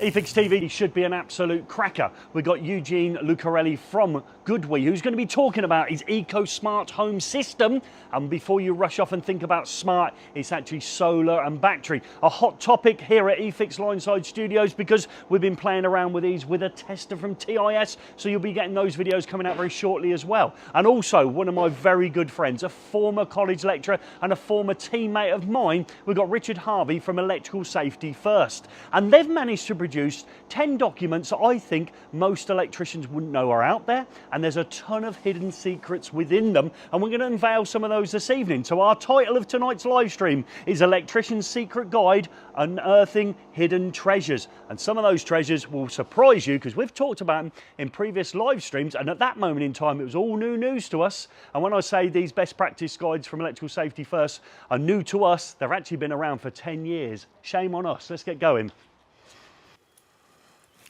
eFIXX TV should be an absolute cracker. We've got Eugene Lucarelli from Goodwe, who's going to be talking about his eco-smart home system. And before you rush off and think about smart, it's actually solar and battery. A hot topic here at eFIXX Lineside Studios because we've been playing around with these with a tester from TIS. So you'll be getting those videos coming out very shortly as well. And also one of my very good friends, a former college lecturer and a former teammate of mine, we've got Richard Harvey from Electrical Safety First. And they've managed to produced 10 documents that I think most electricians wouldn't know are out there, and there's a ton of hidden secrets within them, and we're going to unveil some of those this evening. So our title of tonight's live stream is Electrician's Secret Guide, Unearthing Hidden Treasures. And some of those treasures will surprise you because we've talked about them in previous live streams, and at that moment in time it was all new news to us. And when I say these best practice guides from Electrical Safety First are new to us, they've actually been around for 10 years. Shame on us. Let's get going.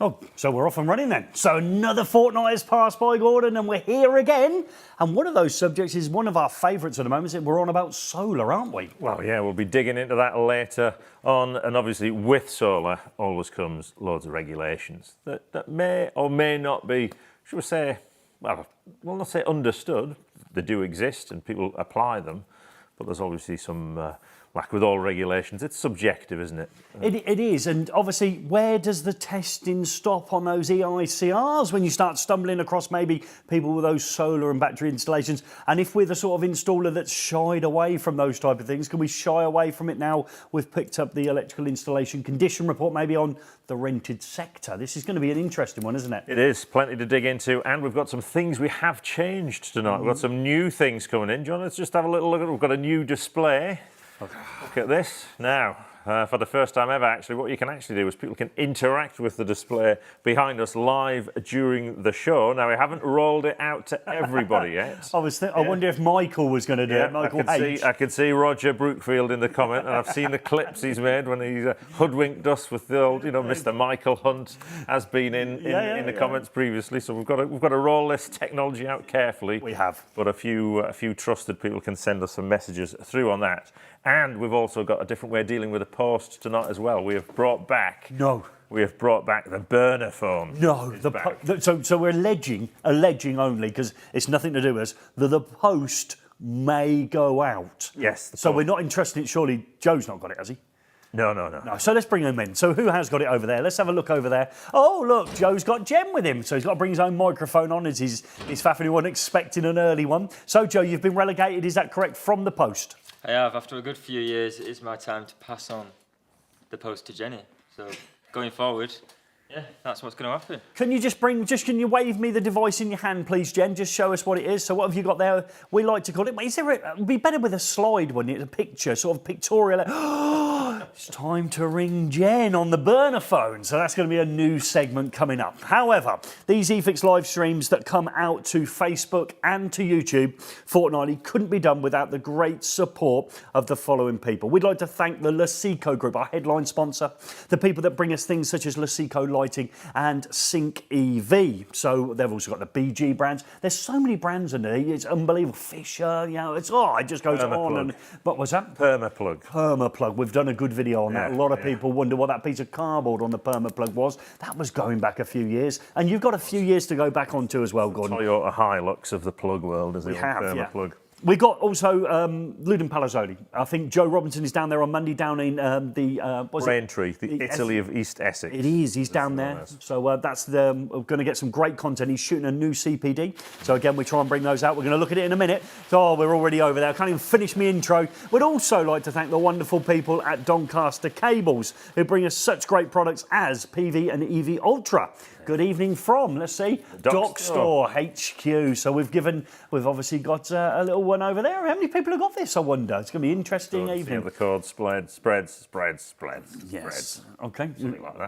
Oh, so we're off and running then. So another fortnight has passed by, Gordon, and we're here again. And one of those subjects is one of our favourites at the moment. We're on about solar, aren't we? Well, yeah, we'll be digging into that later on. And obviously with solar always comes loads of regulations that may or may not be, should we say, well, we'll not say understood. They do exist and people apply them. But there's obviously some... like with all regulations, it's subjective, isn't it? It is, and obviously, where does the testing stop on those EICRs when you start stumbling across maybe people with those solar and battery installations? And if we're the sort of installer that's shied away from those type of things, can we shy away from it now? We've picked up the electrical installation condition report maybe on the rented sector. This is going to be an interesting one, isn't it? It is, plenty to dig into, and we've got some things we have changed tonight. We've got some new things coming in. John, let's just have a little look at it. We've got a new display. Okay. Look at this. Now, for the first time ever, actually, what you can actually do is people can interact with the display behind us live during the show. Now, we haven't rolled it out to everybody yet. I wonder if Michael was going to do it, Michael H. I could see Roger Brookfield in the comment, and I've seen the clips he's made when he's hoodwinked us with the old, Mr. Michael Hunt has been in the comments previously. So we've got to roll this technology out carefully. We have. But a few trusted people can send us some messages through on that. And we've also got a different way of dealing with a post tonight as well. We have brought back... No. We have brought back the burner phone. No. So we're alleging only, because it's nothing to do with us, that the post may go out. Yes. So we're not interested in it. Surely Joe's not got it, has he? No. So let's bring him in. So who has got it over there? Let's have a look over there. Oh, look, Joe's got Jem with him. So he's got to bring his own microphone on as he's faffing. He wasn't expecting an early one. So, Joe, you've been relegated, is that correct, from the post? I have. After a good few years, it is my time to pass on the post to Jenny. So going forward, yeah, that's what's going to happen. Can you can you wave me the device in your hand, please, Jen? Just show us what it is. So what have you got there? We like to call it, it'd be better with a slide, wouldn't it? A picture, sort of pictorial. It's time to ring Jen on the burner phone. So that's going to be a new segment coming up. However, these eFIXX live streams that come out to Facebook and to YouTube fortnightly couldn't be done without the great support of the following people. We'd like to thank the Lasico Group, our headline sponsor, the people that bring us things such as Lasico Lighting and Sync EV. So they've also got the BG brands. There's so many brands in there. It's unbelievable. Fisher, it just goes on. And what was that? Permaplug. Permaplug. We've done a good video on that. A lot of people wonder what that piece of cardboard on the Permaplug was. That was going back a few years. And you've got a few years to go back onto as well, Gordon. Toyota Hilux of the plug world, as the old Permaplug. We got also Luden Palazzoli. I think Joe Robinson is down there on Monday down in Braintree, the Italy of East Essex. It is. He's down there. So we're going to get some great content. He's shooting a new CPD. So again, we try and bring those out. We're going to look at it in a minute. So we're already over there. I can't even finish my intro. We'd also like to thank the wonderful people at Doncaster Cables who bring us such great products as PV and EV Ultra. Good evening from, let's see, Dock Store HQ. So we've obviously got a little one over there. How many people have got this, I wonder? It's going to be an interesting evening. The code spreads. Yes. Okay.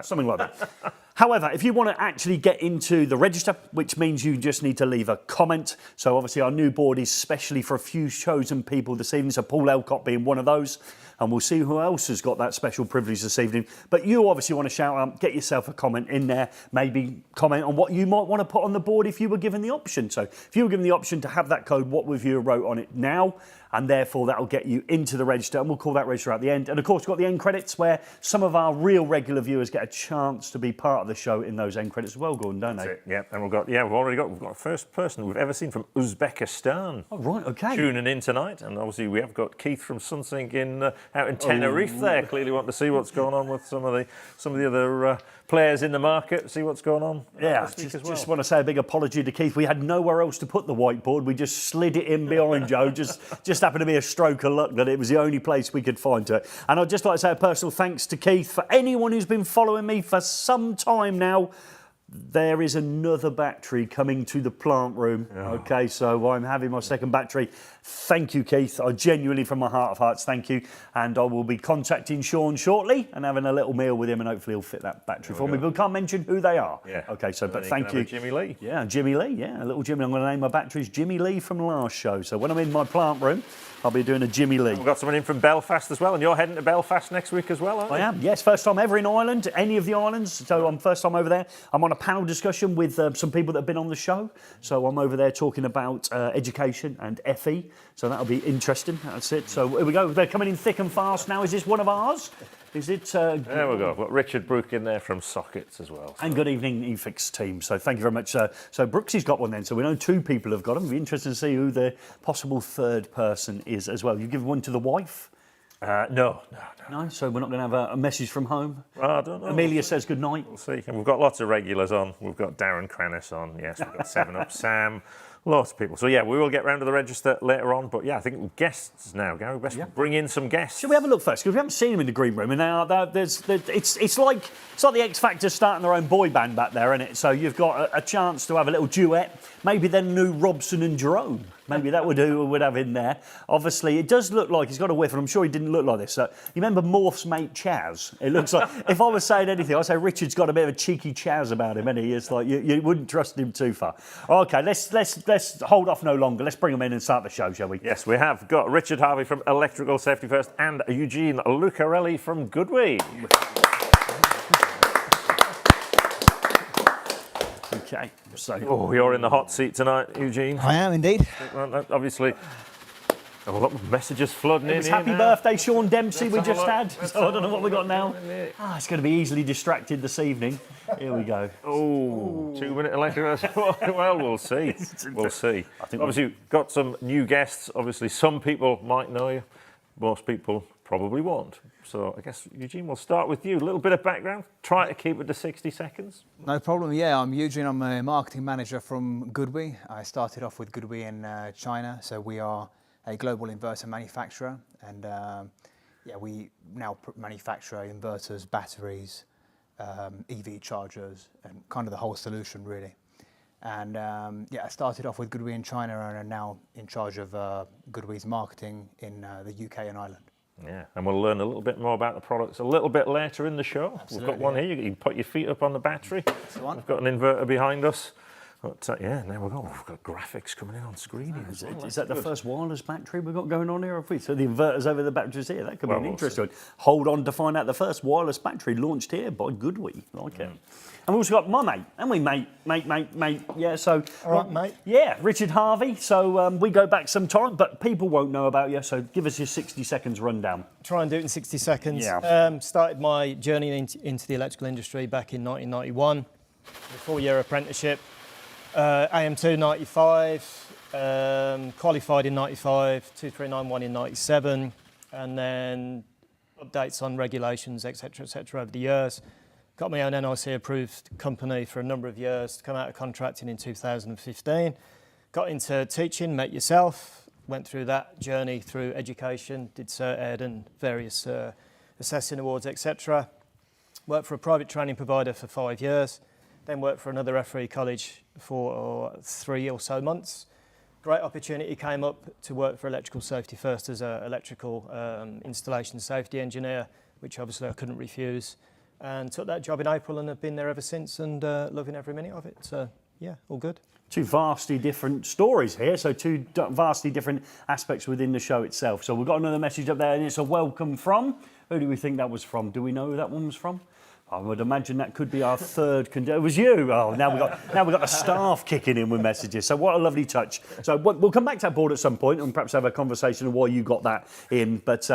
Something like that. However, if you want to actually get into the register, which means you just need to leave a comment. So obviously our new board is specially for a few chosen people this evening. So Paul Elcott being one of those. And we'll see who else has got that special privilege this evening. But you obviously want to shout out, get yourself a comment in there, maybe comment on what you might want to put on the board if you were given the option. So if you were given the option to have that code, what would you wrote on it now? and therefore that'll get you into the register, and we'll call that register at the end. And of course, we've got the end credits where some of our real regular viewers get a chance to be part of the show in those end credits as well, Gordon, don't they? Yeah, and we've got a first person we've ever seen from Uzbekistan. Oh, right, okay. Tuning in tonight, and obviously we have got Keith from Sunsync out in Tenerife there. Clearly want to see what's going on with some of the other players in the market, see what's going on. Yeah, just want to say a big apology to Keith. We had nowhere else to put the whiteboard. We just slid it in behind Joe. Just happened to be a stroke of luck that it was the only place we could find it. And I'd just like to say a personal thanks to Keith. For anyone who's been following me for some time now, there is another battery coming to the plant room. Oh. Okay, so I'm having my second battery. Thank you, Keith. I genuinely, from my heart of hearts, thank you. And I will be contacting Sean shortly and having a little meal with him, and hopefully he'll fit that battery for me. But we can't mention who they are. Yeah. Okay, so but thank you. Jimmy Lee. Yeah, Jimmy Lee. Yeah, a little Jimmy. I'm going to name my batteries Jimmy Lee from last show. So when I'm in my plant room, I'll be doing a Jimmy Lee. We've got someone in from Belfast as well, and you're heading to Belfast next week as well, aren't you? I am, yes. First time ever in Ireland, any of the islands. So I'm first time over there. I'm on a panel discussion with some people that have been on the show. So I'm over there talking about education and FE. So that'll be interesting. That's it. So here we go. They're coming in thick and fast now. Is this one of ours? Is it? There we go. We've got Richard Brook in there from Sockets as well. So. And good evening, eFIXX team. So thank you very much. So Brooksy's got one then. So we know two people have got them. It'll be interesting to see who the possible third person is as well. You give one to the wife? No. So we're not going to have a message from home? I don't know. Amelia says good night. We'll see. And we've got lots of regulars on. We've got Darren Crannis on. Yes, we've got 7up Sam. Lots of people. So, yeah, we will get round to the register later on. But, yeah, I think guests now, Gary. Best bring in some guests. Shall we have a look first? Because we haven't seen them in the green room. And now it's like the X Factor starting their own boy band back there, isn't it? So you've got a chance to have a little duet. Maybe then new Robson and Jerome. Maybe that would have in there. Obviously, it does look like he's got a whiff, and I'm sure he didn't look like this. So, you remember Morph's mate Chaz? It looks like, if I was saying anything, I'd say Richard's got a bit of a cheeky Chaz about him, and he is like, you wouldn't trust him too far. Okay, let's hold off no longer. Let's bring him in and start the show, shall we? Yes, we have got Richard Harvey from Electrical Safety First and Eugene Lucarelli from Goodwe. Okay. So, you're in the hot seat tonight, Eugene. I am indeed. Obviously, a lot of messages flooding in. It's happy birthday, Sean Dempsey, we just had. So I don't know what we got now. It's going to be easily distracted this evening. Here we go. Oh, 2 minute electrical. Well, we'll see. We'll see. I think obviously, we've got some new guests. Obviously, some people might know you. Most people probably won't. So I guess, Eugene, we'll start with you. A little bit of background. Try to keep it to 60 seconds. No problem. Yeah, I'm Eugene. I'm a marketing manager from Goodwe. I started off with Goodwe in China. So we are a global inverter manufacturer. And we now manufacture inverters, batteries, EV chargers, and kind of the whole solution, really. And I started off with Goodwe in China and are now in charge of Goodwe's marketing in the UK and Ireland. Yeah, and we'll learn a little bit more about the products a little bit later in the show. Absolutely, we've got one here. You can put your feet up on the battery. That's the one. We've got an inverter behind us. But there we go. We've got graphics coming in on screen. Is that the first wireless battery we've got going on here? Have we? So the inverters over the batteries here. That could be an interesting one. Hold on to find out the first wireless battery launched here by Goodwe. Like it. And we've also got my mate, and we mate. Yeah, so all right, mate. Yeah, Richard Harvey. So we go back some time, but people won't know about you. So give us your 60 seconds rundown. Try and do it in 60 seconds. Yeah. Started my journey into the electrical industry back in 1991. A 4-year apprenticeship. AM2 95, qualified in 95, 2391 in 97, and then updates on regulations, etc., over the years. Got my own NIC approved company for a number of years, come out of contracting in 2015. Got into teaching, met yourself, went through that journey through education, did Cert Ed and various assessing awards, etc. Worked for a private training provider for 5 years. Then worked for another FE college for 3 or so months. Great opportunity came up to work for Electrical Safety First as an electrical installation safety engineer, which obviously I couldn't refuse. And took that job in April and have been there ever since and loving every minute of it. So, yeah, all good. Two vastly different stories here, so two vastly different aspects within the show itself. So we've got another message up there, and it's a welcome from. Who do we think that was from? Do we know who that one was from? I would imagine that could be our third. It was you. Oh, now we got the staff kicking in with messages. So what a lovely touch. So we'll come back to that board at some point and perhaps have a conversation on why you got that in. But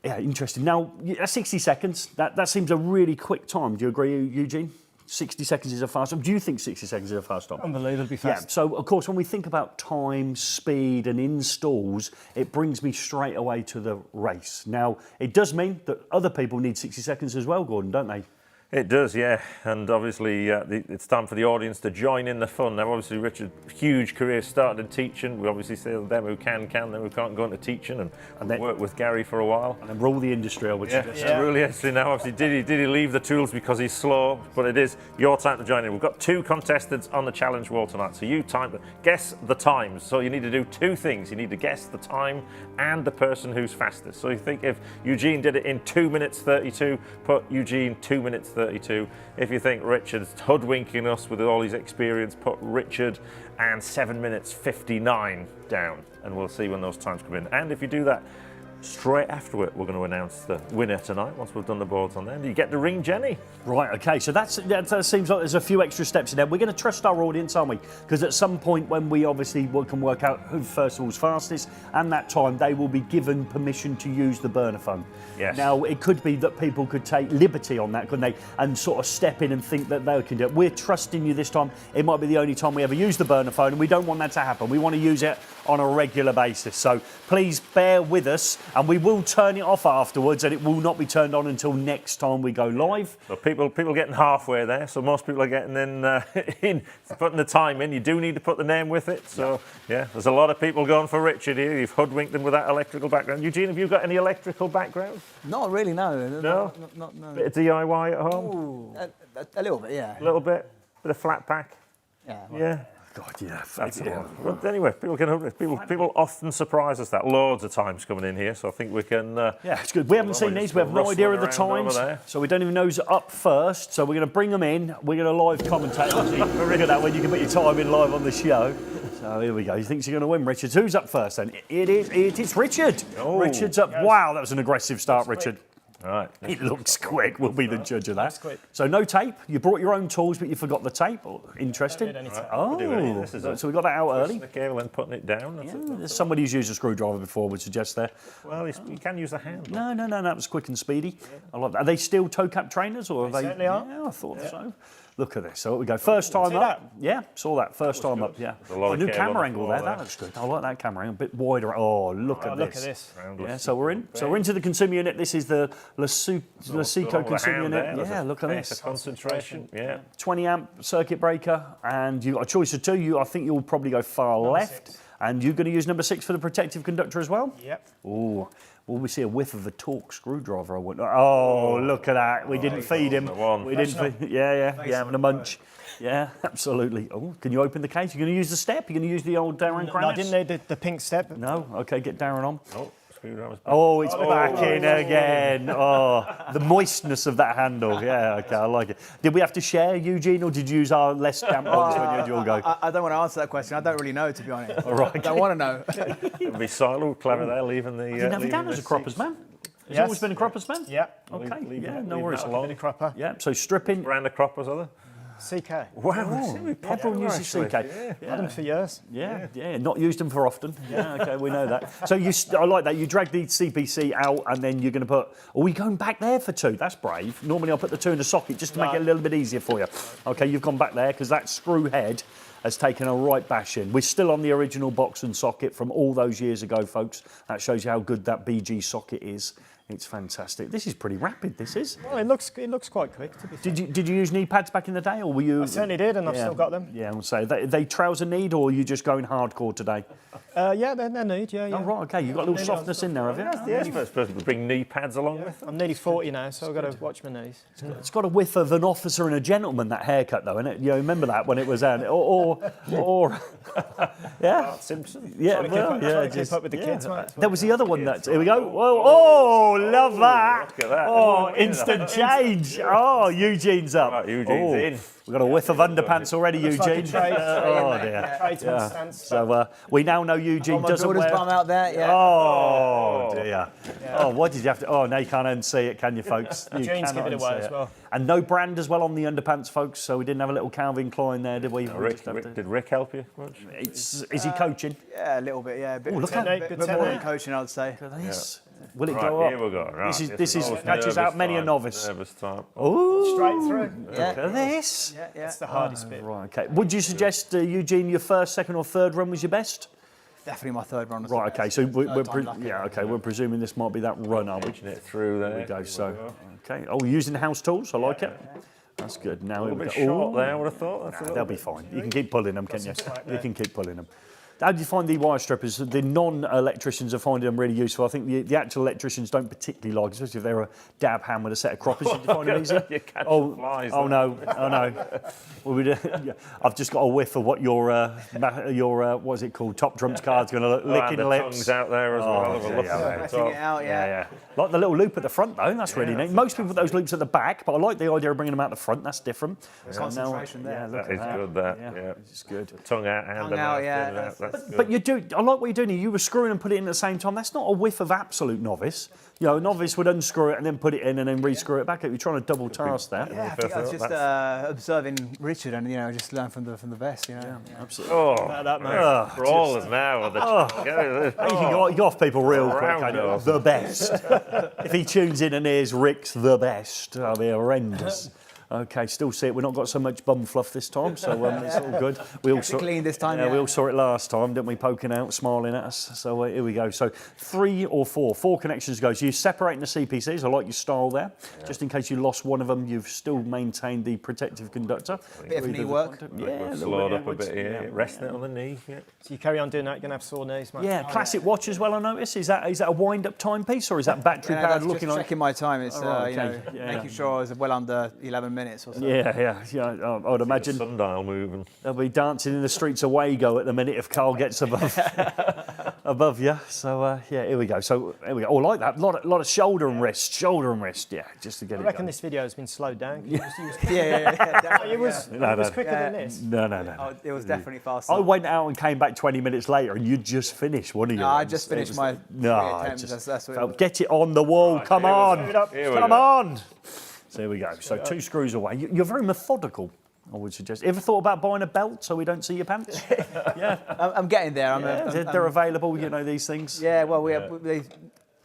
yeah, interesting. Now 60 seconds. That seems a really quick time. Do you agree, Eugene? 60 seconds is a fast time. Do you think 60 seconds is a fast time? Unbelievably fast. Yeah, so of course when we think about time, speed and installs, it brings me straight away to the race. Now, it does mean that other people need 60 seconds as well, Gordon, don't they? It does, yeah, and obviously it's time for the audience to join in the fun. Now, obviously, Richard, huge career started in teaching. We obviously say them who can, them who can't go into teaching, and then work with Gary for a while. And then rule the industry, I would suggest. Rule the industry now. Obviously, did he leave the tools because he's slow? But it is your time to join in. We've got 2 contestants on the challenge wall tonight, so you guess the times. So you need to do 2 things. You need to guess the time and the person who's fastest. So you think if Eugene did it in 2 minutes 32, put Eugene 2 minutes 32. If you think Richard's hoodwinking us with all his experience, put Richard and 7 minutes 59 down, and we'll see when those times come in. And if you do that, straight after it, we're going to announce the winner tonight. Once we've done the boards on there, you get to ring Jenny. Right. Okay. So that seems like there's a few extra steps in there. We're going to trust our audience, aren't we? Because at some point, when we obviously can work out who first of all is fastest, and that time they will be given permission to use the burner phone. Yes. Now it could be that people could take liberty on that, couldn't they, and sort of step in and think that they can do it. We're trusting you this time. It might be the only time we ever use the burner phone, and we don't want that to happen. We want to use it on a regular basis. So please bear with us, and we will turn it off afterwards, and it will not be turned on until next time we go live. So people getting halfway there. So most people are getting in putting the time in. You do need to put the name with it. So yeah, there's a lot of people going for Richard here. You've hoodwinked them with that electrical background. Eugene, have you got any electrical background? Not really, no. No? No. Bit of DIY at home? Ooh, a little bit, yeah. A little bit? Bit of flat pack? Yeah. Yeah. God, yeah. But anyway, people often surprise us that loads of times coming in here, so I think we can. Yeah, it's good. We haven't seen these. We have no idea of the times, so we don't even know who's up first. So we're going to bring them in. We're going to live commentate. Look at that when you can put your time in live on the show. So here we go. He thinks you're going to win, Richard. Who's up first then? It is Richard. Oh, Richard's up. Yes. Wow, that was an aggressive start, Richard. All right. It looks quick. We'll be the judge of that. Quick. So no tape. You brought your own tools, but you forgot the tape. Oh, interesting. Oh, so we got that out early. The cable and putting it down. There's somebody who's used a screwdriver before, would suggest there. Well, you can use the handle. No, that was quick and speedy. I like that. Are they still toe cap trainers, or are they? Certainly are. Yeah, I thought so. Look at this. So we go. First time up. Yeah, saw that. First time up. Yeah. A new camera angle there. That looks good. I like that camera angle. A bit wider. Oh, look at this. Roundless. Yeah. So we're in. So we're into the consumer unit. This is the Lasico consumer unit. Yeah. Look at this. Concentration. Yeah. 20 amp circuit breaker, and you've got a choice of 2. I think you'll probably go far left. 6. And you're going to use number 6 for the protective conductor as well? Yep. Oh, will we see a whiff of a torque screwdriver? Oh, look at that. We didn't feed him. We didn't feed. Yeah, having a munch. Yeah, absolutely. Oh, can you open the case? You're going to use the step? You're going to use the old Darren Kranitz? No, I didn't need the pink step. No? Okay, get Darren on. Oh, it's back in again. Oh, the moistness of that handle. Yeah, okay, I like it. Did we have to share, Eugene, or did you use our less damp ones when you had your go? I don't want to answer that question. I don't really know, to be honest. All right. I don't want to know. It'd be silent, clever there, leaving the. Didn't have you done as a croppers man? Has always been a croppers man? Yeah. Okay. Yeah, no worries. Bit of cropper. Yeah. So stripping. Around the croppers, are there? CK. Wow. Everyone uses CK. Had them for years. Yeah. Not used them for often. Yeah, okay, we know that. So I like that. You drag the CPC out, and then you're going to put. Are we going back there for 2? That's brave. Normally, I'll put the 2 in the socket just to make it a little bit easier for you. Okay, you've gone back there because that screw head has taken a right bash in. We're still on the original box and socket from all those years ago, folks. That shows you how good that BG socket is. It's fantastic. This is pretty rapid, this is. Well, it looks quite quick, to be fair. Did you use knee pads back in the day, or were you? I certainly did, and I've still got them. Yeah, I'll say. They trouser need, or are you just going hardcore today? Yeah, they're need, yeah. Oh, right, okay. You've got a little softness in there, have you? That's the first person to bring knee pads along with them. I'm nearly 40 now, so I've got to watch my knees. It's got a whiff of an officer and a gentleman, that haircut, though, innit? You remember that when it was or yeah. Simpson. Yeah, Keep up with the kids, mate. There was the other one that. Here we go. Whoa, oh, love that. Look at that. Oh, instant change. Oh, Eugene's up. Right, Eugene's in. We've got a whiff of underpants already, Eugene. Oh dear. So we now know Eugene doesn't wear. Bum out there, yeah. Oh dear. Yeah. Oh, what did you have to? Oh, now you can't unsee it, can you, folks? You Jeans cannot give it away unsee as well. And no brand as well on the underpants, folks. So we didn't have a little Calvin Klein there, did we? Did Rick help you much? Is he coaching? Yeah, a little bit. Yeah, a bit, look at bit more than coaching, I'd say. Look at this. Will it Right, go up? here we go. Right, This is catches out many a novice. Nervous time. Oh, Straight through. look at this. Yeah, yeah. That's the hardest bit. Right, okay. Would you suggest, Eugene, your first, second, or third run was your best? Definitely my third run. Right, okay. So we're lucky. we're presuming this might be that run, are we? Pushing it through there. There we go. So, okay. Oh, we're using house tools. I like it. That's good. Now A little we bit go. short Ooh. there, I would have thought. That's a They'll little be bit- fine. You can keep pulling them, can you? slack You there. can keep pulling them. How do you find the wire strippers? The non-electricians are finding them really useful. I think the actual electricians don't particularly like, especially if they're a dab hand with a set of croppers. Did you find them easy? You catch Oh, flies oh there. no, oh no. Well, yeah, I've just got a whiff of what your what is it called? Top trumps card's going to look, Oh, and licking the lips. tongue's out there as well. Have a look yeah, at yeah. it. Pressing it out, yeah. Like the little loop at the front though, that's really neat. Most people put those loops at the back, but I like the idea of bringing them out the front. That's different. Concentration there. Yeah, look That at is good, that. Yeah, Yeah. it's good. Tongue out, hand Tongue out, mouth, yeah, in and out, that's- that's good. But you do. I like what you're doing here. You were screwing and put it in at the same time. That's not a whiff of absolute novice. You know, a novice would unscrew it and then put it in and then re-screw it back. You're trying to double task there. Yeah, I think I was just observing Richard and just learn from the best. Absolutely. Oh, That man. crawlers now. With the You can go off people real quick. Round can't you? off. The best. If he tunes in and hears Rick's the best, that'll be horrendous. Okay, still see it. We've not got so much bum fluff this time, so it's all good. We all saw clean this time, Yeah, we yeah. all saw it last time, didn't we? Poking out, smiling at us. So here we go. So 3 or 4 connections go. So you're separating the CPCs. I like your style there. Just in case you lost one of them, you've still maintained the protective conductor. Bit of knee work. Yeah, We've slowed up a bit here. Resting it on the knee. Yeah. So you carry on doing that, you're going to have sore knees, mate. Yeah, classic watch as well. I notice. Is that a wind-up timepiece or is that battery Yeah, powered? that's Looking just like checking my time. It's right, okay. Yeah. making sure I was well under 11 minutes or so. yeah. I would imagine Sundial moving. they'll be dancing in the streets of Wago at the minute if Carl gets above you. So here we go. So here we go. Oh, I like that. Lot of shoulder and wrist. Yeah, just to get I it reckon going. this video has been slowed down. Yeah. It was quicker than this. No. Oh, it was definitely faster. I went out and came back 20 minutes later, and you'd just finished one of your. No, I runs. just It finished was- my No, three I attempts. just That's what it felt, was. get it on the wall. Come on, Here we come go. on. So here we go. So 2 screws away. You're very methodical, I would suggest. Ever thought about buying a belt so we don't see your pants? I'm getting there. They're available, these things. Yeah, well, they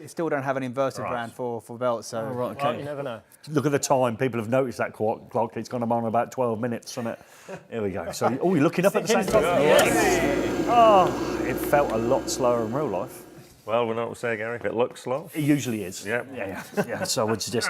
still don't have an inverted brand for belts, so Right, Well, okay. you never know. Look at the time. People have noticed that clock. It's gone on about 12 minutes, hasn't it? Here we go. So, you're looking up at the same time. Yes. Oh, it felt a lot slower in real life. Well, we know what we say, Gary. If it looks slow. It usually is. Yeah. Yeah. So I would suggest.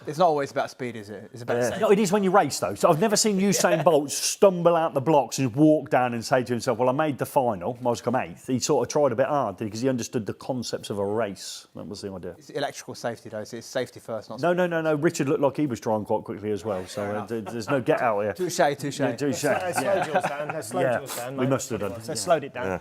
it's not always about speed, is it? It's about safety. No, it is when you race though. So I've never seen Usain Bolt stumble out the blocks and walk down and say to himself, "Well, I made the final. I was come 8th." He sort of tried a bit hard because he understood the concepts of a race. That was the idea. It's electrical safety, though, so it's safety first, not No. Richard looked like he was trying quite quickly as well. So there's no get out here. Touche. Touche. They slowed yours down. They slowed Yeah, yours down, we mate. must have done. So they slowed it down. Yeah.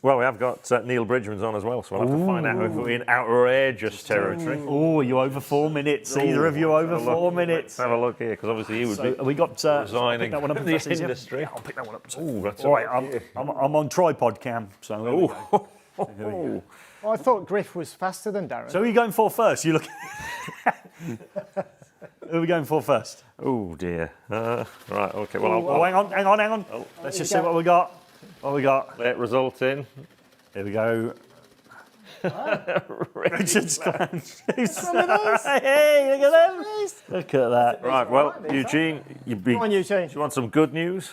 Well, we have got Neil Bridgman's on as well, so we'll have to find out if we're in outrageous territory. Oh, are you over 4 minutes? Either of you over 4 minutes? Let's have a look here, because obviously he would So be we got resigning that one up from and the press easier. industry. Yeah, I'll pick that one up. Oh, that's All right, I'm on tripod cam. So there we go. Oh, I thought Griff was faster than Darren. So who are you going for first? You look. Who are we going for first? oh dear. Right, okay, well, Oh, hang on. Let's just see what we got. What we got? let result in. Here we go. Richard's clowns. Hey, look at them. Look at that. Right, well, Eugene, Come on, Eugene. do you want some good news?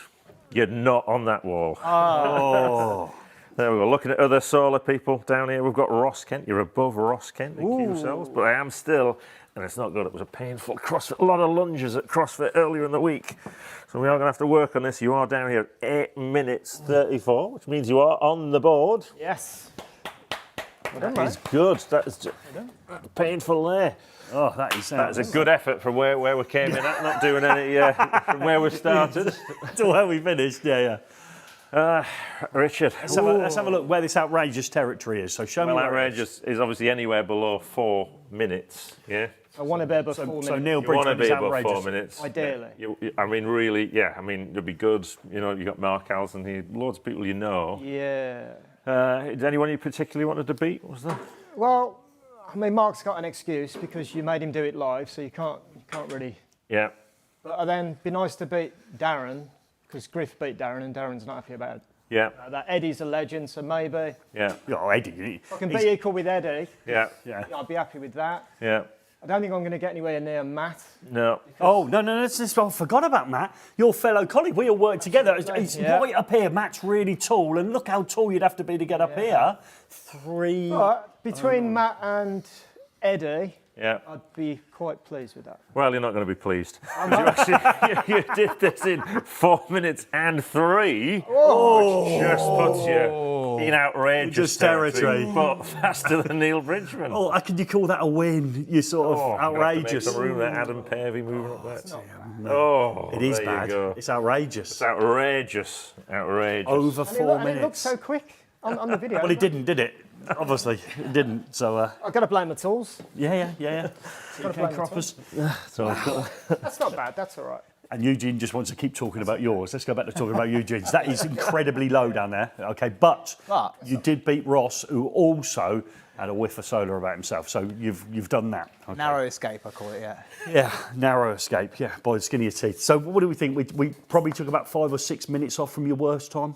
You're not on that wall. Oh. There we go. Looking at other solar people down here, we've got Ross Kent. You're above Ross Kent in Q cells, but I am still, and it's not good. It was a painful CrossFit, a lot of lunges at CrossFit earlier in the week. So we are going to have to work on this. You are down here at 8 minutes 34, which means you are on the board. Yes. That is good. That is painful there. Oh, that is That is a good effort from where we came in at, not doing any from where we started. to where we finished. Yeah. Richard. Let's have a look where this outrageous territory is. So show me Well, where it is. outrageous is obviously anywhere below 4 minutes. Yeah. I want to be above 4 minutes. So Neil You want to Bridgman be is above outrageous. 4 minutes. Ideally. I mean, really, yeah. I mean, it'd be good. You know, you got Mark Alson here, loads of people you know. Yeah. Is there anyone you particularly wanted to beat? Was there? Well, I mean, Mark's got an excuse because you made him do it live, so you can't really. Yeah. But then it'd be nice to beat Darren, because Griff beat Darren, and Darren's not happy about it. Yeah. That Eddie's a legend, so maybe. Yeah. Oh, Eddie. If I can be equal with Eddie, Yeah. I'd be happy with that. Yeah. I don't think I'm going to get anywhere near Matt. No. Oh, no, I forgot about Matt, your fellow colleague. We all work together. He's right up here. Matt's really tall, and look how tall you'd have to be to get up here. Between Matt and Eddie, Yeah. I'd be quite pleased with that. Well, you're not going to be pleased. You did this in 4 minutes and 3, which just puts you in outrageous Just territory. but faster than Neil Bridgman. Oh, how can you call that a win? You're sort of outrageous. Make some room there. Adam Pavey moving up there. Oh, It is there you bad. go. It's outrageous. It's outrageous. Outrageous. Over And 4 it minutes. looked so quick on the video. Well, it didn't, did it? Obviously, it didn't. So, I've got to blame the tools. yeah. Gotta blame the Croppers. That's not bad, that's all right. And Eugene just wants to keep talking about yours. Let's go back to talking about Eugene's. That is incredibly low down there. Okay, but you did beat Ross, who also had a whiff of solar about himself. So you've done that. Okay. Narrow escape, I call it, yeah. Yeah, narrow escape. Yeah, by the skin of your teeth. So what do we think? We probably took about 5 or 6 minutes off from your worst time.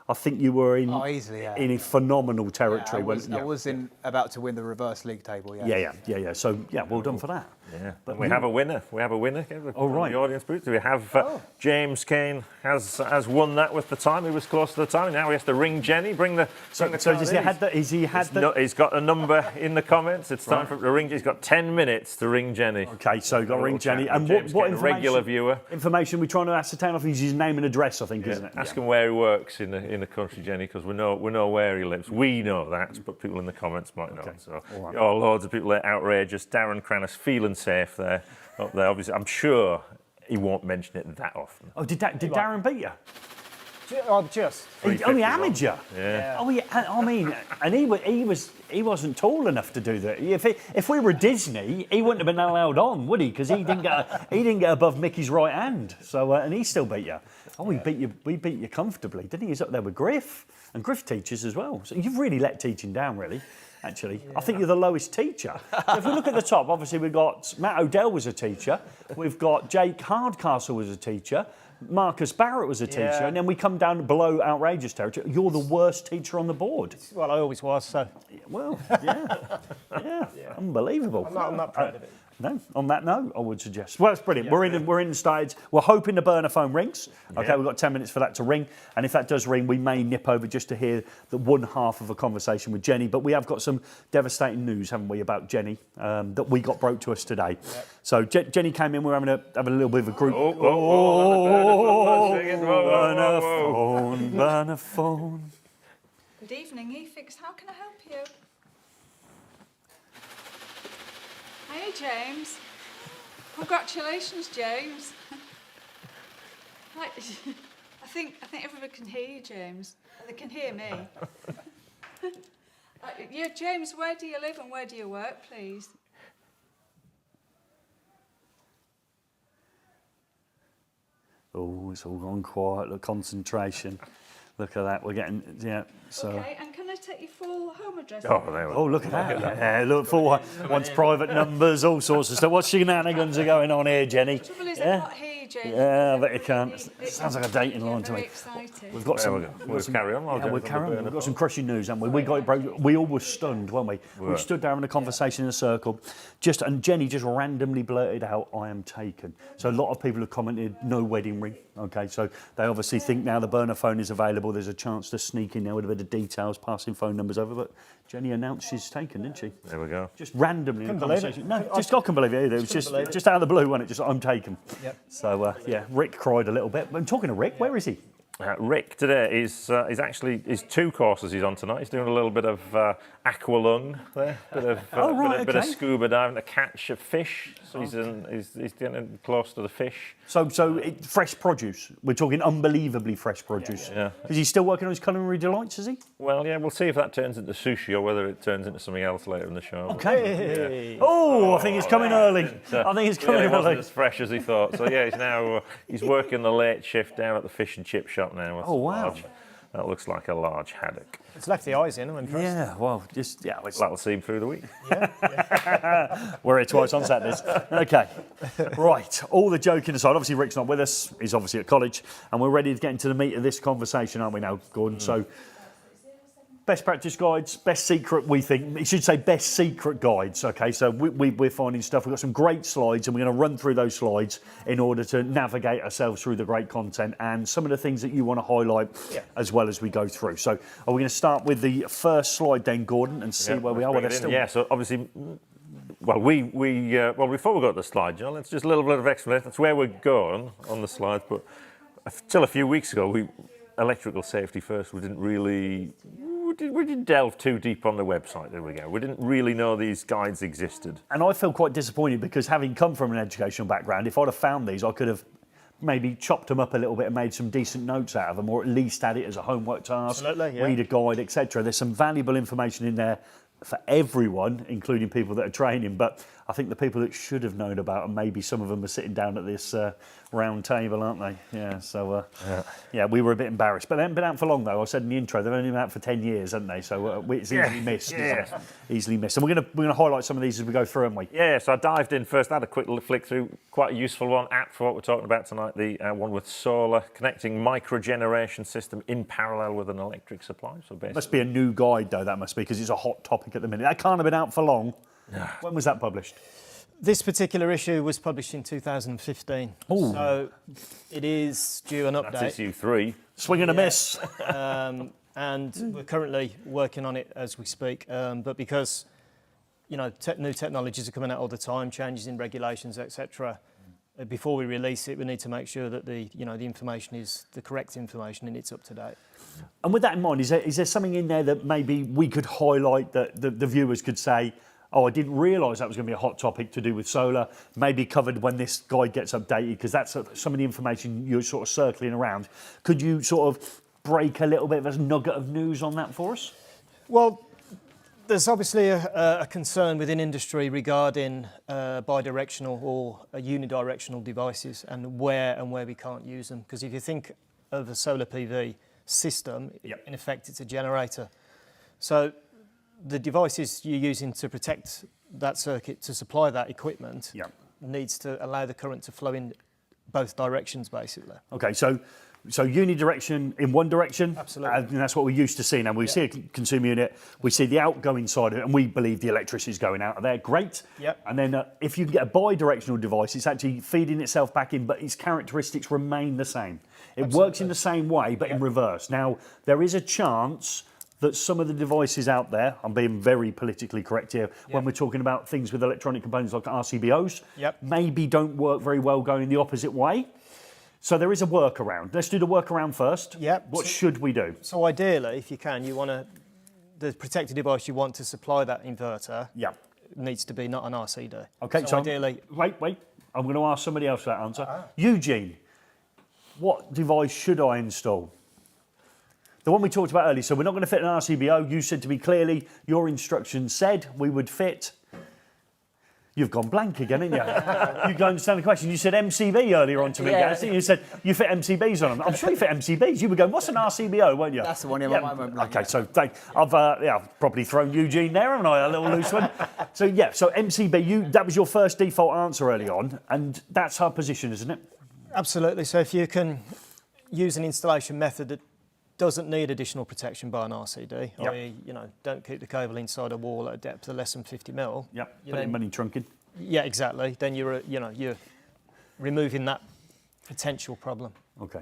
I think you were in Easily, yeah. in a phenomenal territory. I was about to win the reverse league table, yeah. Yeah. So yeah, well done for that. Yeah, but we have a winner. We have a winner. Oh, right. The audience booth. We have James Kane has won that with the time. He was close to the time. Now he has to ring Jenny. Bring the. So does he had the? Is he had the? No, he's got a number in the comments. It's time for him to ring. He's got 10 minutes to ring Jenny. Okay, so got to ring Jenny. And James what Kane, information? regular viewer. Information we're trying to ascertain off is his name and address, I think, isn't it? Ask him where he works in the country, Jenny, because we know where he lives. We know that, but people in the comments might not. So, loads of people there, outrageous. Darren Cranis feeling safe there, up there. Obviously, I'm sure he won't mention it that often. Oh, did Darren beat you? Just. Only amateur. Yeah. Oh, yeah. I mean, and he wasn't tall enough to do that. If we were Disney, he wouldn't have been allowed on, would he? Because he didn't get above Mickey's right hand. So and he still beat you. Oh, we beat you comfortably, didn't he? He's up there with Griff, and Griff teaches as well. So you've really let teaching down, really. Actually, I think you're the lowest teacher. So if we look at the top, obviously we've got Matt O'Dell was a teacher. We've got Jake Hardcastle was a teacher. Marcus Barrett was a teacher, and then we come down below outrageous territory. You're the worst teacher on the board. Well, I always was, so. Well, yeah. Unbelievable. I'm not proud of it. No, on that note, I would suggest. Well, it's brilliant. Yeah, we're in the stage. We're hoping the burner phone rings. Okay, we've got 10 minutes for that to ring. And if that does ring, we may nip over just to hear the one half of a conversation with Jenny. But we have got some devastating news, haven't we, about Jenny that we got broke to us today. Yep. So Jenny came in. We're having a little bit of a group. Burner phone. Good evening, eFIXX. How can I help you? Hey, James. Congratulations, James. Right, I think everybody can hear you, James. They can hear me. Yeah, James, where do you live and where do you work, please? Oh, it's all gone quiet. Look, concentration. Look at that. We're getting, so. Okay, and can I take your full home address? Oh, look at that. Yeah, look, full wants private numbers, all sorts of stuff. What shenanigans are going on here, Jenny? The trouble is, I can't hear you, James. Yeah, I bet you can't. Sounds like a dating line to me. Excited. We've got some. We'll carry on. We'll carry on. We've got some crushing news, haven't we? We got it broke. We all were stunned, weren't we? We stood there in a conversation in a circle, and Jenny just randomly blurted out, "I am taken." So a lot of people have commented, "No wedding ring." Okay, so they obviously think now the burner phone is available. There's a chance to sneak in there with a bit of details, passing phone numbers over. But Jenny announced she's taken, didn't she? There we go. Just randomly in a conversation. No, I couldn't believe it either. It was just out of the blue, wasn't it? Just, I'm taken. Yep. So, Rick cried a little bit. But I'm talking to Rick. Where is he? Rick today is actually 2 courses he's on tonight. He's doing a little bit of aqualung there, bit of scuba diving to catch a fish. So he's getting close to the fish. So fresh produce. We're talking unbelievably fresh produce. Yeah. Is he still working on his culinary delights? Is he? Well, yeah, we'll see if that turns into sushi or whether it turns into something else later in the show. Okay. Yeah. Oh, I think he's coming early. I think he's coming It early. wasn't as fresh as he thought. So yeah, he's working the late shift down at the fish and chip shop now. Oh wow. That looks like a large haddock. It's left the eyes in, I'm impressed. Yeah, well, just, yeah. That'll see him through the week. We're here twice on Saturdays. Okay, right. All the joking aside, obviously Rick's not with us. He's obviously at college, and we're ready to get into the meat of this conversation, aren't we now, Gordon? So, best practice guides, best secret, we think. You should say best secret guides, okay? So we're finding stuff. We've got some great slides, and we're going to run through those slides in order to navigate ourselves through the great content and some of the things that you want to highlight as well as we go through. So are we going to start with the first slide then, Gordon, and see where we are? Yeah, so obviously, well, before we go to the slide, John, it's just a little bit of explanation. That's where we're going on the slides, but until a few weeks ago, electrical safety first, we didn't delve too deep on the website, there we go. We didn't really know these guides existed. And I feel quite disappointed because having come from an educational background, if I'd have found these, I could have maybe chopped them up a little bit and made some decent notes out of them, or at least had it as a homework task, read a guide, etc. There's some valuable information in there for everyone, including people that are training, but I think the people that should have known about them, maybe some of them are sitting down at this round table, aren't they? Yeah, so we were a bit embarrassed. But they haven't been out for long, though. I said in the intro, they've only been out for 10 years, haven't they? So it's easily missed, isn't it? Easily missed. And we're going to highlight some of these as we go through, aren't we? Yeah, so I dived in first, I had a quick flick through, quite a useful one, app for what we're talking about tonight, the one with solar, connecting microgeneration system in parallel with an electric supply. So basically, Must be a new guide, though, that must be, because it's a hot topic at the minute. That can't have been out for long. When was that published? This particular issue was published in 2015. Ooh. So it is due an update. That's issue 3. Swing and a miss. And we're currently working on it as we speak. But because, new technologies are coming out all the time, changes in regulations, etc. Before we release it, we need to make sure that the information is the correct information and it's up to date. And with that in mind, is there something in there that maybe we could highlight that the viewers could say, oh, I didn't realise that was going to be a hot topic to do with solar, maybe covered when this guide gets updated, because that's some of the information you're sort of circling around. Could you sort of break a little bit of a nugget of news on that for us? Well, there's obviously a concern within industry regarding bidirectional or unidirectional devices and where we can't use them. Because if you think of a solar PV system, in effect, it's a generator. So the devices you're using to protect that circuit, to supply that equipment, needs to allow the current to flow in both directions, basically. Okay, so unidirection in one direction. Absolutely. And that's what we're used to seeing. And we see a consumer unit, we see the outgoing side of it, and we believe the electricity is going out of there. Great. Yep. And then if you can get a bi-directional device, it's actually feeding itself back in, but its characteristics remain the same. It works in the same way, but in reverse. Now, there is a chance that some of the devices out there, I'm being very politically correct here, when we're talking about things with electronic components like RCBOs, maybe don't work very well going the opposite way. So there is a workaround. Let's do the workaround first. What should we do? So ideally, if you can, the protected device you want to supply that inverter needs to be not an RCD. Okay, so ideally... Wait. I'm going to ask somebody else that answer. Eugene, what device should I install? The one we talked about earlier, so we're not going to fit an RCBO. You said to me clearly, your instructions said we would fit. You've gone blank again, haven't you? You don't understand the question. You said MCB earlier on to me, guys. You said you fit MCBs on them. I'm sure you fit MCBs. You were going, what's an RCBO, weren't you? That's the one, Okay, so I've probably thrown Eugene there, haven't I? A little loose one. So MCB, that was your first default answer early on, and that's our position, isn't it? Absolutely. So if you can use an installation method that doesn't need additional protection by an RCD, i.e., don't keep the cable inside a wall at a depth of less than 50 mil. Put your money trunking. Yeah, exactly. Then you're removing that potential problem. Okay.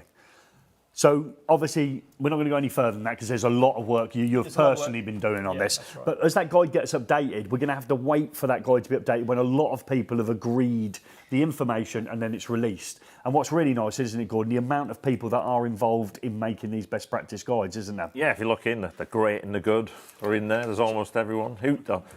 So obviously we're not going to go any further than that because there's a lot of work you've personally been doing on this. That's right. But as that guide gets updated, we're going to have to wait for that guide to be updated when a lot of people have agreed the information and then it's released. And what's really nice, isn't it, Gordon, the amount of people that are involved in making these best practice guides, isn't there? Yeah, if you look in, the great and the good are in there. There's almost everyone.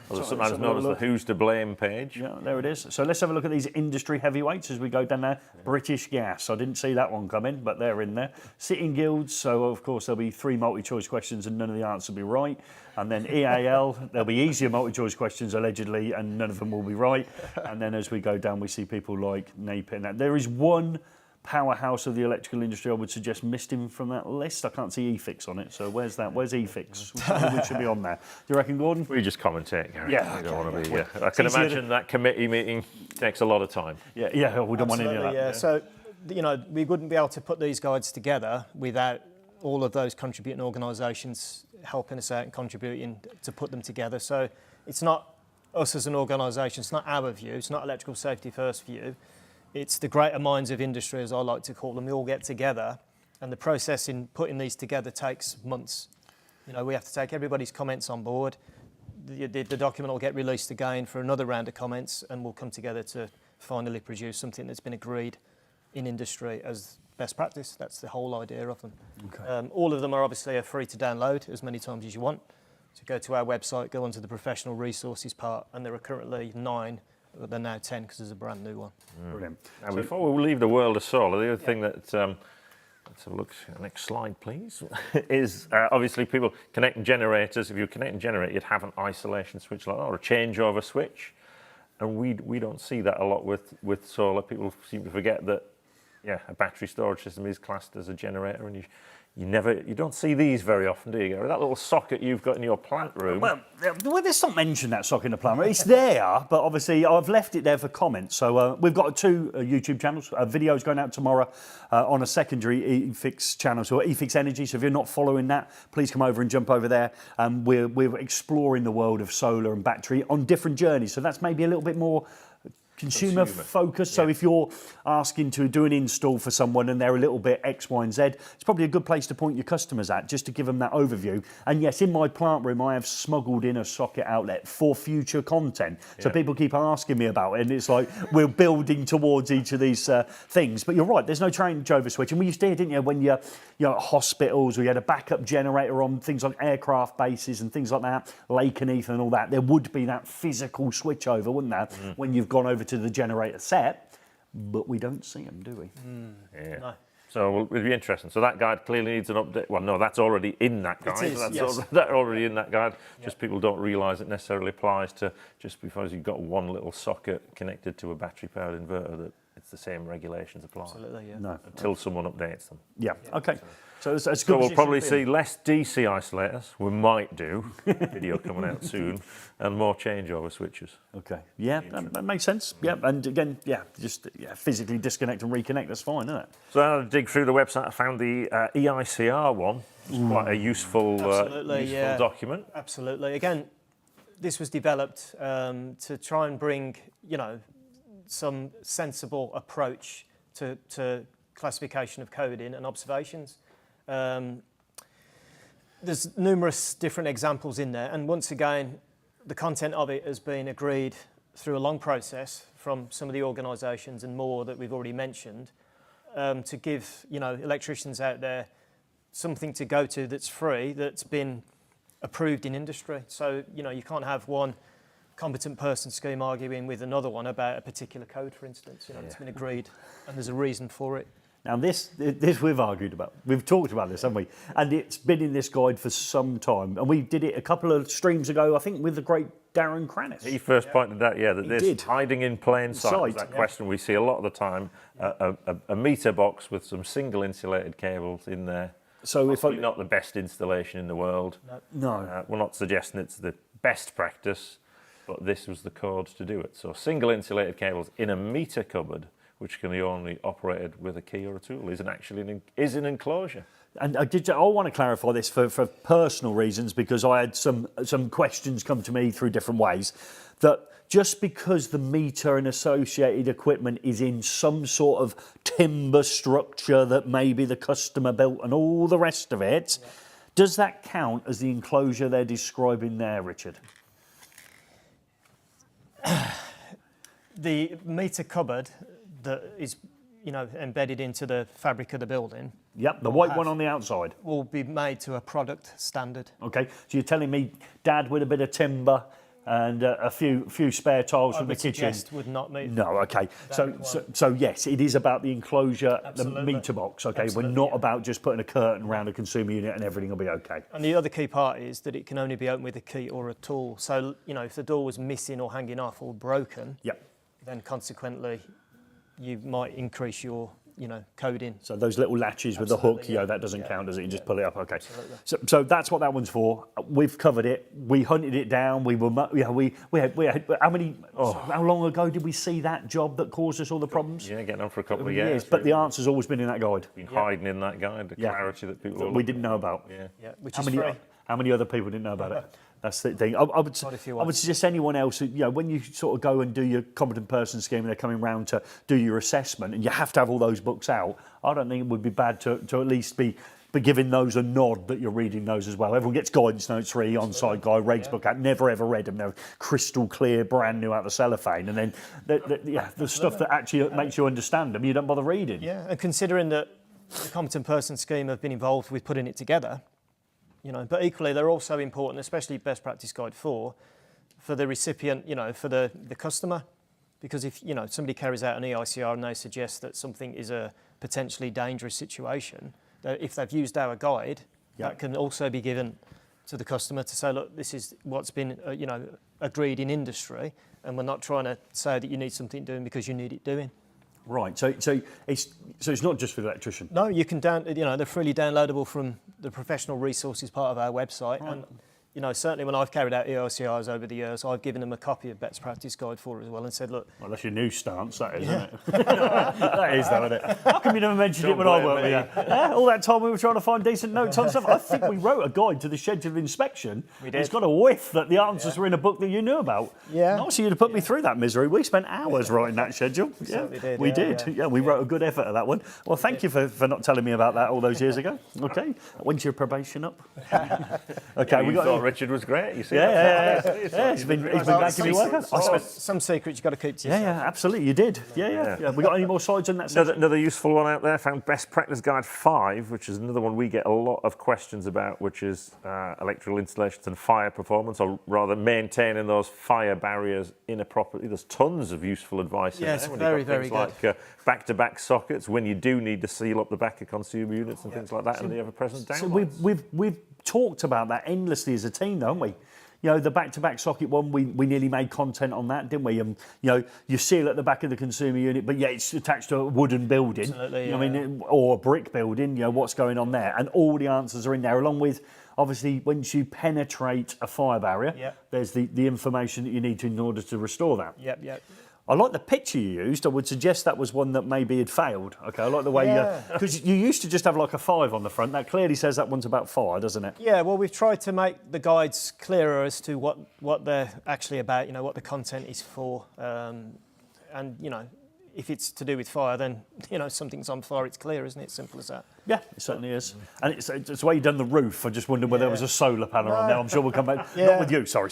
Sometimes known as the Who's to Blame page. Yeah, there it is. So let's have a look at these industry heavyweights as we go down there. British Gas, I didn't see that one coming, but they're in there. Sitting Guilds, so of course there'll be 3 multi-choice questions and none of the answers will be right. And then EAL, there'll be easier multi-choice questions allegedly and none of them will be right. And then as we go down, we see people like NAPE and that. There is one powerhouse of the electrical industry, I would suggest missed him from that list. I can't see eFIXX on it, so where's that? Where's eFIXX? Which should be on there. Do you reckon, Gordon? We just commentate, Gary. Yeah, We don't okay, want to be. yeah. I can easier imagine that committee meeting takes a lot of time. Yeah, we don't want any of that. Yeah. So, we wouldn't be able to put these guides together without all of those contributing organisations helping us out and contributing to put them together. So it's not us as an organisation, it's not our view, it's not Electrical Safety First view. It's the greater minds of industry, as I like to call them. We all get together, and the process in putting these together takes months. We have to take everybody's comments on board. The document will get released again for another round of comments, and we'll come together to finally produce something that's been agreed in industry as best practice. That's the whole idea of them. Okay. All of them are obviously free to download as many times as you want. So go to our website, go onto the professional resources part, and there are currently 9. But they're now 10 because there's a brand new one. Brilliant. Now, before we leave the world of solar, the other thing that, let's have a look, next slide please, is obviously people connecting generators. If you're connecting a generator, you'd have an isolation switch like that, or a changeover switch. And we don't see that a lot with solar. People seem to forget that, a battery storage system is classed as a generator, and you don't see these very often, do you, Gary? That little socket you've got in your plant room. Well, there's not mentioned that socket in the plant room. It's there, but obviously I've left it there for comments. So we've got 2 YouTube channels, videos going out tomorrow on a secondary eFIXX channel, so eFIXX Energy. So if you're not following that, please come over and jump over there. We're exploring the world of solar and battery on different journeys. So that's maybe a little bit more consumer focused. So if you're asking to do an install for someone and they're a little bit X, Y, and Z, it's probably a good place to point your customers at, just to give them that overview. And yes, in my plant room, I have smuggled in a socket outlet for future content. So people keep asking me about it, and it's like we're building towards each of these things. But you're right, there's no changeover switch. And we used to hear, didn't you, when you're at hospitals, or you had a backup generator on things like aircraft bases and things like that, Lakenheath and all that, there would be that physical switchover, wouldn't there, when you've gone over to the generator set, but we don't see them, do we? No. So it'll be interesting. So that guide clearly needs an update. Well, no, that's already in that guide. It is, That's already in that guide. Just people don't realise it necessarily applies to just because you've got one little socket connected to a battery-powered inverter, that it's the same regulations apply. Absolutely, yeah. No. Until someone updates them. Yeah. Okay. So it's good. So we'll probably see less DC isolators. We might do. Video coming out soon, and more changeover switches. Okay. Yeah, that makes sense. Yeah, and again, just physically disconnect and reconnect. That's fine, isn't it? So I dig through the website. I found the EICR one. It's quite a useful document. Absolutely. Again, this was developed to try and bring, some sensible approach to classification of coding and observations. There's numerous different examples in there, and once again, the content of it has been agreed through a long process from some of the organisations and more that we've already mentioned, to give electricians out there something to go to that's free, that's been approved in industry. So you can't have one competent person scheme arguing with another one about a particular code, for instance. It's been agreed, and there's a reason for it. Now this we've argued about. We've talked about this, haven't we? And it's been in this guide for some time. And we did it a couple of streams ago, I think, with the great Darren Crannis. He first pointed out, that this hiding in plain sight, that question we see a lot of the time, a meter box with some single insulated cables in there. So if not the best installation in the world. No. We're not suggesting it's the best practice, but this was the code to do it. So single insulated cables in a meter cupboard, which can be only operated with a key or a tool, is an enclosure. And I want to clarify this for personal reasons, because I had some questions come to me through different ways, that just because the meter and associated equipment is in some sort of timber structure that maybe the customer built and all the rest of it, does that count as the enclosure they're describing there, Richard? The meter cupboard that is, embedded into the fabric of the building. Yep, the white one on the outside. Will be made to a product standard. Okay, so you're telling me Dad with a bit of timber and a few spare tiles from the kitchen would not meet. No, okay. So yes, it is about the enclosure, the meter box. Okay, we're not about just putting a curtain around a consumer unit and everything will be okay. And the other key part is that it can only be opened with a key or a tool. So if the door was missing or hanging off or broken, then consequently you might increase your coding. So those little latches with the hook, that doesn't count, does it? You just pull it up, okay. So that's what that one's for. We've covered it. We hunted it down. We had how long ago did we see that job that caused us all the problems? Yeah, getting on for a couple of years. But the answer's always been in that guide. Been hiding in that guide, the clarity that people that we didn't know about. Which is free. How many other people didn't know about it? That's the thing. I would suggest anyone else, when you sort of go and do your competent person scheme and they're coming round to do your assessment and you have to have all those books out, I don't think it would be bad to at least be giving those a nod that you're reading those as well. Everyone gets guidance notes 3, on-site guide, regs book out, never ever read them. They're crystal clear, brand new out the cellophane. And then the stuff that actually makes you understand them, you don't bother reading. Yeah, and considering that the competent person scheme have been involved with putting it together, but equally they're also important, especially best practice guide 4, for the recipient, for the customer. Because if, somebody carries out an EICR and they suggest that something is a potentially dangerous situation, if they've used our guide, that can also be given to the customer to say, look, this is what's been, agreed in industry, and we're not trying to say that you need something doing because you need it doing. Right. So it's not just for the electrician. No, you can they're freely downloadable from the professional resources part of our website. Right. And certainly when I've carried out EICRs over the years, I've given them a copy of Best Practice Guide 4 as well and said, look... Well, that's your new stance, that is, isn't it? That is, though, isn't it? How come you never mentioned it when I worked with you? Yeah, all that time we were trying to find decent notes on stuff. I think we wrote a guide to the schedule of inspection. We did. It's got a whiff that the answers were in a book that you knew about. Yeah. Nice of you to put me through that misery. We spent hours writing that schedule. We did. Yeah, we wrote a good effort at that one. Well, thank you for not telling me about that all those years ago. Okay. When's your probation up? Okay, we thought Richard was great. He's been glad to be working. Some secrets you've got to keep to yourself. Yeah, absolutely, you did. Yeah. We got any more slides on that? Another useful one out there, found Best Practice Guide 5, which is another one we get a lot of questions about, which is electrical installations and fire performance, or rather maintaining those fire barriers in a property. There's tons of useful advice in there. Yes, very good. Like back-to-back sockets, when you do need to seal up the back of consumer units and things like that, and the ever-present downlights. So we've talked about that endlessly as a team, haven't we? The back-to-back socket one, we nearly made content on that, didn't we? You seal at the back of the consumer unit, but it's attached to a wooden building. Absolutely, or a brick building. What's going on there? And all the answers are in there, along with obviously once you penetrate a fire barrier, there's the information that you need to in order to restore that. Yep. I like the picture you used. I would suggest that was one that maybe had failed. Okay, I like the way because you used to just have like a 5 on the front. That clearly says that one's about fire, doesn't it? Yeah, well, we've tried to make the guides clearer as to what they're actually about, what the content is for. And, if it's to do with fire, then, something's on fire, it's clear, isn't it? Simple as that. Yeah, it certainly is. And it's the way you've done the roof. I just wondered whether there was a solar panel on there. I'm sure we'll come back. Not with you, sorry,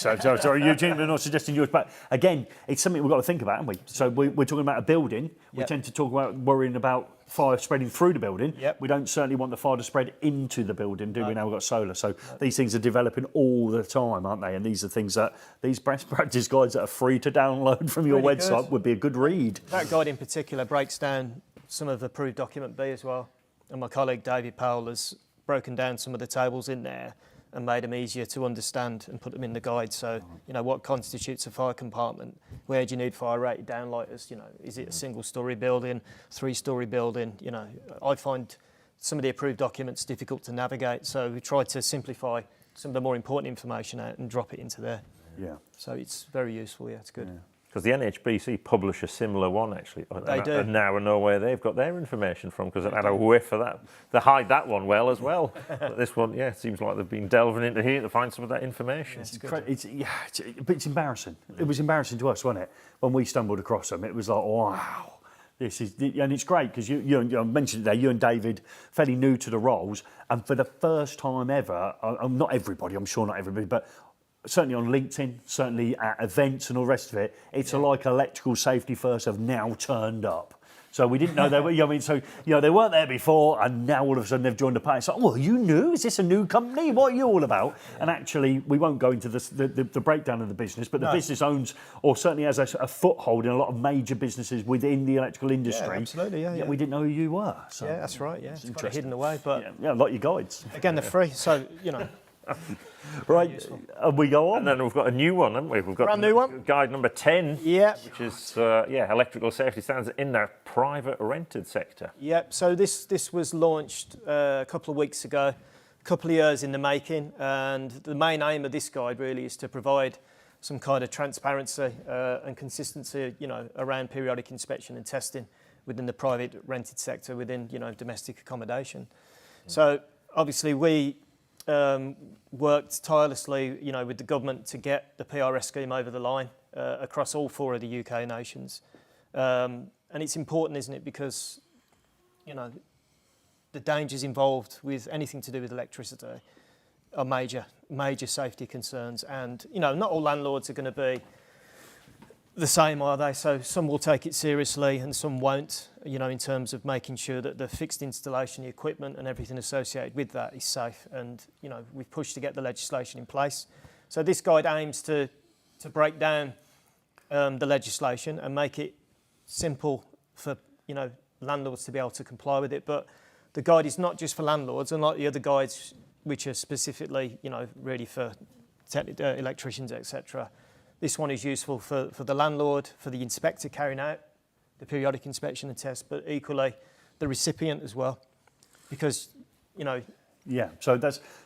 Eugene, we're not suggesting yours. But again, it's something we've got to think about, haven't we? So we're talking about a building. We tend to talk about worrying about fire spreading through the building. We don't certainly want the fire to spread into the building, do we? Now we've got solar. So these things are developing all the time, aren't they? And these are things that these best practice guides that are free to download from your website would be a good read. That guide in particular breaks down some of approved document B as well. And my colleague David Powell has broken down some of the tables in there and made them easier to understand and put them in the guide. So, what constitutes a fire compartment? Where do you need fire-rated downlighters? Is it a single-storey building, 3-storey building? I find some of the approved documents difficult to navigate, so we try to simplify some of the more important information out and drop it into there. Yeah. So it's very useful, it's good. Yeah. Because the NHBC publish a similar one, actually. They do. And now I know where they've got their information from, because it had a whiff of that. They hide that one well as well. But this one, it seems like they've been delving into here to find some of that information. It's embarrassing. It was embarrassing to us, wasn't it? When we stumbled across them, it was like, wow. And it's great because you mentioned it there, you and David, fairly new to the roles, and for the first time ever, not everybody, I'm sure not everybody, but certainly on LinkedIn, certainly at events and all the rest of it, it's like electrical safety first have now turned up. So we didn't know they were, they weren't there before, and now all of a sudden they've joined the party. It's like, well, you knew? Is this a new company? What are you all about? Yeah. And actually, we won't go into the breakdown of the business, but the business owns, or certainly has a foothold in a lot of major businesses within the electrical industry. Yeah, absolutely, yeah. We didn't know who you were. So yeah, that's right, It's kind of hidden away, but... Yeah, like your guides. Again, they're free, so, Right, and we go on. And then we've got a new one, haven't we? We've got Brand new one. guide number 10, Yeah. which is electrical safety standards in the private rented sector. Yep. So this was launched a couple of weeks ago, a couple of years in the making, and the main aim of this guide really is to provide some kind of transparency and consistency, around periodic inspection and testing within the private rented sector, within domestic accommodation. So obviously we worked tirelessly, with the government to get the PRS scheme over the line across all 4 of the UK nations. And it's important, isn't it? Because, the dangers involved with anything to do with electricity are major safety concerns. And, not all landlords are going to be the same, are they? So some will take it seriously and some won't, in terms of making sure that the fixed installation, the equipment and everything associated with that is safe. And, we've pushed to get the legislation in place. So this guide aims to break down the legislation and make it simple for, landlords to be able to comply with it. But the guide is not just for landlords, unlike the other guides which are specifically, really for electricians, etc. This one is useful for the landlord, for the inspector carrying out the periodic inspection and test, but equally the recipient as well, because Yeah, so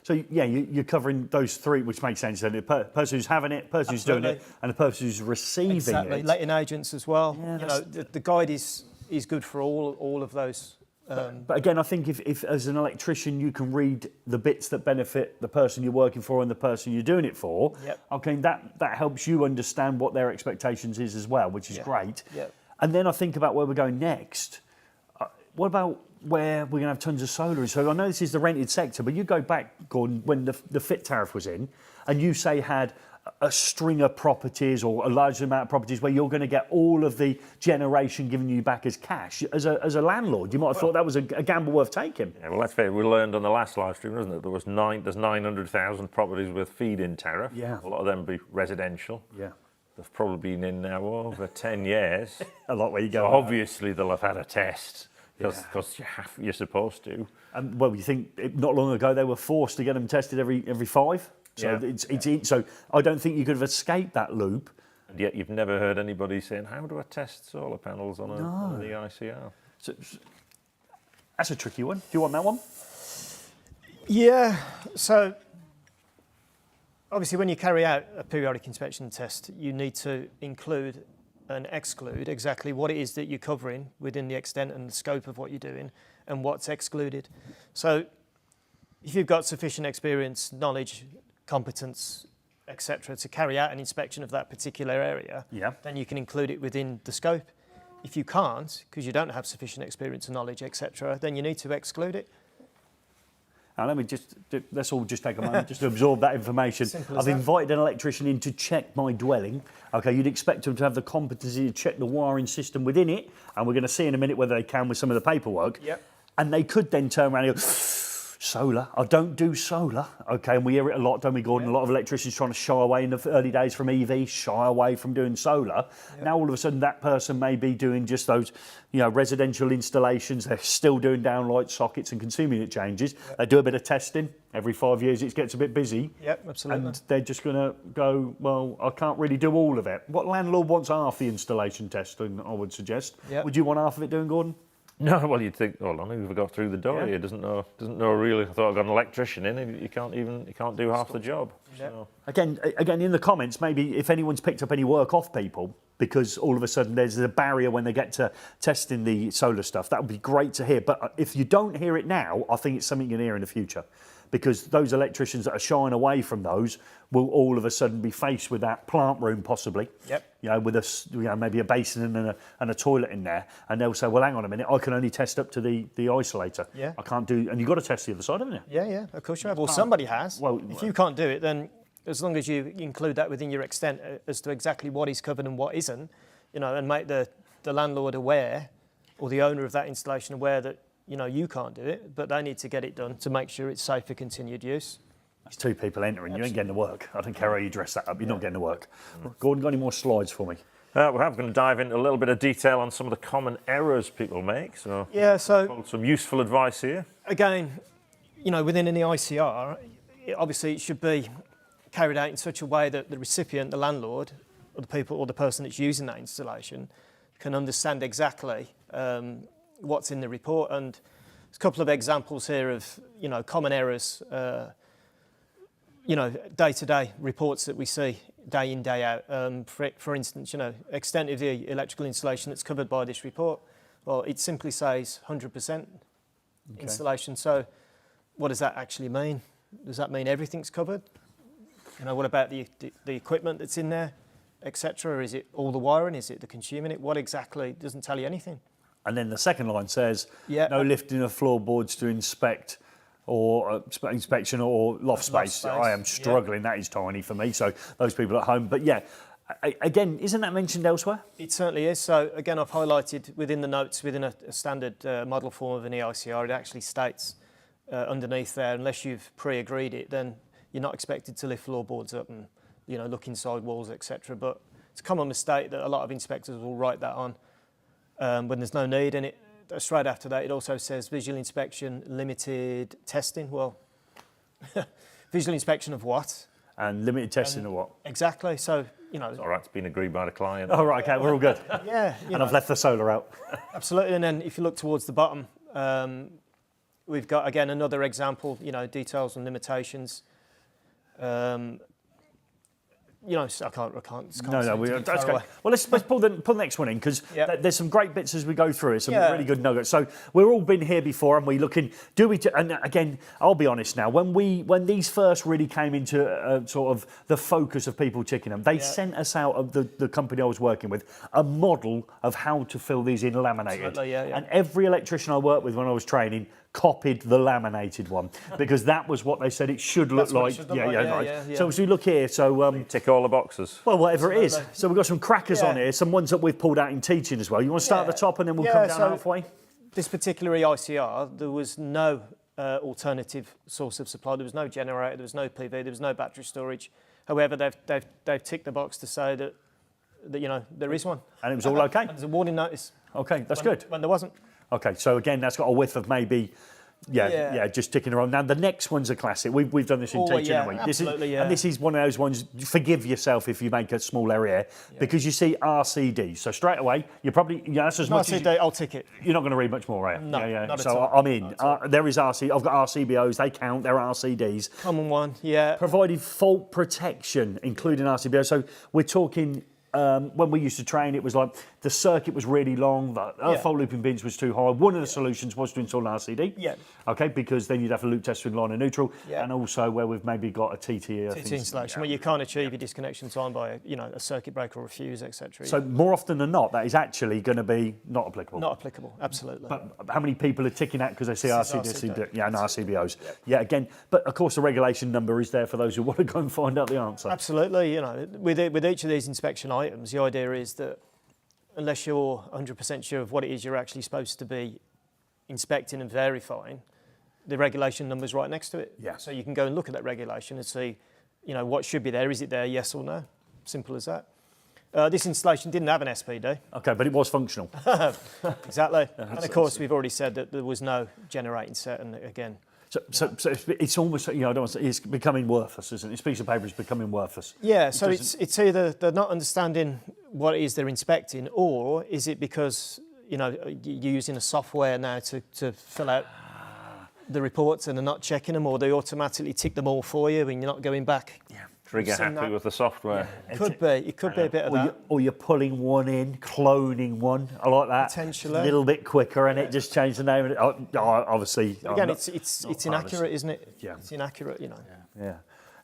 you're covering those 3, which makes sense. Then the person who's having it, person who's doing it, and the person who's receiving it. Letting agents as well. Yeah, the guide is good for all of those. But again, I think if as an electrician you can read the bits that benefit the person you're working for and the person you're doing it for, okay, that helps you understand what their expectations is as well, which is great. Yep. And then I think about where we're going next. What about where we're going to have tons of solar? So I know this is the rented sector, but you go back, Gordon, when the FIT tariff was in, and you say had a string of properties or a large amount of properties where you're going to get all of the generation given you back as cash. As a landlord, you might have thought that was a gamble worth taking. Yeah, well, that's fair. We learned on the last live stream, wasn't it? There's 900,000 properties with feed-in tariff. Yeah. A lot of them be residential. Yeah. They've probably been in now over 10 years. A lot where you go. So obviously they'll have had a test because you're supposed to. And well, you think not long ago they were forced to get them tested every 5. So so I don't think you could have escaped that loop. And yet you've never heard anybody saying, how do I test solar panels on the ICR? So that's a tricky one. Do you want that one? Yeah. So obviously when you carry out a periodic inspection test, you need to include and exclude exactly what it is that you're covering within the extent and the scope of what you're doing and what's excluded. So if you've got sufficient experience, knowledge, competence, etc., to carry out an inspection of that particular area, then you can include it within the scope. If you can't, because you don't have sufficient experience and knowledge, etc., then you need to exclude it. Now let's all just take a moment just to absorb that information. I've invited an electrician in to check my dwelling. Okay, you'd expect them to have the competency to check the wiring system within it, and we're going to see in a minute whether they can with some of the paperwork. Yep. And they could then turn around and go, solar, I don't do solar. Okay, and we hear it a lot, don't we, Gordon? A lot of electricians trying to shy away in the early days from EV, shy away from doing solar. Now all of a sudden that person may be doing just those, residential installations. They're still doing downlight sockets and consumer unit changes. They do a bit of testing. Every 5 years it gets a bit busy. Yep, absolutely. And they're just going to go, well, I can't really do all of it. What landlord wants half the installation testing, I would suggest? Yep. Would you want half of it doing, Gordon? No, well, you'd think, hold on, who've got through the door here? Doesn't know really. I thought I've got an electrician in. You can't do half the job. Yeah. So. Again, in the comments, maybe if anyone's picked up any work off people, because all of a sudden there's a barrier when they get to testing the solar stuff, that would be great to hear. But if you don't hear it now, I think it's something you're going to hear in the future. Because those electricians that are shying away from those will all of a sudden be faced with that plant room possibly. Yep. With maybe a basin and a toilet in there, and they'll say, well, hang on a minute, I can only test up to the isolator. Yeah. I can't do, and you've got to test the other side, haven't you? Yeah, of course you have. Well, somebody has. Well, if you can't do it, then as long as you include that within your extent as to exactly what is covered and what isn't, and make the landlord aware, or the owner of that installation aware that, you can't do it, but they need to get it done to make sure it's safe for continued use. There's 2 people entering, you ain't getting the work. I don't care how you dress that up, you're not getting the work. Gordon, got any more slides for me? We have going to dive into a little bit of detail on some of the common errors people make. So some useful advice here. Again, within an ICR, obviously it should be carried out in such a way that the recipient, the landlord, or the people or the person that's using that installation can understand exactly what's in the report. And there's a couple of examples here of, common errors, day-to-day reports that we see day in, day out. For instance, extent of the electrical installation that's covered by this report. Well, it simply says 100% installation. So what does that actually mean? Does that mean everything's covered? What about the equipment that's in there, etc.? Is it all the wiring? Is it the consuming it? What exactly? It doesn't tell you anything. And then the second line says, no lifting of floorboards to inspect or inspection or loft space. I am struggling. That is tiny for me. So those people at home. But yeah, again, isn't that mentioned elsewhere? It certainly is. So again, I've highlighted within the notes, within a standard model form of an EICR, it actually states underneath there, unless you've pre-agreed it, then you're not expected to lift floorboards up and look inside walls, etc. But it's a common mistake that a lot of inspectors will write that on when there's no need. And straight after that, it also says visual inspection, limited testing. Well, visual inspection of what? And limited testing of what? Exactly. So It's all right, it's been agreed by the client. Oh, right, okay, we're all good. Yeah. And I've left the solar out. Absolutely. And then if you look towards the bottom, we've got, again, another example, details and limitations. I can't. No, that's great. Well, let's pull the next one in, because there's some great bits as we go through it, some really good nuggets. So we've all been here before, and we're looking. And again, I'll be honest now. When these first really came into sort of the focus of people ticking them, they sent us out of the company I was working with a model of how to fill these in laminated. Absolutely, yeah. And every electrician I worked with when I was training copied the laminated one, because that was what they said it should look like. So as we look here, tick all the boxes. Well, whatever it is. So we've got some crackers on here, some ones that we've pulled out in teaching as well. You want to start at the top and then we'll come down halfway? This particular EICR, there was no alternative source of supply. There was no generator, there was no PV, there was no battery storage. However, they've ticked the box to say that there is one. And it was all okay? And there's a warning notice. Okay, that's good. When there wasn't. Okay, so again, that's got a whiff of maybe, just ticking around. Now, the next one's a classic. We've done this in teaching, haven't we? Absolutely, And this is one of those ones, forgive yourself if you make a small error here, because you see RCD. So straight away, you're probably, that's as much RCD, as I'll tick it. You're not going to read much more, are you? No, not at so all. I'm in. There is RC. I've got RCBOs, they count, they're RCDs. Common one, yeah. Provided fault protection, including RCBO. So we're talking, when we used to train, it was like the circuit was really long, the fault looping bins was too high. One of the solutions was to install an RCD. Yeah. Okay, because then you'd have a loop tester in line and neutral, and also where we've maybe got a TT installation, where you can't achieve your disconnection time by a circuit breaker or a fuse, etc. So more often than not, that is actually going to be not applicable. Not applicable, absolutely. But how many people are ticking that because they see RCD? Yeah, and RCBOs. Yeah, again, but of course the regulation number is there for those who want to go and find out the answer. Absolutely, with each of these inspection items, the idea is that unless you're 100% sure of what it is you're actually supposed to be inspecting and verifying, the regulation number's right next to it. Yeah. So you can go and look at that regulation and see, what should be there. Is it there, yes or no? Simple as that. This installation didn't have an SPD. Okay, but it was functional. Exactly. And of course, we've already said that there was no generating set, and again, So it's almost, I don't want to say, it's becoming worthless, isn't it? This piece of paper is becoming worthless. Yeah, so it's either they're not understanding what it is they're inspecting, or is it because, you're using a software now to fill out the reports and they're not checking them, or they automatically tick them all for you and you're not going back. Yeah. Trigger happy with the software. Yeah. It could be a bit of that. Or you're pulling one in, cloning one. I like that. Potentially. A little bit quicker, and it just changed the name of it. Obviously. Again, it's inaccurate, isn't it? Yeah. It's inaccurate, Yeah.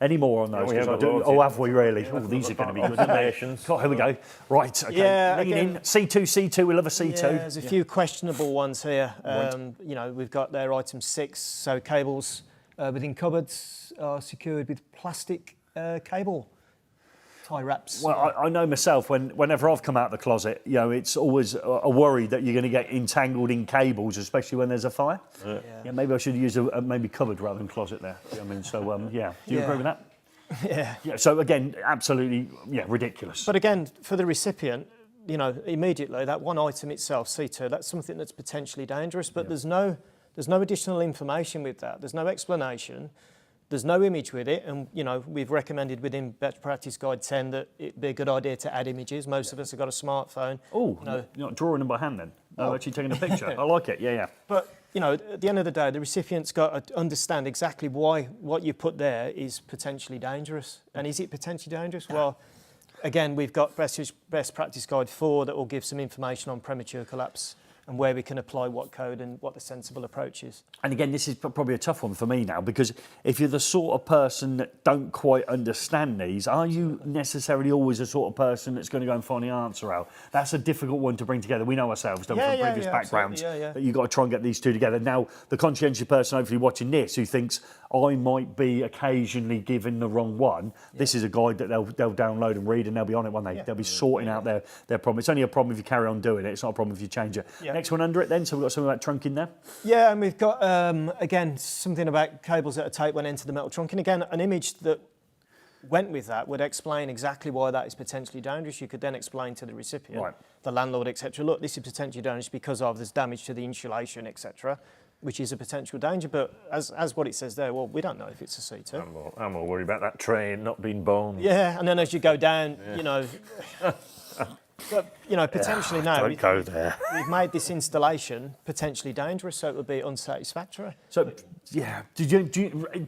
Any more on those? Have we really? Oh, these are going to be good, aren't they? Oh, here we go. Right, okay. Yeah, lean in. C2, we love a C2. Yeah, there's a few questionable ones here. We've got there item 6, so cables within cupboards are secured with plastic cable tie wraps. Well, I know myself, whenever I've come out of the closet, it's always a worry that you're going to get entangled in cables, especially when there's a fire. Yeah, maybe I should use maybe cupboard rather than closet there. Do you agree with that? Yeah. So again, absolutely, ridiculous. But again, for the recipient, immediately that one item itself, C2, that's something that's potentially dangerous. But there's no additional information with that. There's no explanation. there's no image with it, and we've recommended within Best Practice Guide 10 that it'd be a good idea to add images. Most of us have got a smartphone. Oh, you're not drawing them by hand then? No, actually taking a picture. I like it, yeah. But, at the end of the day, the recipient's got to understand exactly why what you put there is potentially dangerous. And is it potentially dangerous? Well, again, we've got Best Practice Guide 4 that will give some information on premature collapse and where we can apply what code and what the sensible approach is. And again, this is probably a tough one for me now, because if you're the sort of person that don't quite understand these, are you necessarily always the sort of person that's going to go and find the answer out? That's a difficult one to bring together. We know ourselves, from previous backgrounds, that you've got to try and get these two together. Now, the conscientious person hopefully watching this who thinks, I might be occasionally given the wrong one, this is a guide that they'll download and read, and they'll be on it one day. They'll be sorting out their problem. It's only a problem if you carry on doing it. It's not a problem if you change it. Next one under it then, so we've got something about trunk in there. Yeah, and we've got, again, something about cables that are taped when into the metal trunk. And again, an image that went with that would explain exactly why that is potentially dangerous. You could then explain to the recipient, the landlord, etc., look, this is potentially dangerous because of there's damage to the insulation, etc., which is a potential danger. But as what it says there, well, we don't know if it's a C2. I'm more worried about that train not being boned. Yeah, and then as you go down, but, potentially now, don't go there. We've made this installation potentially dangerous, so it would be unsatisfactory. So, yeah,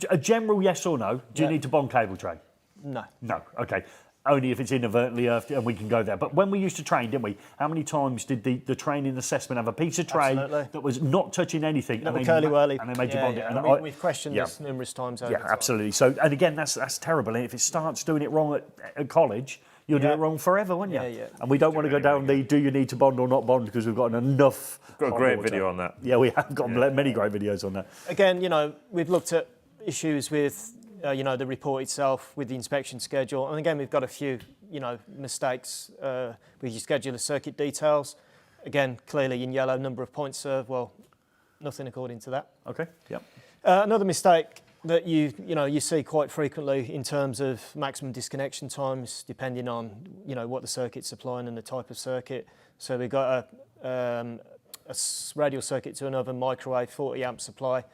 a general yes or no, do you need to bond cable tray? No. No, okay. Only if it's inadvertently earthed and we can go there. But when we used to train, didn't we? How many times did the training assessment have a piece of tray that was not touching anything? And they made you bond it. And we've questioned this numerous times over time. Absolutely. So, and again, that's terrible. And if it starts doing it wrong at college, you'll do it wrong forever, won't you? Yeah. And we don't want to go down the do you need to bond or not bond, because we've got enough. Got a great video on that. Yeah, we have got many great videos on that. Again, we've looked at issues with the report itself, with the inspection schedule, and again we've got a few mistakes with your scheduler circuit details. Again, clearly in yellow, number of points served. Well, nothing according to that. Okay. Yep. Another mistake that you see quite frequently in terms of maximum disconnection times, depending on what the circuit's supplying and the type of circuit. So we've got a radial circuit to another microwave 40 amp supply,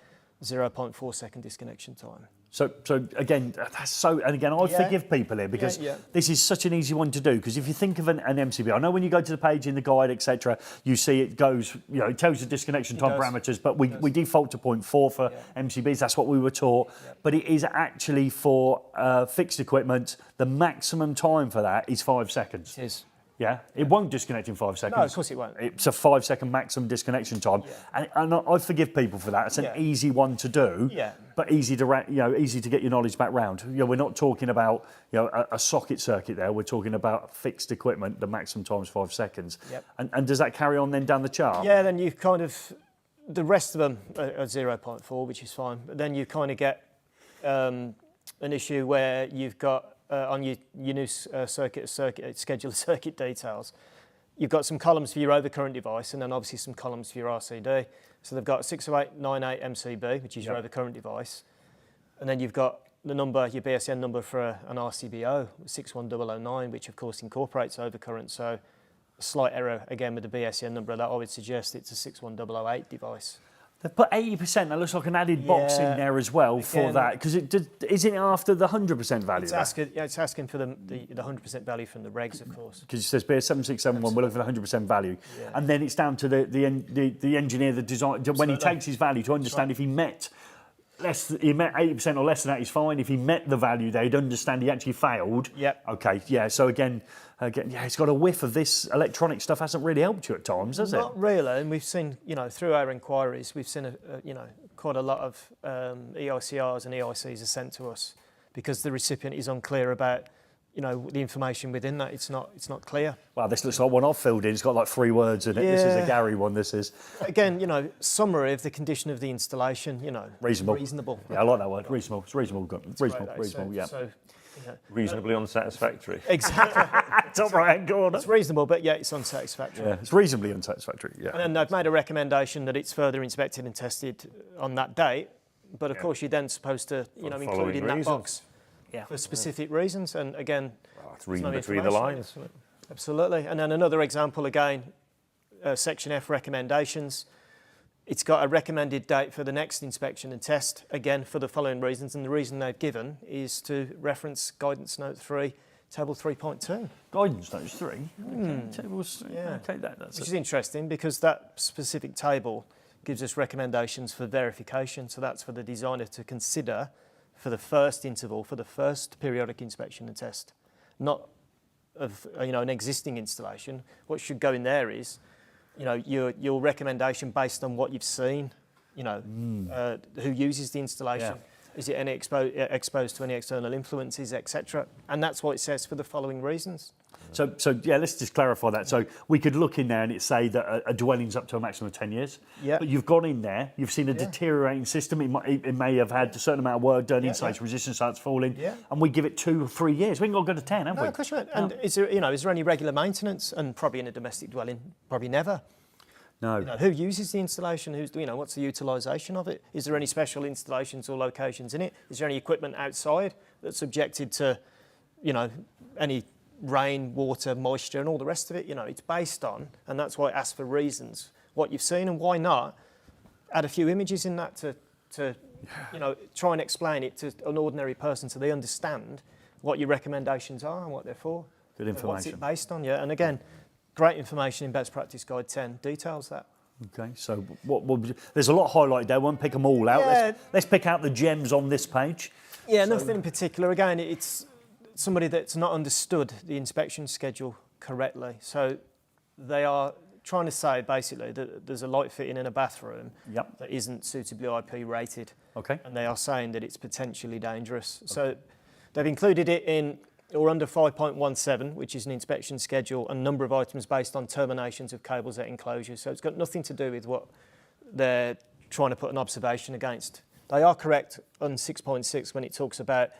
0.4 second disconnection time. So again, I forgive people here because this is such an easy one to do. Because if you think of an MCB, I know when you go to the page in the guide, etc., you see it goes, it tells you disconnection time parameters, but we default to 0.4 for MCBs. That's what we were taught. But it is actually for fixed equipment. The maximum time for that is 5 seconds. It is. Yeah, it won't disconnect in 5 seconds. No, of course it won't. It's a 5 second maximum disconnection time, and I forgive people for that. It's an easy one to do, but easy to get your knowledge back round. We're not talking about a socket circuit there. We're talking about fixed equipment. The maximum time is 5 seconds. Yep. And does that carry on then down the chart? Yeah, then you kind of the rest of them are 0.4, which is fine. But then you kind of get an issue where you've got. On your new scheduled circuit details, you've got some columns for your overcurrent device and then obviously some columns for your RCD. So they've got 60898 MCB, which is your overcurrent device. And then you've got the number, your BSN number for an RCBO, 61009, which of course incorporates overcurrent. So a slight error again with the BSN number that I would suggest it's a 61008 device. They've put 80%. That looks like an added box in there as well for that, because isn't it after the 100% value? It's asking for the 100% value from the regs, of course. Because it says BS7671, we're looking for the 100% value, and then it's down to the engineer, the design, when he takes his value to understand if he met 80% or less than that is fine. If he met the value, they'd understand he actually failed. Yep. Okay. Yeah. So again, it's got a whiff of this electronic stuff. Hasn't really helped you at times, has it? Not really. And we've seen, through our inquiries, we've seen quite a lot of EICRs and EICs are sent to us because the recipient is unclear about. The information within that, it's not clear. Well, this looks like one I've filled in. It's got like 3 words in it. This is a Gary one, this is. Again, summary of the condition of the installation, Reasonable. Yeah, I like that word, reasonable. It's reasonable. Reasonable, yeah. So, reasonably unsatisfactory. Exactly. Top right-hand corner. It's reasonable, but it's unsatisfactory. Yeah, it's reasonably unsatisfactory, yeah. And then they've made a recommendation that it's further inspected and tested on that date, but of course you're then supposed to, include in that box. Yeah. For specific reasons, and again, it's reading between the lines. Absolutely. And then another example again, Section F recommendations. It's got a recommended date for the next inspection and test, again, for the following reasons. And the reason they've given is to reference Guidance Note 3, Table 3.2. Guidance Note 3? Okay, tables, Yeah. okay, that's Which is interesting because that specific table gives us recommendations for verification. So that's for the designer to consider for the first interval, for the first periodic inspection and test, not of an existing installation. What should go in there is your recommendation based on what you've seen, who uses the installation. Yeah. Is it any exposed to any external influences, etc.? And that's what it says for the following reasons. So yeah, let's just clarify that. So we could look in there and it say that a dwelling's up to a maximum of 10 years. Yeah. But you've gone in there, you've seen a deteriorating system. It may have had a certain amount of work done, insulation resistance starts falling, and we give it 2 or 3 years. We ain't got to go to 10, have we? No, of course you won't. And is there any regular maintenance? And probably in a domestic dwelling, probably never. No. Who uses the installation? What's the utilisation of it? Is there any special installations or locations in it? Is there any equipment outside that's subjected to, any rain, water, moisture, and all the rest of it? It's based on, and that's why it asks for reasons, what you've seen, and why not add a few images in that to try and explain it to an ordinary person so they understand what your recommendations are and what they're for. Good What's information. it based on? Yeah, and again, great information in Best Practice Guide 10 details that. Okay, so there's a lot highlighted there. We won't pick them all out. Yeah. Let's pick out the gems on this page. Yeah, nothing in particular. Again, it's somebody that's not understood the inspection schedule correctly. So they are trying to say basically that there's a light fitting in a bathroom that isn't suitably IP rated. Okay. And they are saying that it's potentially dangerous. Okay. So they've included it in or under 5.17, which is an inspection schedule and number of items based on terminations of cables at enclosures. So it's got nothing to do with what they're trying to put an observation against. They are correct on 6.6 when it talks about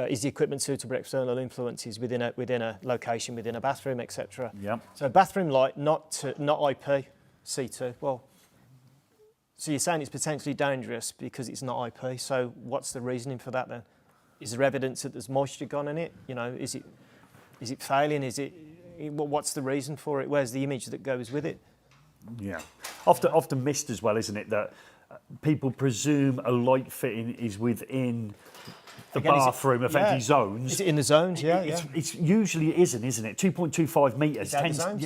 is the equipment suitable for external influences within a location, within a bathroom, etc. Yep. So bathroom light, not IP, C2. Well, so you're saying it's potentially dangerous because it's not IP. So what's the reasoning for that then? Is there evidence that there's moisture gone in it? Is it failing? What's the reason for it? Where's the image that goes with it? Yeah. Often missed as well, isn't it, that people presume a light fitting is within the bathroom, effectively zones. Is it in the zones? Yeah, It's usually it isn't it? 2.25 metres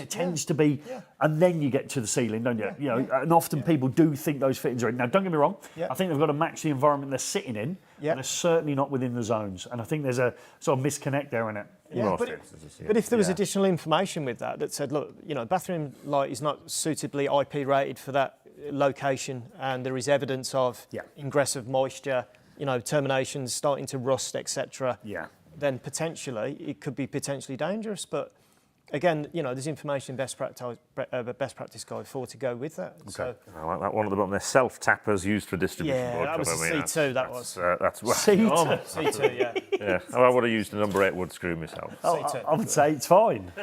tends to be, and then you get to the ceiling, don't you? And often people do think those fittings are in. Now, don't get me wrong. I think they've got to match the environment they're sitting in, and they're certainly not within the zones. And I think there's a sort of misconnect there in it. Yeah, but if there was additional information with that said, look, bathroom light is not suitably IP rated for that location, and there is evidence of ingress of moisture, terminations starting to rust, etc. Then potentially it could be potentially dangerous. But again, there's information in Best Practice Guide 4 to go with that. Okay. So, I like that one at the bottom there. Self-tappers used for distribution board. That was a C2. That's C2. C2, yeah. Yeah, I would have used a number 8 wood screw myself. I would say it's fine.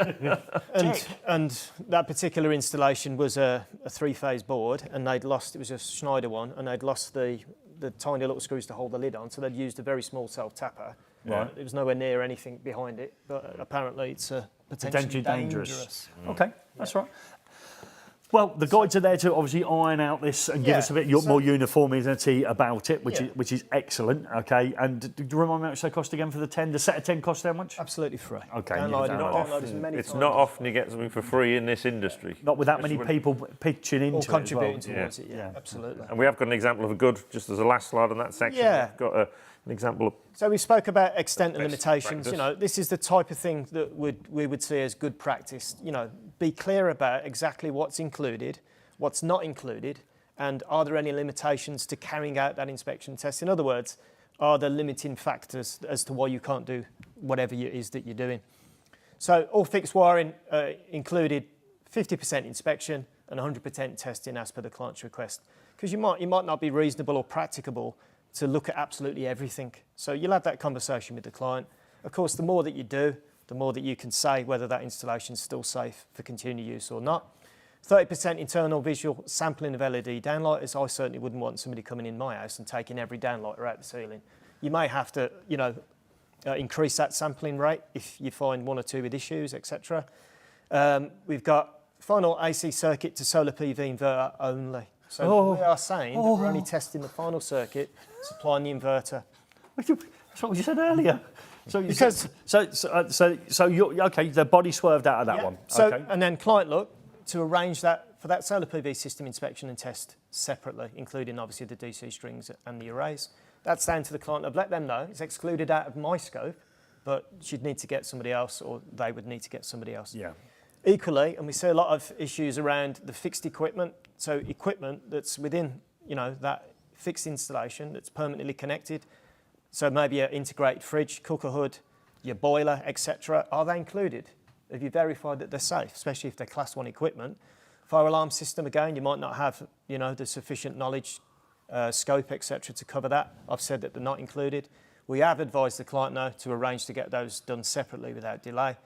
and that particular installation was a 3-phase board, and they'd lost. It was a Schneider one, and they'd lost the tiny little screws to hold the lid on, so they'd used a very small self-tapper. Right. It was nowhere near anything behind it, but apparently it's potentially dangerous. Okay, that's right. Well, the guides are there to obviously iron out this and give us a bit more uniformity about it, which is excellent. Okay, and do you remind me how much they cost again for the 10? The set of 10 costs how much? Absolutely free. Okay, download as many It's times. not often you get something for free in this industry. Not with that many people pitching into Or it contributing as well. towards it, absolutely. And we have got an example of a good, just as a last slide on that section. Yeah. We've got an example of. So we spoke about extent and Best limitations. practice. This is the type of thing that we would see as good practice. Be clear about exactly what's included, what's not included, and are there any limitations to carrying out that inspection test? In other words, are there limiting factors as to why you can't do whatever it is that you're doing? So all fixed wiring included 50% inspection and 100% testing as per the client's request. Because you might not be reasonable or practicable to look at absolutely everything. So you'll have that conversation with the client. Of course, the more that you do, the more that you can say whether that installation is still safe for continued use or not. 30% internal visual sampling of LED downlighters. I certainly wouldn't want somebody coming in my house and taking every downlighter out the ceiling. You may have to, increase that sampling rate if you find one or two with issues, etc. We've got final AC circuit to solar PV inverter only. So we are saying that we're only testing the final circuit, supplying the inverter. That's what you said earlier. So Because- so you're okay. The body swerved out of that one. So, Okay. and then client look to arrange that for that solar PV system inspection and test separately, including obviously the DC strings and the arrays. That's down to the client. I've let them know it's excluded out of my scope, but she'd need to get somebody else, or they would need to get somebody else. Yeah. Equally, and we see a lot of issues around the fixed equipment. So equipment that's within, that fixed installation that's permanently connected. So maybe an integrated fridge, cooker hood, your boiler, etc. Are they included? Have you verified that they're safe, especially if they're class 1 equipment? Fire alarm system, again, you might not have, the sufficient knowledge, scope, etc. to cover that. I've said that they're not included. We have advised the client now to arrange to get those done separately without delay.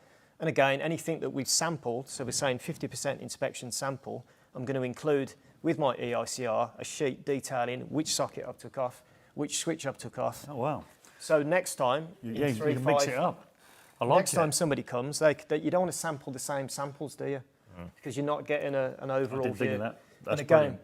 And again, anything that we've sampled, so we're saying 50% inspection sample, I'm going to include with my EICR a sheet detailing which socket I took off, which switch I took off. Oh wow. So next time, Yeah, in you 3, can mix 5, it up. I like next time somebody comes, you don't want to sample the same samples, do you? Because you're not getting an overall I didn't view. think of that. That's and again, brilliant.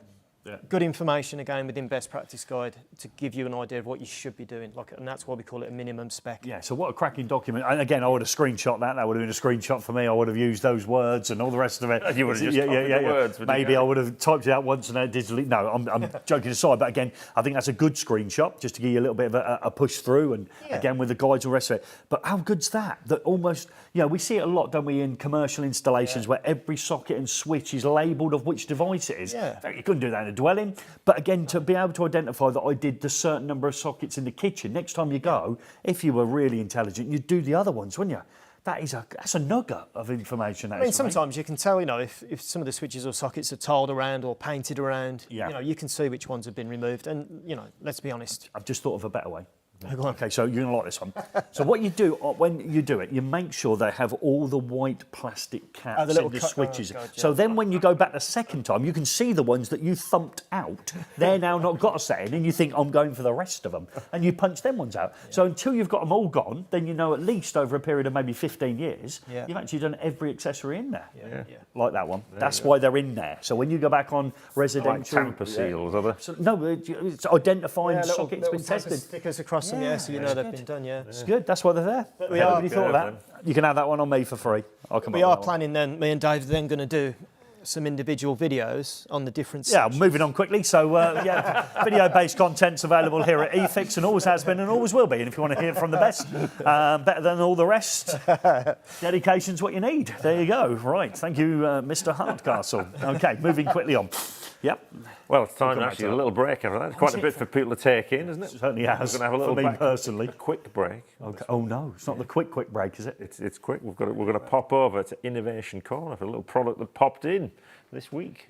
Yeah. good information again within best practice guide to give you an idea of what you should be doing. And that's why we call it a minimum spec. Yeah, so what a cracking document. And again, I would have screenshot that. That would have been a screenshot for me. I would have used those words and all the rest of it. You would have just copied the words. Maybe I would have typed it out once and then digitally. No, I'm joking aside. But again, I think that's a good screenshot just to give you a little bit of a push through. And again, with the guides and the rest of it. But how good's that? That almost, we see it a lot, don't we, in commercial installations where every socket and switch is labelled of which device it is. Yeah. You couldn't do that in a dwelling. But again, to be able to identify that I did the certain number of sockets in the kitchen, next time you go, if you were really intelligent, you'd do the other ones, wouldn't you? That's a nugget of information. I mean, sometimes you can tell, if some of the switches or sockets are tiled around or painted around, you can see which ones have been removed. And, let's be honest. I've just thought of a better way. Okay, so you're going to like this one. So what you do when you do it, you make sure they have all the white plastic caps the little in the cut- switches. God, So then when you go back the second time, you can see the ones that you thumped out. They're now not got a setting, and you think, I'm going for the rest of them. And you punch them ones out. So until you've got them all gone, then at least over a period of maybe 15 years, you've actually done every accessory in there. Like that one. That's why they're in there. So when you go back on residential... Like tamper seals, are there? So, no, it's identifying sockets been tested. Stickers across them, so you know they've been done, It's good. That's why they're there. But we Everybody are- thought of that. You can have that one on me for free. I'll come We up are with that one. planning then, me and Dave are then going to do some individual videos on the different Yeah, sections. moving on quickly. So, video-based content's available here at eFIXX and always has been and always will be. And if you want to hear from the best, better than all the rest, dedication's what you need. There you go. Right. Thank you, Mr. Hardcastle. Okay, moving quickly on. Yep. Well, it's time Welcome back actually to a little break after that. Quite a bit for people to take in, isn't it? Certainly has. We're going to have a little for me back- personally. a quick break. Okay. Oh no, it's not the quick break, is it? It's quick. We're going to pop over to Innovation Corner for a little product that popped in this week.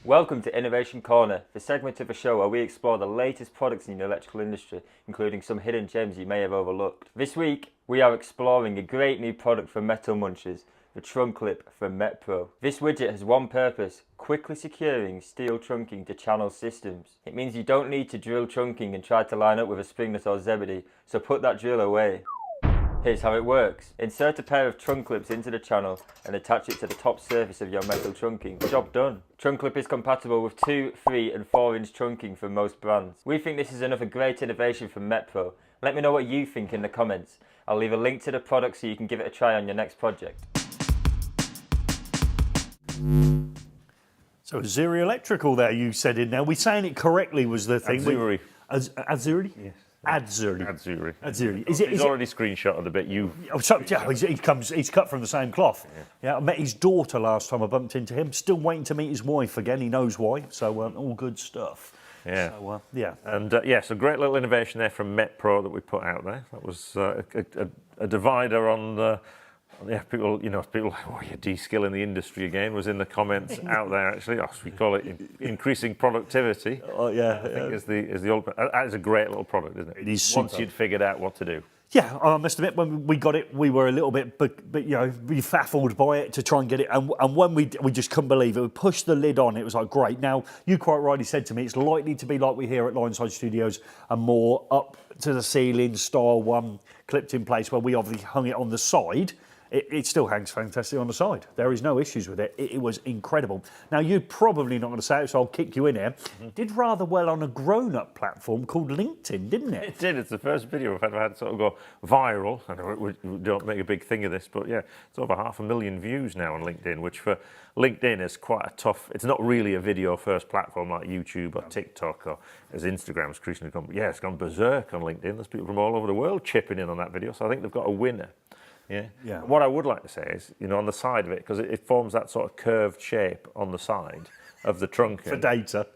Welcome to Innovation Corner, the segment of a show where we explore the latest products in the electrical industry, including some hidden gems you may have overlooked. This week, we are exploring a great new product for metal munchers, the trunk clip from MetPro. This widget has one purpose: quickly securing steel trunking to channel systems. It means you don't need to drill trunking and try to line up with a springless or zebedee, so put that drill away. Here's how it works. Insert a pair of trunk clips into the channel and attach it to the top surface of your metal trunking. Job done. Trunk clip is compatible with 2, 3 and 4 inch trunking from most brands. We think this is another great innovation from MetPro. Let me know what you think in the comments. I'll leave a link to the product so you can give it a try on your next project. So Azuri Electrical there, you said in there. We saying it correctly was the thing. Azuri. Azuri? Yes. Azuri. Azuri. Azuri. He's already screenshotted the bit you... Oh, so, yeah, he's cut from the same cloth. Yeah, I met his daughter last time I bumped into him. Still waiting to meet his wife again. He knows why. So all good stuff. Yeah. So, yeah. And so great little innovation there from MetPro that we put out there. That was a divider on... people, people like, oh, you're de-skilling the industry again, was in the comments out there actually. We call it increasing productivity. Oh, yeah. I think is the old. That is a great little product, isn't it? It is Once super. you'd figured out what to do. Yeah, I must admit, when we got it, we were a little bit, befuddled by it to try and get it. And when we just couldn't believe it. We pushed the lid on. It was like, great. Now, you quite rightly said to me, it's likely to be like we hear at Lionside Studios, a more up to the ceiling style one clipped in place where we obviously hung it on the side. it still hangs fantastic on the side. There is no issues with it. It was incredible. Now, you're probably not going to say it, so I'll kick you in here. Did rather well on a grown-up platform called LinkedIn, didn't it? It did. It's the first video we've ever had sort of go viral. I know we don't make a big thing of this, but yeah, it's over 500,000 views now on LinkedIn, which for LinkedIn is quite a tough. It's not really a video-first platform like YouTube or TikTok or as Instagram's increasingly gone. Yeah, it's gone berserk on LinkedIn. There's people from all over the world chipping in on that video, so I think they've got a winner. Yeah. What I would like to say is, on the side of it, because it forms that sort of curved shape on the side of the trunk. For data.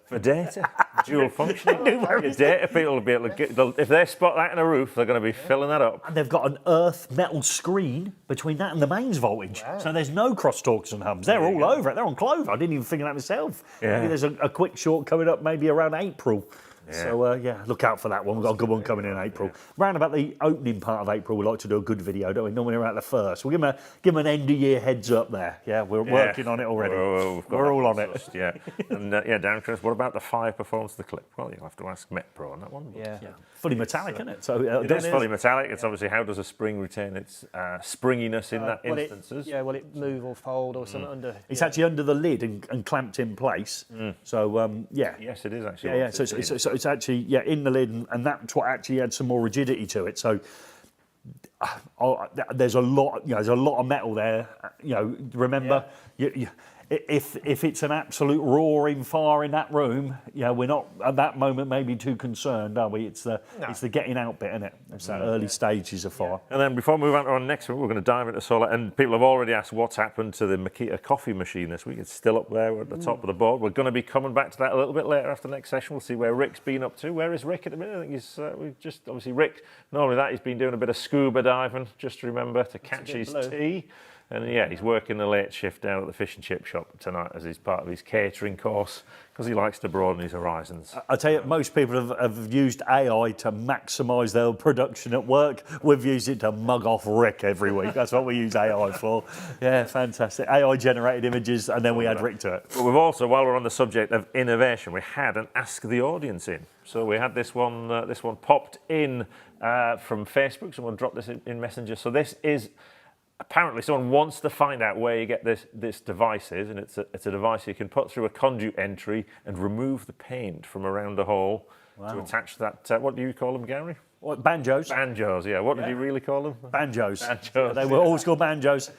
Dual functioning. Your data people will be able to get, if they spot that in a roof, they're going to be filling that up. And they've got an earth metal screen between that and the mains voltage. Wow. So there's no crosstalks and hubs. They're all over it. They're on Clover. I didn't even think of that myself. Yeah. Maybe there's a quick short coming up maybe around April. Yeah. So, look out for that one. We've got a good one coming in April. Yeah. Round about the opening part of April, we like to do a good video, don't we? Normally around the first. We'll give them an end-of-year heads up there. Yeah, we're working on it already. We're all on it. Yeah. And, Darren, Chris, what about the 5 performance of the clip? Well, you'll have to ask Met Pro on that one. Yeah. Fully metallic, isn't it? So, it is fully metallic. It's obviously how does a spring retain its springiness in that instances? Will it move or fold or something under? It's actually under the lid and clamped in place. So, Yes, it is actually. Yeah. So it's actually, in the lid, and that's what actually adds some more rigidity to it. So there's a lot, there's a lot of metal there. Remember, if it's an absolute roaring fire in that room, we're not at that moment maybe too concerned, are we? It's the getting out bit, isn't it? It's that early stages of fire. And then before we move on to our next one, we're going to dive into solar. And people have already asked what's happened to the Makita coffee machine this week. It's still up there at the top of the board. We're going to be coming back to that a little bit later after the next session. We'll see where Rick's been up to. Where is Rick at the minute? I think he's obviously Rick. Normally he's been doing a bit of scuba diving, just to remember to catch his tea. And he's working the late shift down at the fish and chip shop tonight as he's part of his catering course because he likes to broaden his horizons. I tell you, most people have used AI to maximise their production at work. We've used it to mug off Rick every week. That's what we use AI for. Yeah, fantastic. AI generated images, and then we add Rick to it. But we've also, while we're on the subject of innovation, we had an Ask the Audience in. So we had this one popped in from Facebook. Someone dropped this in Messenger. So this is. Apparently, someone wants to find out where you get this device is, and it's a device you can put through a conduit entry and remove the paint from around the hole to attach that. What do you call them, Gary? What, banjos? Banjos, yeah. What did you really call them? Banjos. Banjos. They were always called banjos.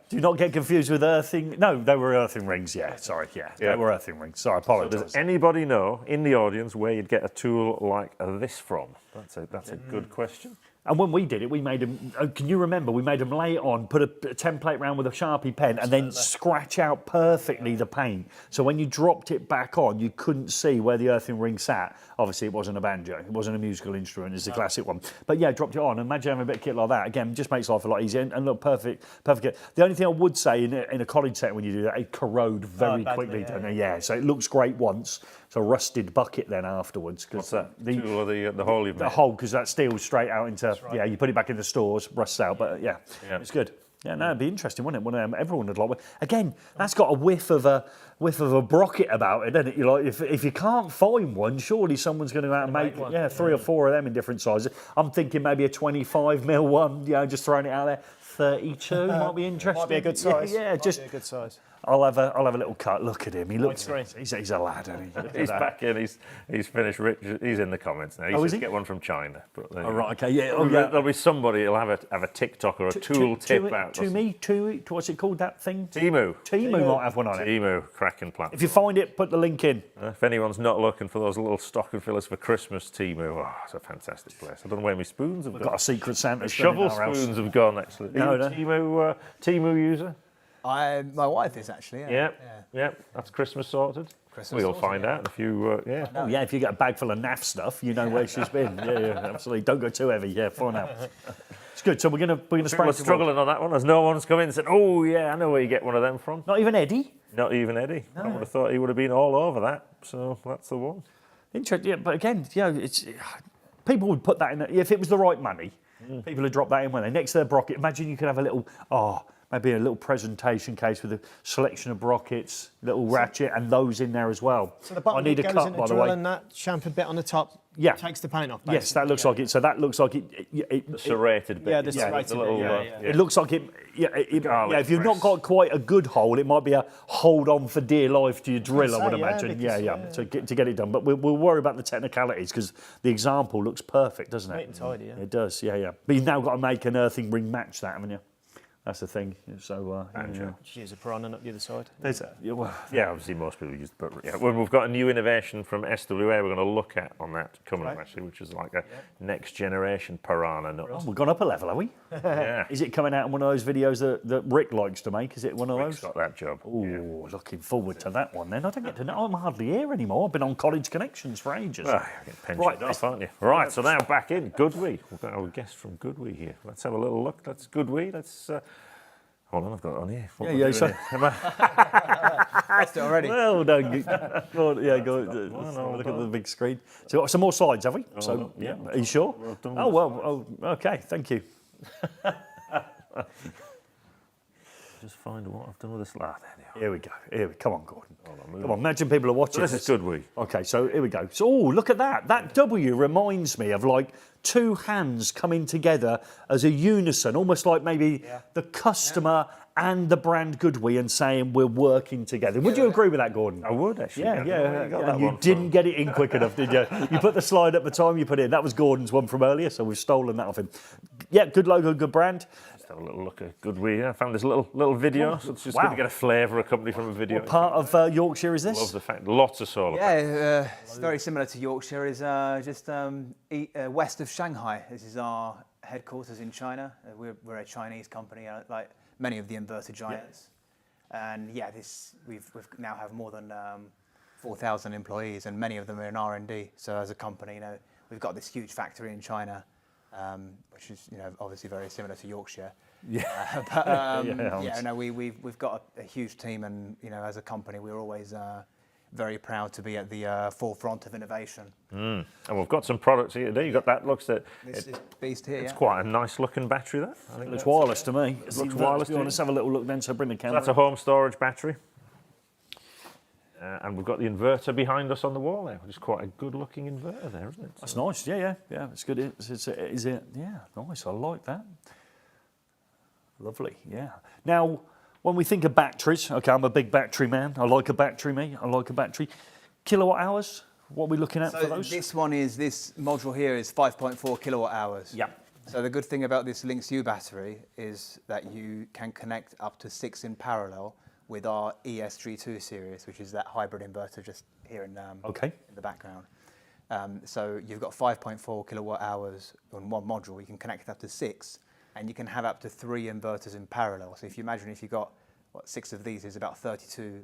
Do not get confused with earthing. No, they were earthing rings. Yeah, sorry. Yeah, they were earthing rings. Sorry, apologise. So does anybody know in the audience where you'd get a tool like this from? That's a good question. And when we did it, we made them, can you remember, we made them lay it on, put a template round with a Sharpie pen and then scratch out perfectly the paint. So when you dropped it back on, you couldn't see where the earthing ring sat. Obviously, it wasn't a banjo. It wasn't a musical instrument. It's a classic one. But yeah, dropped it on. Imagine having a bit of kit like that. Again, just makes life a lot easier and look perfect. The only thing I would say in a college setting when you do that, it corrode very quickly. Yeah, so it looks great once. It's a rusted bucket then afterwards. What's that? The hole you've made? The hole, because that steel's straight out into, you put it back in the stores, rusts out, but it's good. Yeah, no, it'd be interesting, wouldn't it? Everyone would like one. Again, that's got a whiff of a brocket about it, doesn't it? You're like, if you can't find one, surely someone's going to go out and make one. 3 or 4 of them in different sizes. I'm thinking maybe a 25mm one, just throwing it out there. 32 might be interesting. Might be a good size. Yeah, just be a good size. I'll have a little cut. Look at him. He looks. He's a lad, isn't he? He's back in. He's finished. He's in the comments now. He should get one from China. But right. Okay. Yeah. There'll be somebody who'll have a TikTok or a tool tip out. What's it called? That thing? Temu might have one on it. Temu, cracking platform. If you find it, put the link in. If anyone's not looking for those little stocking fillers for Christmas, Temu. Oh, it's a fantastic place. I don't know where my spoons have gone. Got a secret Santa. Shovel spoons have gone actually. No. Temu user. My wife is actually. Yeah. That's Christmas sorted. We'll find out if you. If you get a bag full of naff stuff, you know where she's been. Yeah, absolutely. Don't go too heavy. Yeah, for now. It's good. So we're gonna spray. We're struggling on that one. As no one's come in and said, "Oh yeah, I know where you get one of them from." Not even Eddie. Not even Eddie. No. I would have thought he would have been all over that. So that's the one. Interesting. Yeah, but again, it's people would put that in if it was the right money. People would drop that in when they next to their brocket. Imagine you could have a little maybe a little presentation case with a selection of brockets, little ratchet, and those in there as well. So the bottom I need a goes cut, in by the drill way. And that chamfered bit on the top Yeah. takes the paint off. Yes, that looks like it. So that looks like it Serrated bit. Yeah, the serrated little, bit, it looks like it. Garlic If you've press. not got quite a good hole, it might be a hold on for dear life to your drill. I would say, yeah, imagine. because, Yeah. To get it done, but we'll worry about the technicalities because the example looks perfect, doesn't it? Neat and tidy, yeah. It does. Yeah. But you've now got to make an earthing ring match that, haven't you? That's the thing. So Just use a piranha up the other side. Yeah, obviously most people use, but yeah, when we've got a new innovation from SWA, we're going to look at on that coming up actually, which is like a next generation piranha nut. we've gone up a level, have we? Yeah, Is it coming out in one of those videos that Rick likes to make? Is it one of Rick's those? got that job. Oh, looking forward to that one then. I don't get to know. I'm hardly here anymore. I've been on College Connections for ages. Well, you're getting pensioned off, aren't you? Right, so now back in Goodwe. We've got our guest from Goodwe here. Let's have a little look. That's Goodwe. Let's. Hold on, I've got it on here. What am I doing so here? Pressed it already. well done. Go on, look at the big screen. So we've got some more slides, have we? So yeah. Are you sure? Oh well. Oh, okay. Thank you. Just find what I've done with this. Ah, there they are. Here we go. Come on, Gordon. Come on. Imagine people are watching. This is Goodwe. Okay, so here we go. So, look at that. That W reminds me of like two hands coming together as a unison, almost like maybe the customer and the brand Goodwe and saying we're working together. Would you agree with that, Gordon? I would actually. Yeah. Got that And you one didn't get it in quick enough, did you? You put the slide up the time you put it in. That was Gordon's one from earlier, so we've stolen that off him. Yeah, good logo, good brand. Just have a little look at Goodwe. I found this little video, so it's just good to get a flavour of a company from a video. What part of Yorkshire is this? Love the fact, lots of solar. Yeah, it's very similar to Yorkshire. Is just west of Shanghai. This is our headquarters in China. We're a Chinese company, like many of the inverter giants. And we've now have more than 4,000 employees, and many of them are in R&D. So as a company, we've got this huge factory in China, which is obviously very similar to Yorkshire. We've got a huge team, and as a company, we're always very proud to be at the forefront of innovation. And we've got some products here today. You got that. Looks that This beast here. it's quite a nice looking battery. That I think It looks wireless to me. It looks wireless. Do you want us to have a little look then? So bring the camera. That's a home storage battery. And we've got the inverter behind us on the wall there, which is quite a good-looking inverter there, isn't it? That's nice. Yeah. It's good. Is it? Yeah, nice. I like that. Lovely. Yeah. Now, when we think of batteries, okay, I'm a big battery man. I like a battery, I like a battery. Kilowatt hours. What are we looking at for those? This module here is 5.4 kilowatt hours. Yeah. So the good thing about this Lynx U battery is that you can connect up to 6 in parallel with our ES32 series, which is that hybrid inverter just here in the background. So you've got 5.4 kilowatt hours on one module. You can connect up to 6, and you can have up to 3 inverters in parallel. So if you imagine if you've got 6 of these is about 32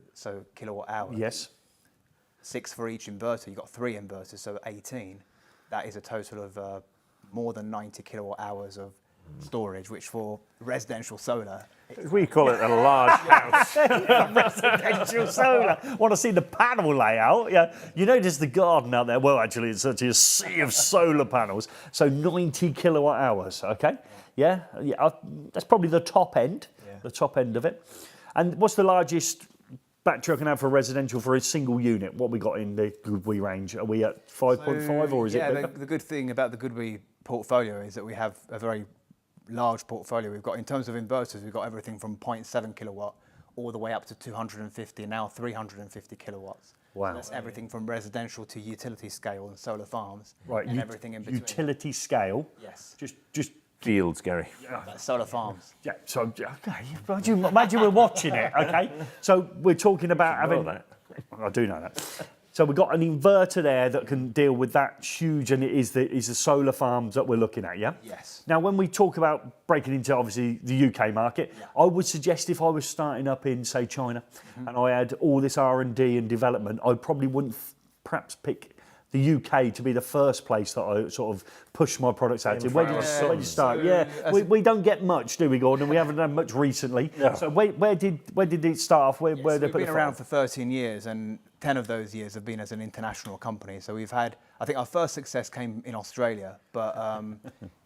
kilowatt hours. Yes. 6 for each inverter. You've got 3 inverters, so 18. That is a total of more than 90 kilowatt hours of storage, which for residential solar, We call it a large house. Residential solar. Want to see the panel layout? Yeah. You notice the garden out there? Well, actually, it's actually a sea of solar panels. So 90 kilowatt hours. Okay. Yeah. That's probably the top end. Yeah. The top end of it. And what's the largest battery I can have for residential for a single unit? What we got in the Goodwe range? Are we at 5.5 or is it bigger? The good thing about the Goodwe portfolio is that we have a very large portfolio. We've got, in terms of inverters, we've got everything from 0.7 kilowatt all the way up to 250, now 350 kilowatts. Wow. So that's everything from residential to utility scale and solar farms, right, and everything in between. Utility scale? Yes. Just Fields, Gary. That's solar farms. yeah. So okay, imagine we're watching it. Okay, so we're talking about having. Know that. I do know that. So we've got an inverter there that can deal with that huge, and it is the solar farms that we're looking at, yeah? Yes. Now, when we talk about breaking into, obviously, the UK market, I would suggest if I was starting up in, say, China, and I had all this R&D and development, I probably wouldn't perhaps pick the UK to be the first place that I sort of push my products out to. Where did you start? We don't get much, do we, Gordon? We haven't done much recently. No. So where did it start off? Where they we've put been around for 13 years, and 10 of those years have been as an international company. So we've had, I think our first success came in Australia, but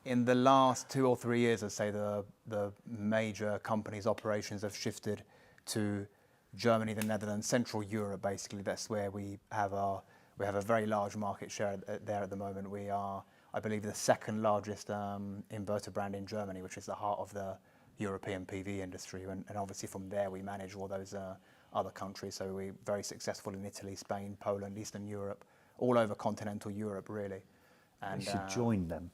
in the last 2 or 3 years, I'd say the major companies' operations have shifted to Germany, the Netherlands, Central Europe, basically. That's where we have our We have a very large market share there at the moment. We are, I believe, the second largest inverter brand in Germany, which is the heart of the European PV industry. And obviously from there we manage all those other countries. So we're very successful in Italy, Spain, Poland, Eastern Europe, all over continental Europe, really. And we should join them.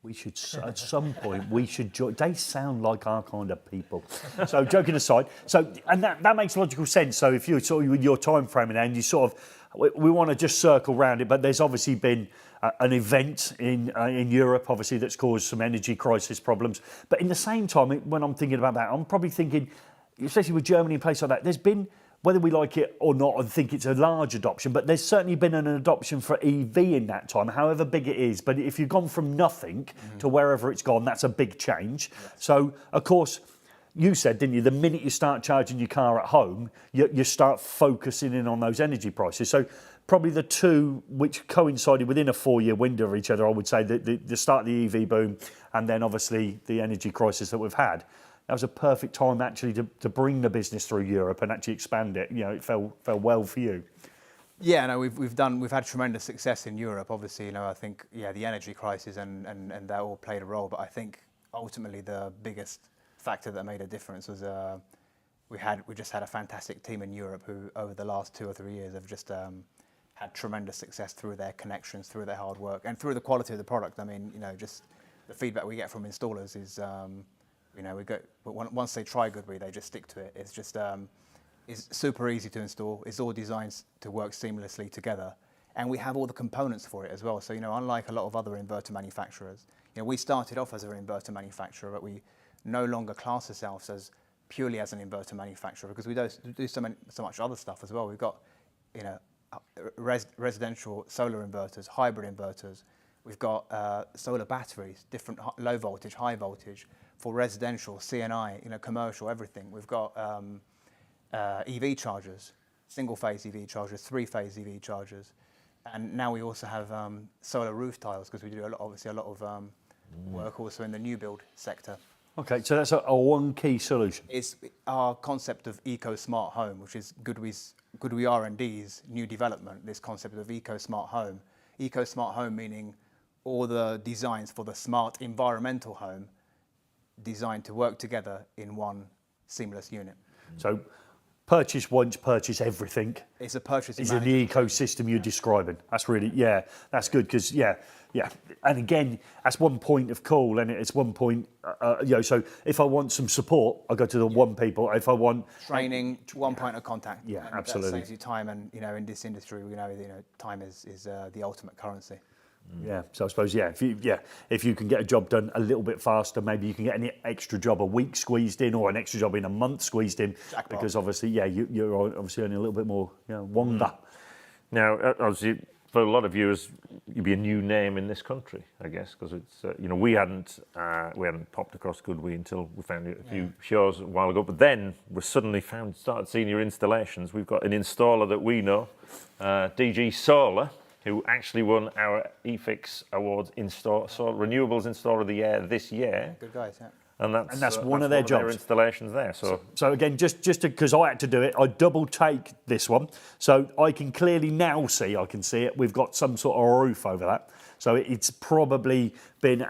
We should, at some point, we should join. They sound like our kind of people. So, joking aside, and that makes logical sense. So, if you're sort of with your time frame and you sort of, we want to just circle around it, but there's obviously been an event in Europe, obviously, that's caused some energy crisis problems. But in the same time, when I'm thinking about that, I'm probably thinking, especially with Germany and places like that, there's been, whether we like it or not, I think it's a large adoption, but there's certainly been an adoption for EV in that time, however big it is. But if you've gone from nothing to wherever it's gone, that's a big change. Yes. So, of course, you said, didn't you, the minute you start charging your car at home, you start focusing in on those energy prices. So probably the two which coincided within a 4-year window of each other, I would say, the start of the EV boom and then obviously the energy crisis that we've had. That was a perfect time actually to bring the business through Europe and actually expand it. You know, it fell well for you. Yeah, no, we've had tremendous success in Europe. Obviously, you know, I think the energy crisis and that all played a role. But I think ultimately the biggest factor that made a difference was we just had a fantastic team in Europe who over the last 2 or 3 years have just had tremendous success through their connections, through their hard work, and through the quality of the product. I mean, you know, just the feedback we get from installers is. You know, but once they try Goodwe, they just stick to it. It's just, it's super easy to install. It's all designed to work seamlessly together, and we have all the components for it as well. So, you know, unlike a lot of other inverter manufacturers, you know, we started off as an inverter manufacturer, but we no longer class ourselves as purely as an inverter manufacturer because we do so much other stuff as well. We've got, you know, residential solar inverters, hybrid inverters. We've got solar batteries, different low voltage, high voltage. For residential, CNI, you know, commercial, everything. We've got EV chargers, single-phase EV chargers, 3-phase EV chargers, and now we also have solar roof tiles because we do obviously a lot of work also in the new build sector. Okay, so that's a one key solution. It's our concept of eco smart home, which is Goodwe R&D's new development. This concept of eco smart home. Eco smart home meaning all the designs for the smart environmental home designed to work together in one seamless unit. So purchase once, purchase everything. It's a purchase. It's in the ecosystem you're describing. That's really, that's good because, yeah. And again, that's one point of call and it's one point, you know, so if I want some support, I go to the one people. If I want training, one point of contact. Yeah, and absolutely. That saves you time and, you know, in this industry, you know, time is the ultimate currency. Yeah, so I suppose if you can get a job done a little bit faster, maybe you can get an extra job a week squeezed in, or an extra job in a month squeezed in, because obviously you're obviously earning a little bit more, you know, wonder. Now, obviously, for a lot of viewers, you'd be a new name in this country, I guess, because it's you know, we hadn't popped across Goodwe until we found you a few shows a while ago. But then we suddenly started seeing your installations. We've got an installer that we know, Deege Solar, who actually won our eFIXX Awards Renewables Installer of the Year this year. Good guys, yeah. And that's one of their jobs. Their installations there. So again, just because I had to do it, I double take this one, so I can clearly now see. I can see it. We've got some sort of roof over that, so it's probably been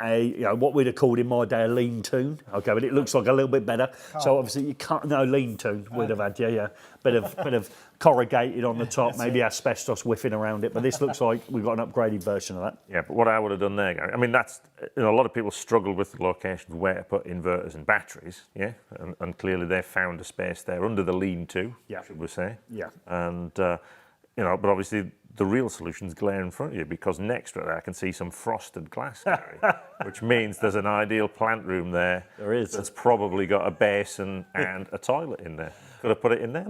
what we'd have called in my day a lean-to. Okay, but it looks like a little bit better. So obviously you can't. No, lean-to would have had bit of corrugated on the top, maybe asbestos whiffing around it. But this looks like we've got an upgraded version of that. Yeah, but what I would have done there, Gary, I mean, that's, you know, a lot of people struggle with the locations where to put inverters and batteries, and clearly they've found a space there under the lean-to, should we say? Yeah. And you know, but obviously the real solution's glaring in front of you, because next to it I can see some frosted glass, Gary, which means there's an ideal plant room there. There is. That's probably got a basin and a toilet in there. Could have put it in there.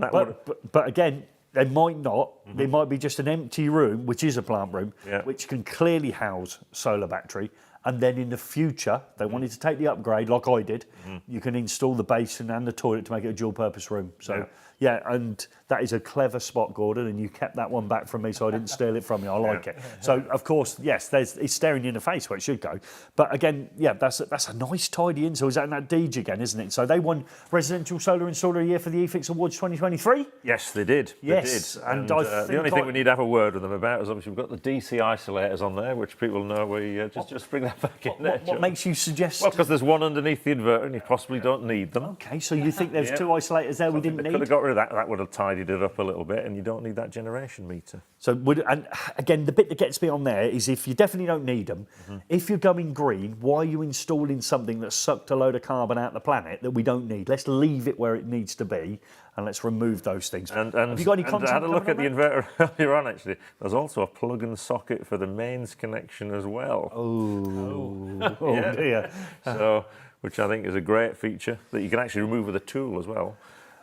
But again, they might not. There might be just an empty room, which is a plant room, which can clearly house solar battery. And then in the future, they wanted to take the upgrade, like I did. You can install the basin and the toilet to make it a dual-purpose room. So, Yeah, and that is a clever spot, Gordon, and you kept that one back from me, so I didn't steal it from you. I like it. So, of course, yes, it's staring you in the face where it should go. But again, yeah, that's a nice tidy install. Is that in that Deege again, isn't it? So they won Residential Solar Installer of the Year for the eFIXX Awards 2023? Yes, they did. Yes, they did. and the only thing we need to have a word with them about is obviously we've got the DC isolators on there, which people know we just bring that back in there. What makes you suggest? Well, because there's one underneath the inverter and you possibly don't need them. Okay, so you think there's two isolators there we didn't They need? could have got rid of that. That would have tidied it up a little bit, and you don't need that generation meter. So, and again, the bit that gets me on there is if you definitely don't need them, if you're going green, why are you installing something that sucked a load of carbon out of the planet that we don't need? Let's leave it where it needs to be, and let's remove those things. And have you got any content? I had a look at the inverter earlier on, actually. There's also a plug and socket for the mains connection as well. Oh dear. So, which I think is a great feature that you can actually remove with a tool as well.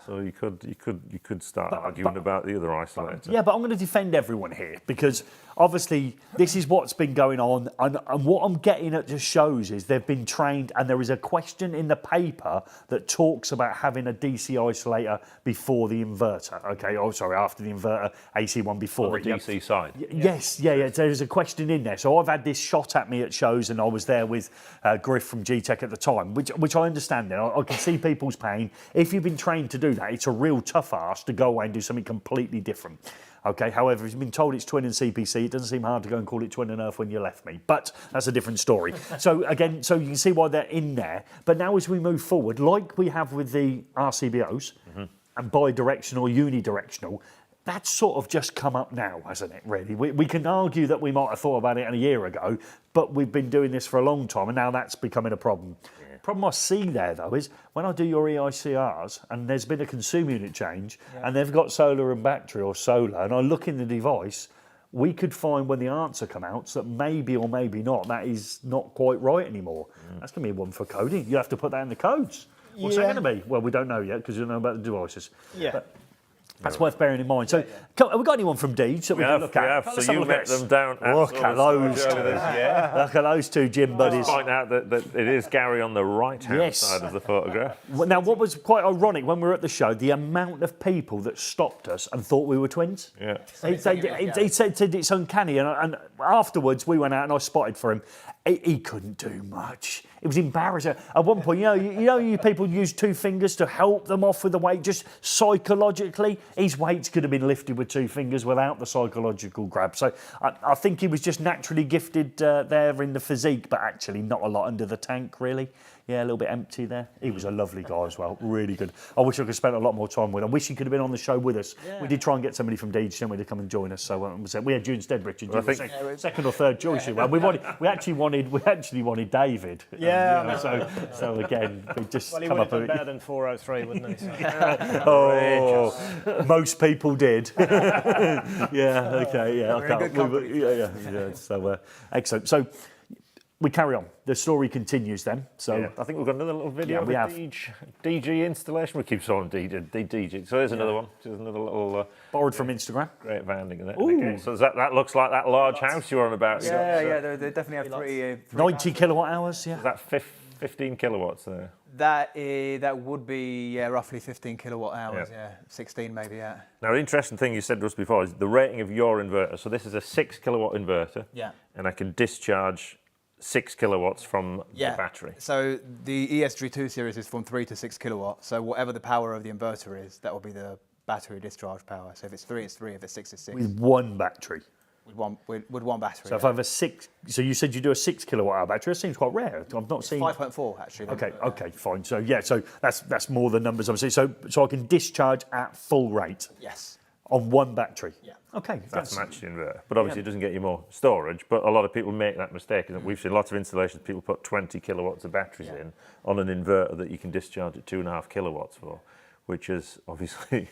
So you could start arguing about the other isolator. Yeah, but I'm going to defend everyone here because obviously this is what's been going on, and what I'm getting at just shows is they've been trained, and there is a question in the paper that talks about having a DC isolator before the inverter. Okay, after the inverter, AC one before On the DC side. Yes, there's a question in there. So I've had this shot at me at shows, and I was there with Griff from G-Tech at the time, which I understand now. I can see people's pain. If you've been trained to do that, it's a real tough ask to go away and do something completely different. Okay, however, if you've been told it's twin and CPC, it doesn't seem hard to go and call it twin and Earth when you left me. But that's a different story. So again, so you can see why they're in there. But now as we move forward, like we have with the RCBOs and bi-directional, unidirectional, that's sort of just come up now, hasn't it, really? We can argue that we might have thought about it a year ago, but we've been doing this for a long time, and now that's becoming a problem. Problem I see there, though, is when I do your EICRs and there's been a consumer unit change and they've got solar and battery or solar, and I look in the device, we could find when the answer comes out that maybe or maybe not, that is not quite right anymore. That's going to be one for coding. You have to put that in the codes. What's that going to be? Well, we don't know yet because you don't know about the devices. Yeah. But that's worth bearing in mind. So, have we got anyone from Deege that we can look at? Yeah, so you met them down at Look at those. Look at those two gym buddies. Let's point out that it is Gary on the right-hand side of the photograph. Now, what was quite ironic when we were at the show, the amount of people that stopped us and thought we were twins. Yeah. He said it's uncanny, and afterwards we went out and I spotted for him. He couldn't do much. It was embarrassing. At one point, you people use two fingers to help them off with the weight, just psychologically. His weights could have been lifted with two fingers without the psychological grab. So I think he was just naturally gifted there in the physique, but actually not a lot under the tank, really. Yeah, a little bit empty there. He was a lovely guy as well, really good. I wish I could spend a lot more time with him. I wish he could have been on the show with us. Yeah. We did try and get somebody from Deege, didn't we, to come and join us. So we had you instead, Richard. You were second or third choice. We actually wanted David. Yeah. So again, we just well, he come would up have done better than 403, wouldn't he? So. Most people did. Yeah. Okay. Yeah. Yeah. So excellent. So. We carry on. The story continues then. So I think we've got another little video of the Deege installation. We keep saying Deege. So there's another one. There's another little... borrowed from Instagram. Great vanding in it. Okay. So that looks like that large house you were on about. Yeah, they definitely have three 90 kilowatt hours, yeah. Is that 15 kilowatts there? That would be roughly 15 kilowatt hours, 16 maybe, yeah. Now, the interesting thing you said to us before is the rating of your inverter. So this is a 6 kilowatt inverter. Yeah. And I can discharge 6 kilowatts from the battery. So the ESG2 series is from 3 to 6 kilowatt. So whatever the power of the inverter is, that will be the battery discharge power. So if it's 3, it's 3. If it's 6, it's 6. With one battery. With one battery. So if I have a 6, so you said you do a 6 kilowatt hour battery. That seems quite rare. I've not seen 5.4 actually. Okay, fine. So so that's more the numbers obviously. So I can discharge at full rate. Yes. On one battery. Yeah. Okay. That's matched inverter. But obviously it doesn't get you more storage. But a lot of people make that mistake. We've seen lots of installations, people put 20 kilowatts of batteries in on an inverter that you can discharge at 2.5 kilowatts for, which is obviously,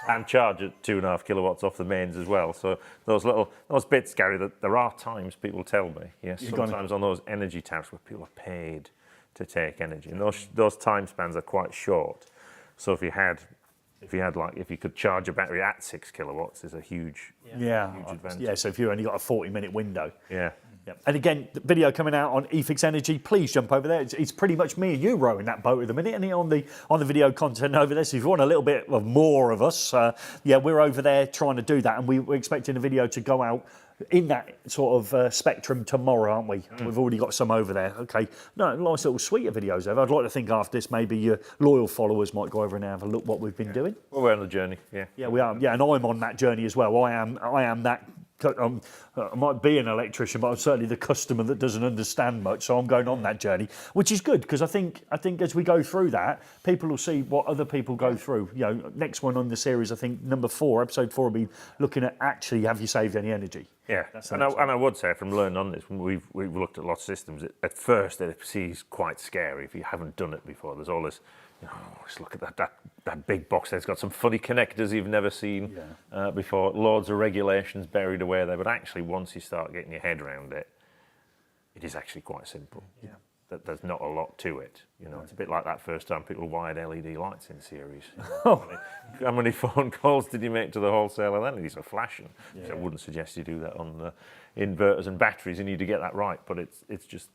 and charge at 2.5 kilowatts off the mains as well. So those bits, Gary, that there are times people tell me, yes, sometimes on those energy tariffs where people are paid to take energy. And those time spans are quite short. So if you could charge a battery at 6 kilowatts is a huge advantage. Yeah, so if you only got a 40-minute window. Yeah. Yep. And again, the video coming out on eFIXX Energy, please jump over there. It's pretty much me and you rowing that boat at the minute, and on the video content over there. So if you want a little bit of more of us, we're over there trying to do that, and we're expecting a video to go out in that sort of spectrum tomorrow, aren't we? We've already got some over there. Okay, no, nice little suite of videos over. I'd like to think after this, maybe your loyal followers might go over and have a look what we've been doing. Well, we're on the journey. Yeah, we are. Yeah, and I'm on that journey as well. I am that. I might be an electrician, but I'm certainly the customer that doesn't understand much. So I'm going on that journey, which is good because I think as we go through that, people will see what other people go through. You know, next one on the series, I think episode 4 will be looking at actually have you saved any energy. Yeah, and I would say from learning on this, when we've looked at lots of systems, at first it seems quite scary if you haven't done it before. There's all this, just look at that big box there. It's got some funny connectors you've never seen before. Loads of regulations buried away there, but actually once you start getting your head around it, it is actually quite simple. Yeah. There's not a lot to it. It's a bit like that first time people wired LED lights in series. How many phone calls did you make to the wholesaler then? These are flashing. Yeah. So I wouldn't suggest you do that on inverters and batteries. You need to get that right, but it's just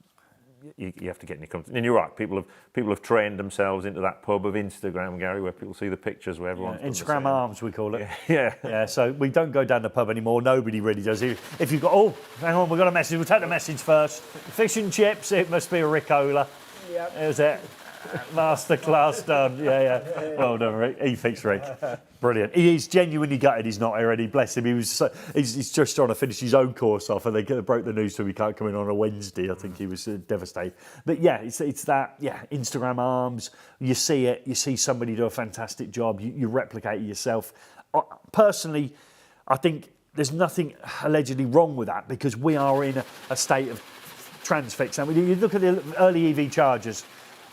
you have to get in your comfort. And you're right. People have trained themselves into that pub of Instagram, Gary, where people see the pictures where everyone's Instagram arms, we call it. Yeah. So we don't go down the pub anymore. Nobody really does. If you've got, hang on, we've got a message. We'll take the message first. Fish and chips. It must be a Ricola. Yep. Is it? Masterclass done. Yeah. Well done, Rick. eFIXX, Rick. Brilliant. He is genuinely gutted he's not here, Eddie. Bless him. He's just trying to finish his own course off, and they broke the news so he can't come in on a Wednesday. I think he was devastated. But yeah, it's that. Yeah, Instagram arms. You see it. You see somebody do a fantastic job. You replicate it yourself. Personally, I think there's nothing allegedly wrong with that because we are in a state of transfix. I mean, you look at the early EV chargers,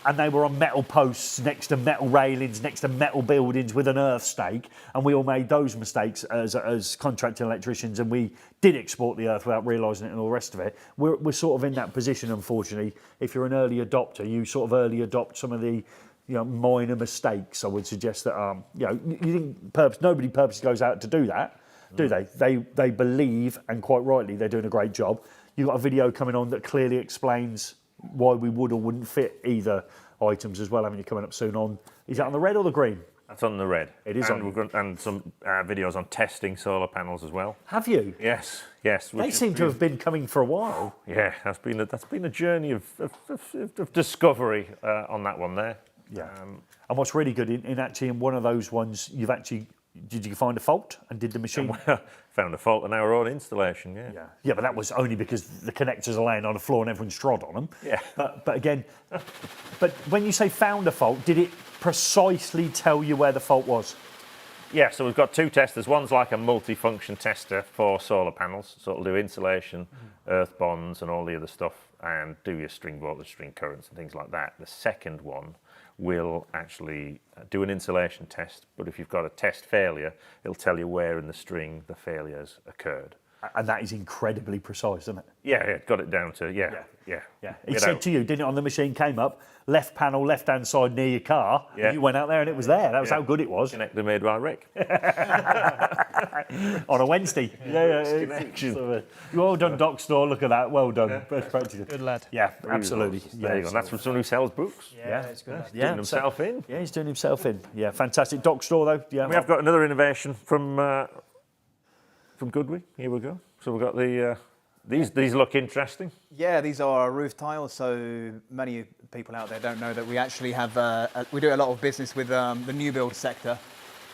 and they were on metal posts next to metal railings, next to metal buildings with an earth stake, and we all made those mistakes as contracting electricians, and we did export the earth without realising it and all the rest of it. We're sort of in that position, unfortunately. If you're an early adopter, you sort of early adopt some of the minor mistakes. I would suggest that you think nobody purposely goes out to do that, do they? They believe, and quite rightly, they're doing a great job. You've got a video coming on that clearly explains why we would or wouldn't fit either items as well. I mean, you're coming up soon on. Is that on the red or the green? That's on the red. It is and on. And some videos on testing solar panels as well. Have you? Yes. They seem to have been coming for a while. Yeah, that's been a journey of discovery on that one there. Yeah. And what's really good in actually in one of those ones, did you find a fault and did the machine? Found a fault in our own installation, Yeah, but that was only because the connectors are laying on the floor and everyone's trod on them. Yeah. But again, when you say found a fault, did it precisely tell you where the fault was? Yeah, so we've got two testers. One's like a multi-function tester for solar panels, so it'll do insulation, earth bonds and all the other stuff, and do your string voltage, string currents and things like that. The second one will actually do an insulation test, but if you've got a test failure, it'll tell you where in the string the failures occurred. And that is incredibly precise, isn't it? Yeah, got it down to, yeah. It said to you, didn't it, on the machine came up, left panel, left-hand side near your car, and you went out there and it was there. That was how good it was. Connector made by Rick. On a Wednesday. Connection. Well done, Doc Store, look at that, well done. Good lad. Yeah, absolutely. There you go. That's from someone who sells books. Yeah, it's good. Doing himself in. Yeah, he's doing himself in. Yeah, fantastic. Doc Store, though. Yeah. We have got another innovation from Goodwe. Here we go. So we've got the these look interesting. Yeah, these are our roof tiles. So many people out there don't know that we actually have we do a lot of business with the new build sector.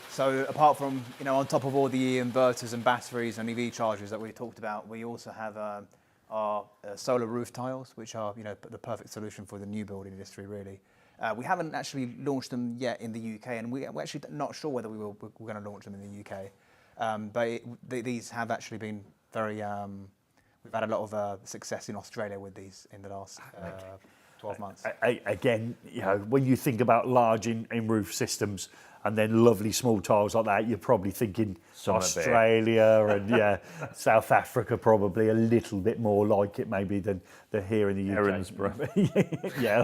So apart from on top of all the inverters and batteries and EV chargers that we talked about, we also have our solar roof tiles, which are the perfect solution for the new build industry, really. We haven't actually launched them yet in the UK, and we're actually not sure whether we're going to launch them in the UK. But these have actually been very. We've had a lot of success in Australia with these in the last 12 months. Again, when you think about large in roof systems, and then lovely small tiles like that, you're probably thinking Somewhere Australia and yeah, South Africa probably a little bit more like it maybe than here in the UK. Erinsborough. yeah.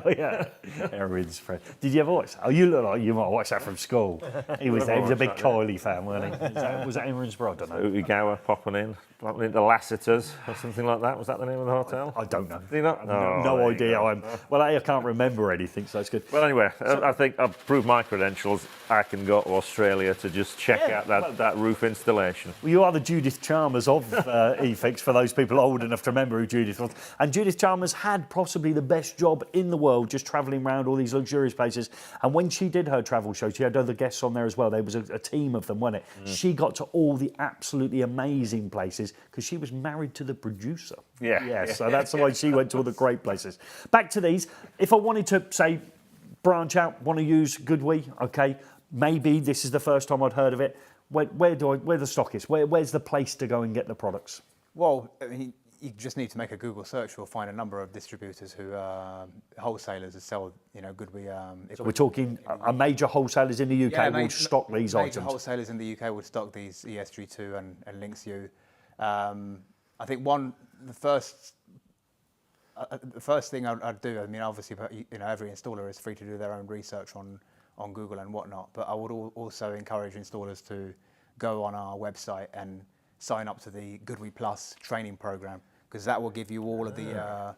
Erinsborough. Did you ever watch? Oh, you look like you might watch that from school. He was a big Kylie fan, wasn't he? Was that Erinsborough? I don't know. Uegawa popping into Lassiter's or something like that. Was that the name of the hotel? I don't know. Do you not? No idea. I can't remember anything, so that's good. Well, anyway, I think I've proved my credentials. I can go to Australia to just check out that roof installation. Well, you are the Judith Chalmers of eFIXX, for those people old enough to remember who Judith was. And Judith Chalmers had possibly the best job in the world, just travelling around all these luxurious places. And when she did her travel show, she had other guests on there as well. There was a team of them, wasn't it? She got to all the absolutely amazing places because she was married to the producer. Yeah. So that's why she went to all the great places. Back to these. If I wanted to, say, branch out, want to use Goodwe, okay, maybe this is the first time I'd heard of it. Where the stock is? Where's the place to go and get the products? Well, I mean, you just need to make a Google search. You'll find a number of distributors who wholesalers that sell, Goodwe. So we're talking a major wholesalers in the UK will stock these major items. Wholesalers in the UK would stock these ESG2 and LinksU. I think the first thing I'd do. I mean, obviously, every installer is free to do their own research on Google and whatnot. But I would also encourage installers to go on our website and sign up to the Goodwe Plus training program, because that will give you all of the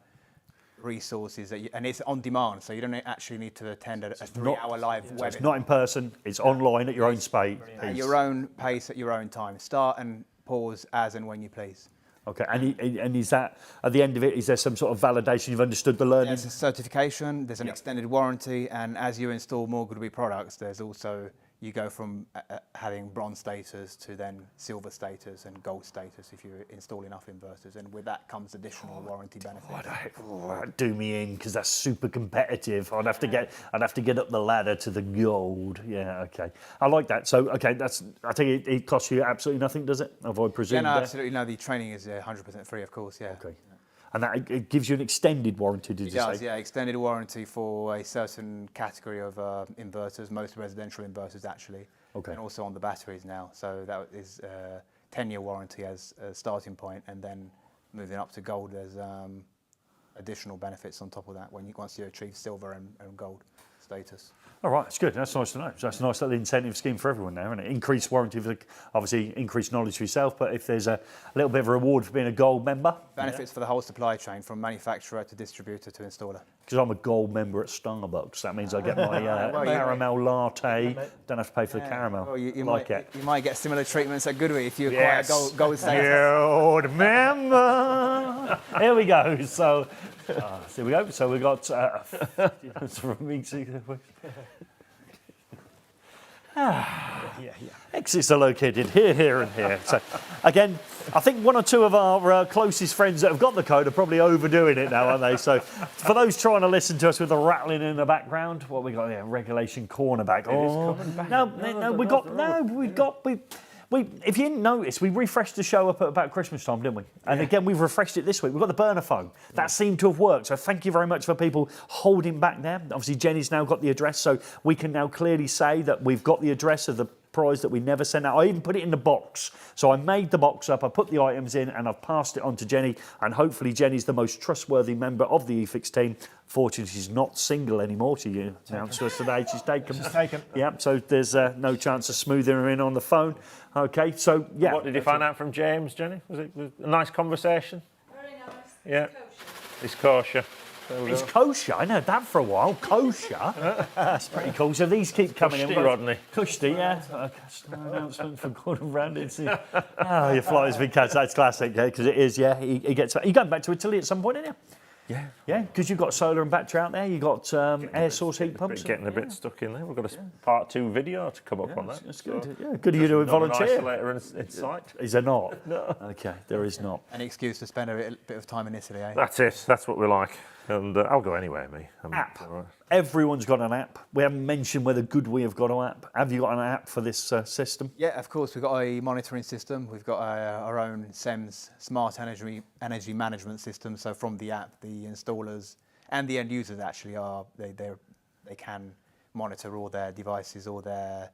resources and it's on demand, so you don't actually need to attend a 3-hour live webinar. It's not in person, it's online at your own pace. At your own pace, at your own time. Start and pause as and when you please. Okay, and is that, at the end of it, is there some sort of validation you've understood the learning? There's a certification, there's an extended warranty, and as you install more Goodwe products, there's also, you go from having bronze status to then silver status and gold status if you install enough inverters, and with that comes additional warranty benefits. That'd do me in, because that's super competitive. I'd have to get up the ladder to the gold. Yeah, okay. I like that. So, okay, I think it costs you absolutely nothing, does it? Have I presumed? Yeah, no, absolutely. No, the training is 100% free, of course, yeah. Okay. And that it gives you an extended warranty, did you say? It does, yeah, extended warranty for a certain category of inverters, most residential inverters actually, and also on the batteries now. So that is 10-year warranty as a starting point, and then moving up to gold, there's additional benefits on top of that once you achieve silver and gold status. All right, that's good. That's nice to know. So that's a nice little incentive scheme for everyone now, isn't it? Increased warranty, obviously increased knowledge for yourself, but if there's a little bit of a reward for being a gold member. Benefits for the whole supply chain, from manufacturer to distributor to installer. Because I'm a gold member at Starbucks, that means I get my caramel latte. Don't have to pay for the caramel. Well, you might get similar treatments at Goodwe if you acquire gold status. Gold member. Here we go. So here we go. So we got exits are located here and here. So again, I think one or two of our closest friends that have got the code are probably overdoing it now, aren't they? So for those trying to listen to us with the rattling in the background, what we got here? Regulation cornerback. If you didn't notice, we refreshed the show up at about Christmas time, didn't we? And again, we've refreshed it this week. We've got the burner phone. That seemed to have worked. So thank you very much for people holding back there. Obviously, Jenny's now got the address, so we can now clearly say that we've got the address of the prize that we never sent out. I even put it in the box. So I made the box up, I put the items in, and I've passed it on to Jenny. And hopefully Jenny's the most trustworthy member of the eFIXX team. Fortunately, she's not single anymore. She announced to us today she's taken. She's taken. Yeah, so there's no chance of smoothing her in on the phone. Okay, so yeah. What did you find out from James, Jenny? Was it a nice conversation? Very nice. Yeah. It's kosher. It's kosher. I know that for a while. Kosher. That's pretty cool. So these keep coming in. Rodney. Kushti, yeah. A customer announcement from Gordon Brandon. Your flyer's been catch. That's classic, yeah, because it is, yeah. He gets. Are you going back to Italy at some point, aren't you? Yeah. Yeah, because you've got solar and battery out there. You've got air source heat pumps. Getting a bit stuck in there. We've got a part 2 video to come up on that. That's good. Yeah, good of you to volunteer. An isolator in sight. Is there not? No. Okay, there is not. An excuse to spend a bit of time in Italy, eh? That's it. That's what we like. And I'll go anywhere, me. App. Everyone's got an app. We haven't mentioned whether Goodwe have got an app. Have you got an app for this system? Yeah, of course. We've got a monitoring system. We've got our own SEMS, smart energy management system. So from the app, the installers and the end users actually they can monitor all their devices, all their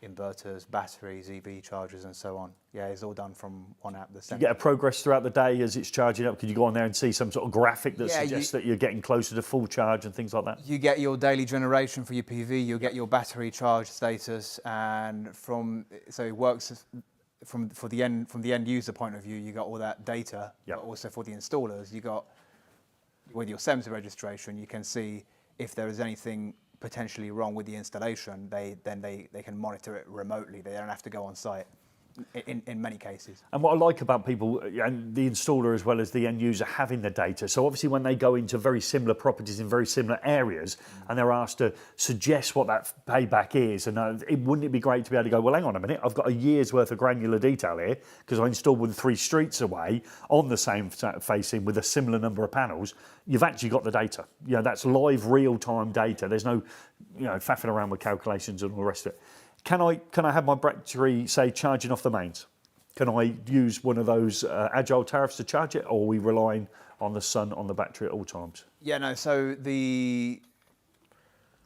inverters, batteries, EV chargers, and so on. Yeah, it's all done from one app. You get a progress throughout the day as it's charging up. Can you go on there and see some sort of graphic that suggests that you're getting closer to full charge and things like that? You get your daily generation for your PV. You'll get your battery charge status, and so it works from the end user point of view. You got all that data, but also for the installers, you got with your SEMS registration, you can see if there is anything potentially wrong with the installation. They can monitor it remotely. They don't have to go on site in many cases. And what I like about people and the installer as well as the end user having the data, so obviously when they go into very similar properties in very similar areas and they're asked to suggest what that payback is, and wouldn't it be great to be able to go, well, hang on a minute, I've got a year's worth of granular detail here because I installed one 3 streets away on the same facing with a similar number of panels. You've actually got the data. You know, that's live real-time data. There's no, faffing around with calculations and all the rest of it. Can I have my battery, say, charging off the mains? Can I use one of those agile tariffs to charge it, or are we relying on the sun on the battery at all times? Yeah, no, so the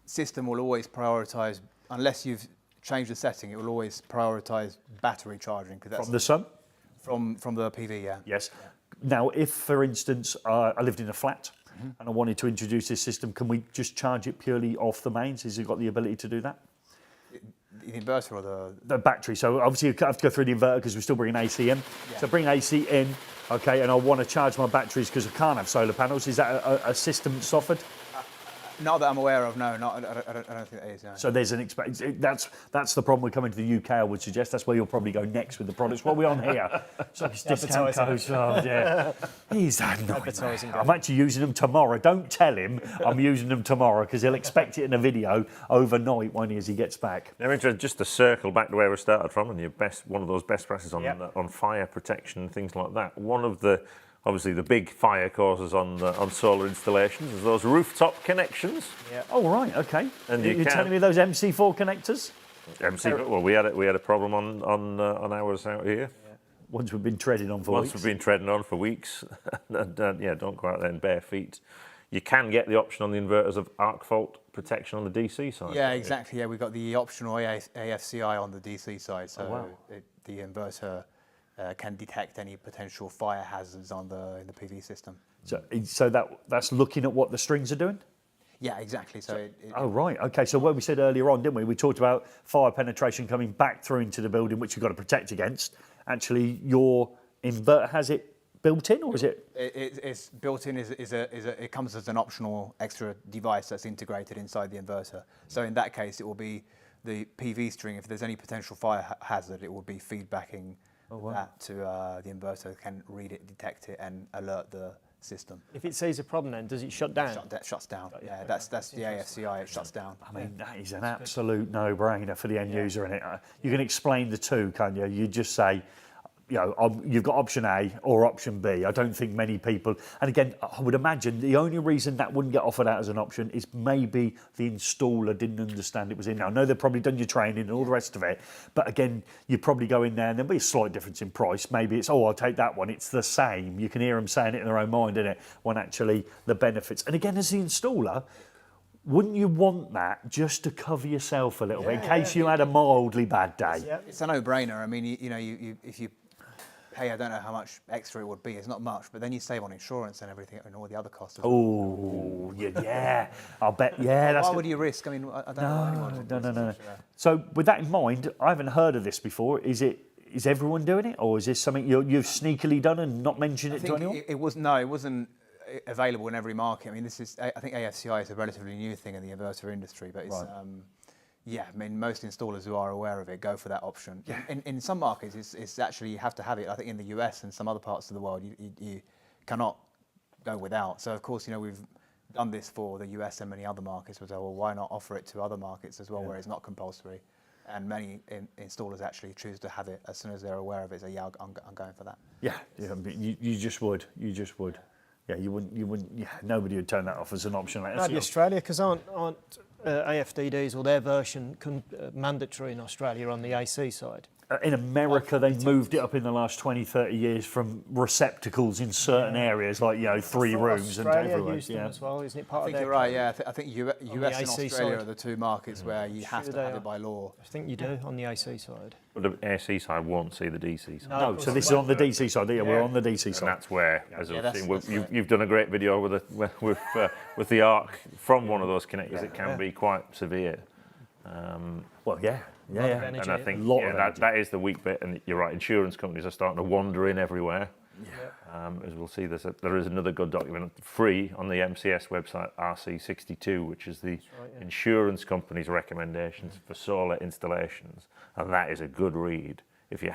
system will always prioritise, unless you've changed the setting, it will always prioritise battery charging. That's from the sun? From the PV, yeah. Yes. Yeah. Now, if, for instance, I lived in a flat and I wanted to introduce this system, can we just charge it purely off the mains? Has it got the ability to do that? The inverter or the battery? So obviously you have to go through the inverter because we're still bringing AC in. Yeah. So bring AC in, okay, and I want to charge my batteries because I can't have solar panels. Is that a system that's offered? Not that I'm aware of, no. I don't think that is. No. So there's that's the problem with coming to the UK. I would suggest that's where you'll probably go next with the products. What are we on here? So it's discount codes. Oh, yeah. He's advertising. I'm actually using them tomorrow. Don't tell him I'm using them tomorrow because he'll expect it in a video overnight, won't he, as he gets back. Now, Richard, just to circle back to where we started from, and one of those best practices on fire protection and things like that. One of the obviously the big fire causes on solar installations is those rooftop connections. Yeah. Oh right, okay. And you're telling me those MC4 connectors? Well, we had a problem on ours out here. Yeah. Once we've been treading on for weeks. Once we've been treading on for weeks. and, don't go out there in bare feet. You can get the option on the inverters of arc fault protection on the DC side. Yeah, exactly. Yeah, we've got the optional AFCI on the DC side, so the inverter can detect any potential fire hazards in the PV system. So that's looking at what the strings are doing? Yeah, exactly. Right. Okay. So what we said earlier on, didn't we? We talked about fire penetration coming back through into the building, which you've got to protect against. Actually, your inverter has it built in, or is it? It's built in. It comes as an optional extra device that's integrated inside the inverter. So in that case, it will be the PV string. If there's any potential fire hazard, it will be feedbacking that to the inverter, can read it, detect it, and alert the system. If it sees a problem, then does it shut down? Shuts down. Yeah, that's the AFCI. It shuts down. I mean, that is an absolute no-brainer for the end user, isn't it? You can explain the two, can't you? You just say, you've got option A or option B. I don't think many people, and again, I would imagine the only reason that wouldn't get offered out as an option is maybe the installer didn't understand it was in. Now, I know they've probably done your training and all the rest of it, but again, you probably go in there and there'll be a slight difference in price. Maybe it's, I'll take that one. It's the same. You can hear them saying it in their own mind, innit? When actually the benefits. And again, as the installer, wouldn't you want that just to cover yourself a little bit in case you had a mildly bad day? Yeah. It's a no-brainer. I mean, if you pay, I don't know how much extra it would be. It's not much, but then you save on insurance and everything and all the other costs. Oh, yeah. I'll bet. Yeah. Why would you risk? I mean, I don't know anyone. No. So with that in mind, I haven't heard of this before. Is everyone doing it, or is this something you've sneakily done and not mentioned it to anyone? It wasn't available in every market. I mean, I think AFCI is a relatively new thing in the inverter industry, but it's. Right. Yeah, I mean, most installers who are aware of it go for that option. Yeah. In some markets, it's actually, you have to have it. I think in the US and some other parts of the world, you cannot go without. So, of course, we've done this for the US and many other markets. Well, why not offer it to other markets as well, where it's not compulsory? And many installers actually choose to have it as soon as they're aware of it. Say, I'm going for that. Yeah, you just would. You just would. Yeah, you wouldn't. Yeah, nobody would turn that off as an option. Maybe Australia, because aren't AFDDs or their version mandatory in Australia on the AC side? in America, they've moved it up in the last 20, 30 years from receptacles in certain areas, like, 3 rooms and Australia everywhere. used them as well, isn't it? Part I of think their you're right, yeah. I think US the and AC Australia side. are the 2 markets where you have to they have are. it by law. I think you do on the AC side. But the AC side won't see the DC side. No, so this is on the DC side. Yeah, we're on the DC And side. that's where, as Yeah, I've seen, that's right. you've done a great video with the arc from one of those connectors. It can be quite severe. Well, yeah. energy. And I think Lot of energy. that is the weak bit. And you're right, insurance companies are starting to wander in everywhere. As we'll see, there is another good document free on the MCS website, RC62, which is the insurance company's recommendations for solar installations, and that is a good read. If you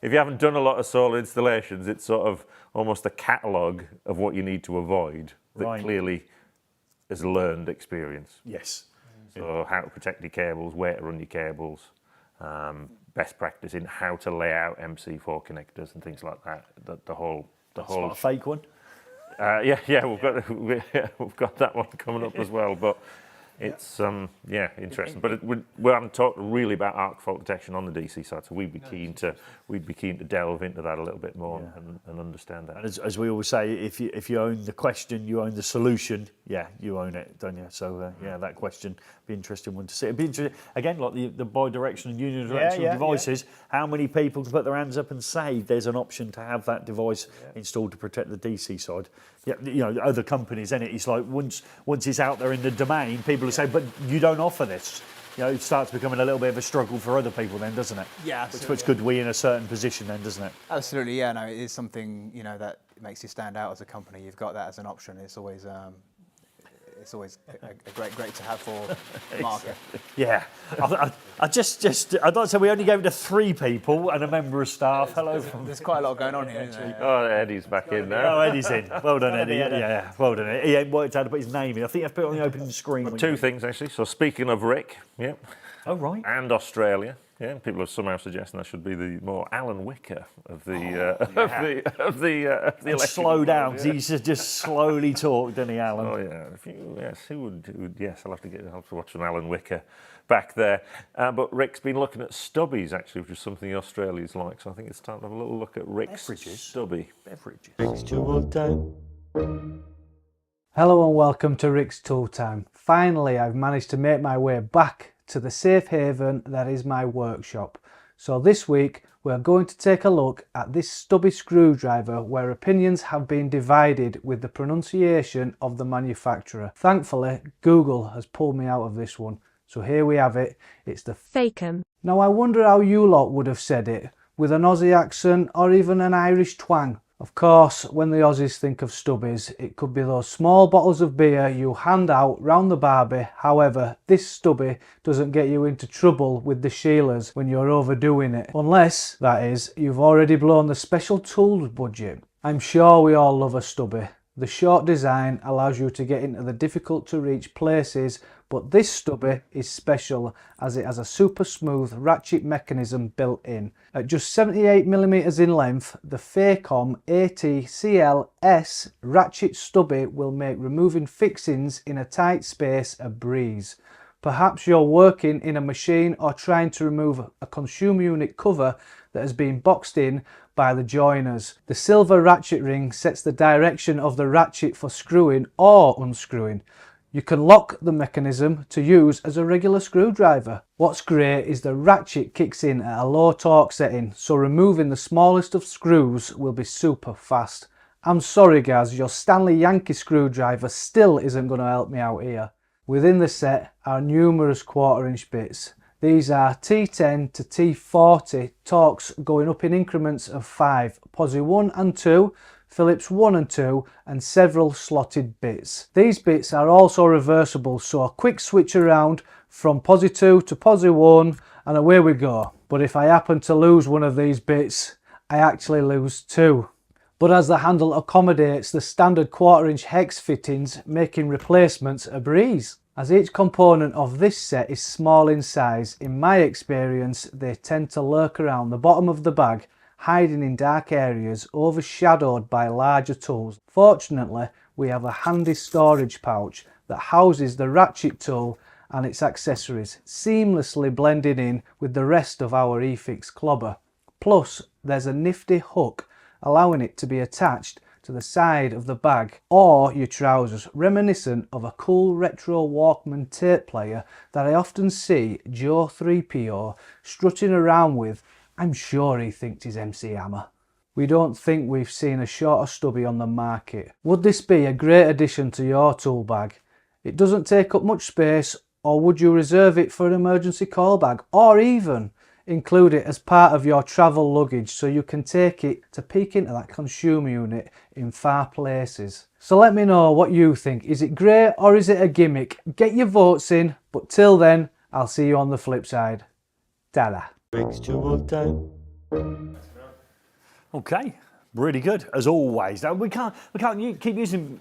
haven't done a lot of solar installations, it's sort of almost a catalogue of what you need to avoid that clearly is learned experience. Yes. So how to protect your cables, where to run your cables, best practice in how to lay out MC4 connectors and things like that. The whole. Not a fake one. We've got that one coming up as well. But it's interesting. But we haven't talked really about arc fault detection on the DC side, so we'd be keen to delve into that a little bit more and understand that. And as we always say, if you own the question, you own the solution. Yeah, you own it, don't you? So that question be an interesting one to see. It'd be interesting again, like the bi-directional and unidirectional devices. How many people can put their hands up and say there's an option to have that device installed to protect the DC side? Yeah, other companies, and it's like once it's out there in the domain, people will say, but you don't offer this. It starts becoming a little bit of a struggle for other people then, doesn't it? Yeah, which puts Goodwe in a certain position then, doesn't it? Absolutely, yeah. No, it is something that makes you stand out as a company. You've got that as an option. It's always a great to have for the market. Yeah, I'd like to say we only gave it to 3 people and a member of staff. Hello. There's quite a lot going on here, isn't there? Oh, Eddie's back in now. Oh, Eddie's in. Well done, Eddie. Yeah, well done. He ain't worked out to put his name in. I think I've put it on the opening screen. 2 things actually. So speaking of Rick, Oh right. and Australia. Yeah, people are somehow suggesting that should be the more Alan Wicker of the And slow down. He used to just slowly talk, didn't he, Alan? Oh yeah. Who would? Yes, I'll have to watch some Alan Wicker back there. But Rick's been looking at stubbies actually, which is something the Australians like. So I think it's time to have a little look at Rick's stubby. Beverages. Hello and welcome to Rick's Tool Time. Finally, I've managed to make my way back to the safe haven that is my workshop. So this week we're going to take a look at this stubby screwdriver where opinions have been divided with the pronunciation of the manufacturer. Thankfully, Google has pulled me out of this one. So here we have it. It's the eFIXX. Now I wonder how you lot would have said it, with an Aussie accent or even an Irish twang. Of course, when the Aussies think of stubbies, it could be those small bottles of beer you hand out round the barbie. However, this stubby doesn't get you into trouble with the Sheilas when you're overdoing it. Unless, that is, you've already blown the special tools budget. I'm sure we all love a stubby. The short design allows you to get into the difficult to reach places, but this stubby is special as it has a super smooth ratchet mechanism built in. At just 78mm in length, the Faycom ATCL-S ratchet stubby will make removing fixings in a tight space a breeze. Perhaps you're working in a machine or trying to remove a consumer unit cover that has been boxed in by the joiners. The silver ratchet ring sets the direction of the ratchet for screwing or unscrewing. You can lock the mechanism to use as a regular screwdriver. What's great is the ratchet kicks in at a low torque setting, so removing the smallest of screws will be super fast. I'm sorry guys, your Stanley Yankee screwdriver still isn't going to help me out here. Within the set are numerous 1/4" bits. These are T10 to T40 torques going up in increments of 5, POSI 1 and 2, Phillips 1 and 2 and several slotted bits. These bits are also reversible, so a quick switch around from POSI 2 to POSI 1 and away we go. But if I happen to lose one of these bits, I actually lose 2. But as the handle accommodates the standard 1/4" hex fittings, making replacements a breeze. As each component of this set is small in size, in my experience they tend to lurk around the bottom of the bag, hiding in dark areas overshadowed by larger tools. Fortunately, we have a handy storage pouch that houses the ratchet tool and its accessories, seamlessly blending in with the rest of our eFIXX clobber. Plus, there's a nifty hook allowing it to be attached to the side of the bag or your trousers, reminiscent of a cool retro Walkman tape player that I often see Joe 3PO strutting around with. I'm sure he thinks he's MC Hammer. We don't think we've seen a shorter stubby on the market. Would this be a great addition to your tool bag? It doesn't take up much space, or would you reserve it for an emergency call bag, or even include it as part of your travel luggage so you can take it to peek into that consumer unit in far places? So let me know what you think. Is it great or is it a gimmick? Get your votes in, but till then, I'll see you on the flip side. Ta-da. Okay, really good as always. Now, we can't keep using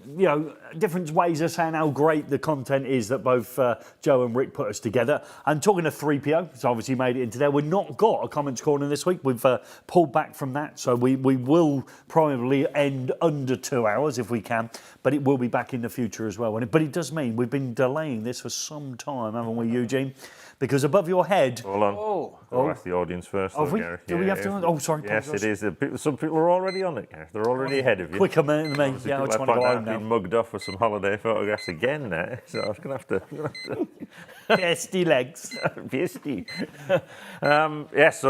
different ways of saying how great the content is that both Joe and Rick put us together. And talking to 3PO, it's obviously made it into there. We've not got a comments corner this week. We've pulled back from that, so we will probably end under 2 hours if we can. But it will be back in the future as well. But it does mean we've been delaying this for some time, haven't we, Eugene? Because above your head... Hold on. I'll ask the audience first. Oh, do we have to? Oh, sorry. Yes, it is. Some people are already on it, Gareth. They're already ahead of you. Quicker than me. Yeah, I just want to go home now. I've been mugged off with some holiday photographs again now, so I was going to have to... Pesty legs. Pesty. Yes,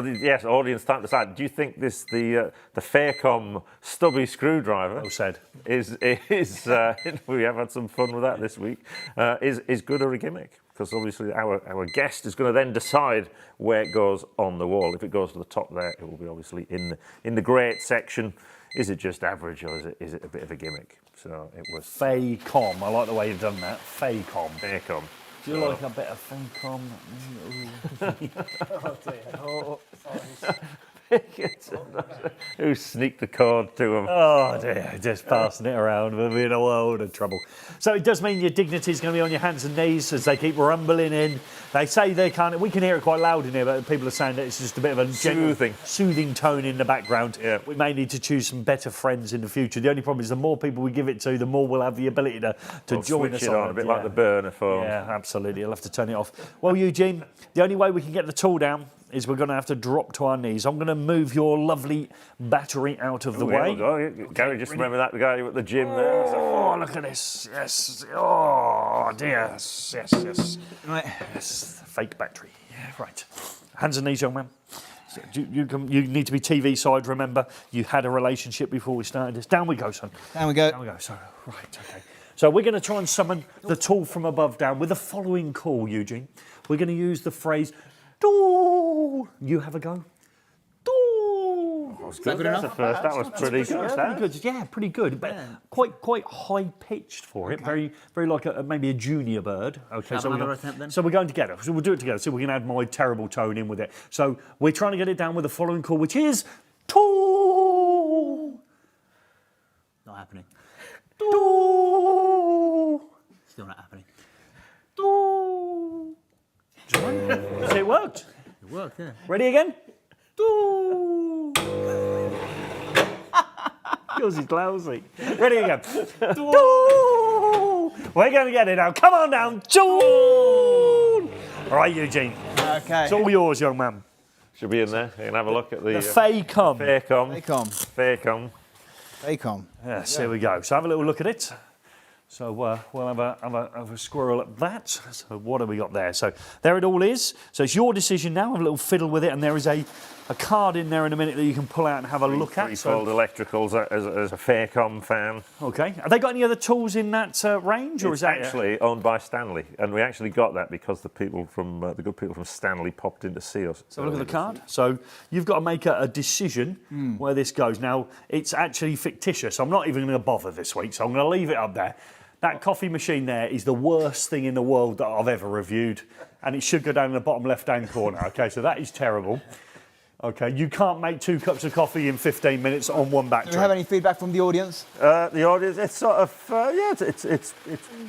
audience, time to decide. Do you think the Faircom stubby screwdriver... Well said. ...is we have had some fun with that this week, is good or a gimmick? Because obviously our guest is going to then decide where it goes on the wall. If it goes to the top there, it will be obviously in the great section. Is it just average or is it a bit of a gimmick? So it was Faircom. I like the way you've done that. Faircom. Faircom. Do you like a bit of Faircom? Oh dear. Oh, sorry. Who sneaked the cord to him? Oh dear, just passing it around. We'll be in a world of trouble. So it does mean your dignity is going to be on your hands and knees as they keep rumbling in. They say they can't. We can hear it quite loud in here, but people are saying that it's just a bit of a soothing tone in the background. Yeah. We may need to choose some better friends in the future. The only problem is the more people we give it to, the more we'll have the ability to join us on. A bit like the burner phone. Yeah, absolutely. You'll have to turn it off. Well, Eugene, the only way we can get the tool down is we're going to have to drop to our knees. I'm going to move your lovely battery out of the way. Gary, just remember that guy at the gym there. Oh, look at this. Yes. Oh, dear. Yes. Right. Yes. Fake battery. Yeah, right. Hands and knees, young man. So you need to be TV side, remember. You had a relationship before we started this. Down we go, son. Down we go. Down we go. So, right, okay. So we're going to try and summon the tool from above down with the following call, Eugene. We're going to use the phrase, "Tool." You have a go. Tool. Good enough? That was pretty good. Yeah, pretty good. But quite high pitched for it. Very like maybe a junior bird. Okay, so we're going together. So we'll do it together. So we can add my terrible tone in with it. So we're trying to get it down with the following call, which is tool. Not happening. Tool. Still not happening. Tool. So it worked. It worked, yeah. Ready again? Tool. Yours is lousy. Ready again? Tool. We're going to get it now. Come on down. Tool. All right, Eugene. Okay. It's all yours, young man. Should be in there. You can have a look at the Faircom. Faircom. Yes, here we go. So have a little look at it. So we'll have a squirrel at that. So what have we got there? So there it all is. So it's your decision now. Have a little fiddle with it, and there is a card in there in a minute that you can pull out and have a look at. Threefold electricals as a Faircom fan. Okay. Have they got any other tools in that range, or It's is that actually owned by Stanley, and we actually got that because the people from the good people from Stanley popped in to see us. So look at the card. So you've got to make a decision where this goes. Now it's actually fictitious. I'm not even going to bother this week, so I'm going to leave it up there. That coffee machine there is the worst thing in the world that I've ever reviewed, and it should go down in the bottom left-hand corner. Okay, so that is terrible. Okay, you can't make 2 cups of coffee in 15 minutes on one battery. Do we have any feedback from the audience? The audience, it's sort of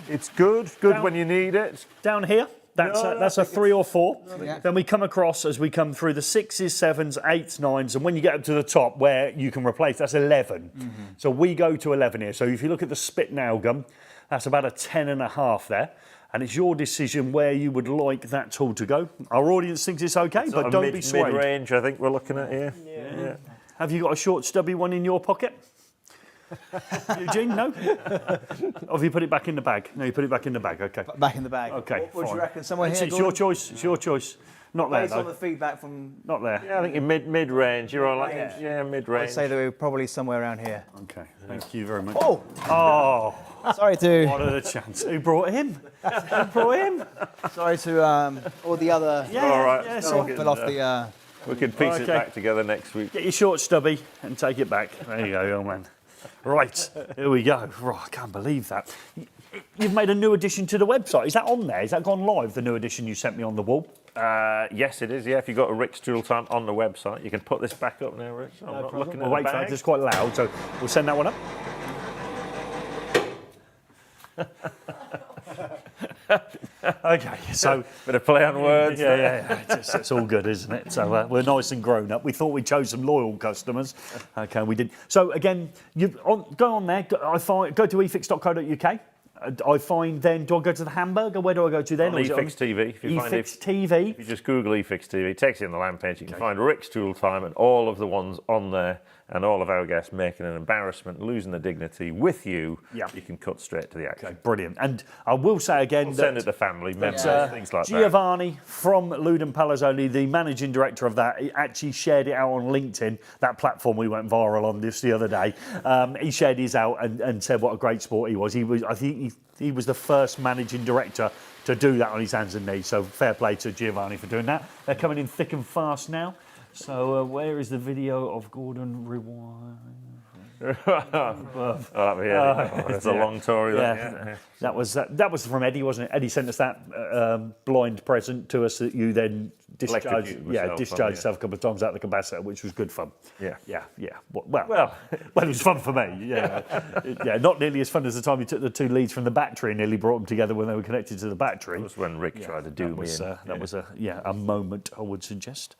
it's good Down, when you need it. Down here, that's a 3 or 4. Yeah. Then we come across as we come through the 6s, 7s, 8s, 9s, and when you get up to the top where you can replace, that's 11. So we go to 11 here. So if you look at the spit nail gun, that's about a 10.5 there. and it's your decision where you would like that tool to go. Our audience thinks it's okay, but don't be swayed. Mid-range, I think we're looking at here. Yeah. Have you got a short, stubby one in your pocket? Eugene, no? Or have you put it back in the bag? No, you put it back in the bag, okay. Back in the bag. Okay, What do fine. you reckon? Somewhere It's here, your Gordon? choice, it's your choice. Not there, Based on though. the feedback from... Not there. Yeah, I think you're mid-range. You're all like, Yeah. mid-range. I'd say that we're probably somewhere around here. Okay, thank you very much. Oh! Oh, Sorry to... what a chance. Who brought him? Who brought him? Sorry to all the other... Yeah, All right. yeah, fell so fell off the... We can piece it Okay. back together next week. get your short stubby and take it back. There you go, young man. Right, here we go. Oh, I can't believe that. You've made a new addition to the website. Is that on there? Is that gone live, the new addition you sent me on the wall? Yes, it is. Yeah, if you go to Rick's Tool Time on the website, you can put this back up now, Rick. I'm not looking at We'll the wait for that. bag. It's quite loud, so we'll send that one up. Okay, so Bit of play on words. yeah. It's all good, isn't it? So we're nice and grown up. We thought we chose some loyal customers. Okay, we did. So again, go on there. Go to eFIXX.co.uk. I find then, do I go to the hamburger? Where do I go to then? On eFIXX TV. If you find eFIXX TV. If you just Google eFIXX TV, it takes you in the land page. You can find Rick's Tool Time and all of the ones on there, and all of our guests making an embarrassment, losing their dignity with you. Yeah. You can cut straight to the action. Okay, brilliant. And I will say again We'll that send it to family members, things like that. Giovanni from Luden Palazzoli, the managing director of that, he actually shared it out on LinkedIn, that platform we went viral on this the other day. He shared his out and said what a great sport he was. I think he was the first managing director to do that on his hands and knees. So fair play to Giovanni for doing that. They're coming in thick and fast now. So where is the video of Gordon Rewind? Oh, it's a long story. Yeah. That was from Eddie, wasn't it? Eddie sent us that blind present to us that you then discharged yourself a couple of times out of the capacitor, which was good fun. Yeah. Well, it was fun for me. Yeah, not nearly as fun as the time you took the two leads from the battery and nearly brought them together when they were connected to the battery. That was when Rick tried to do me in. That was a moment, I would suggest.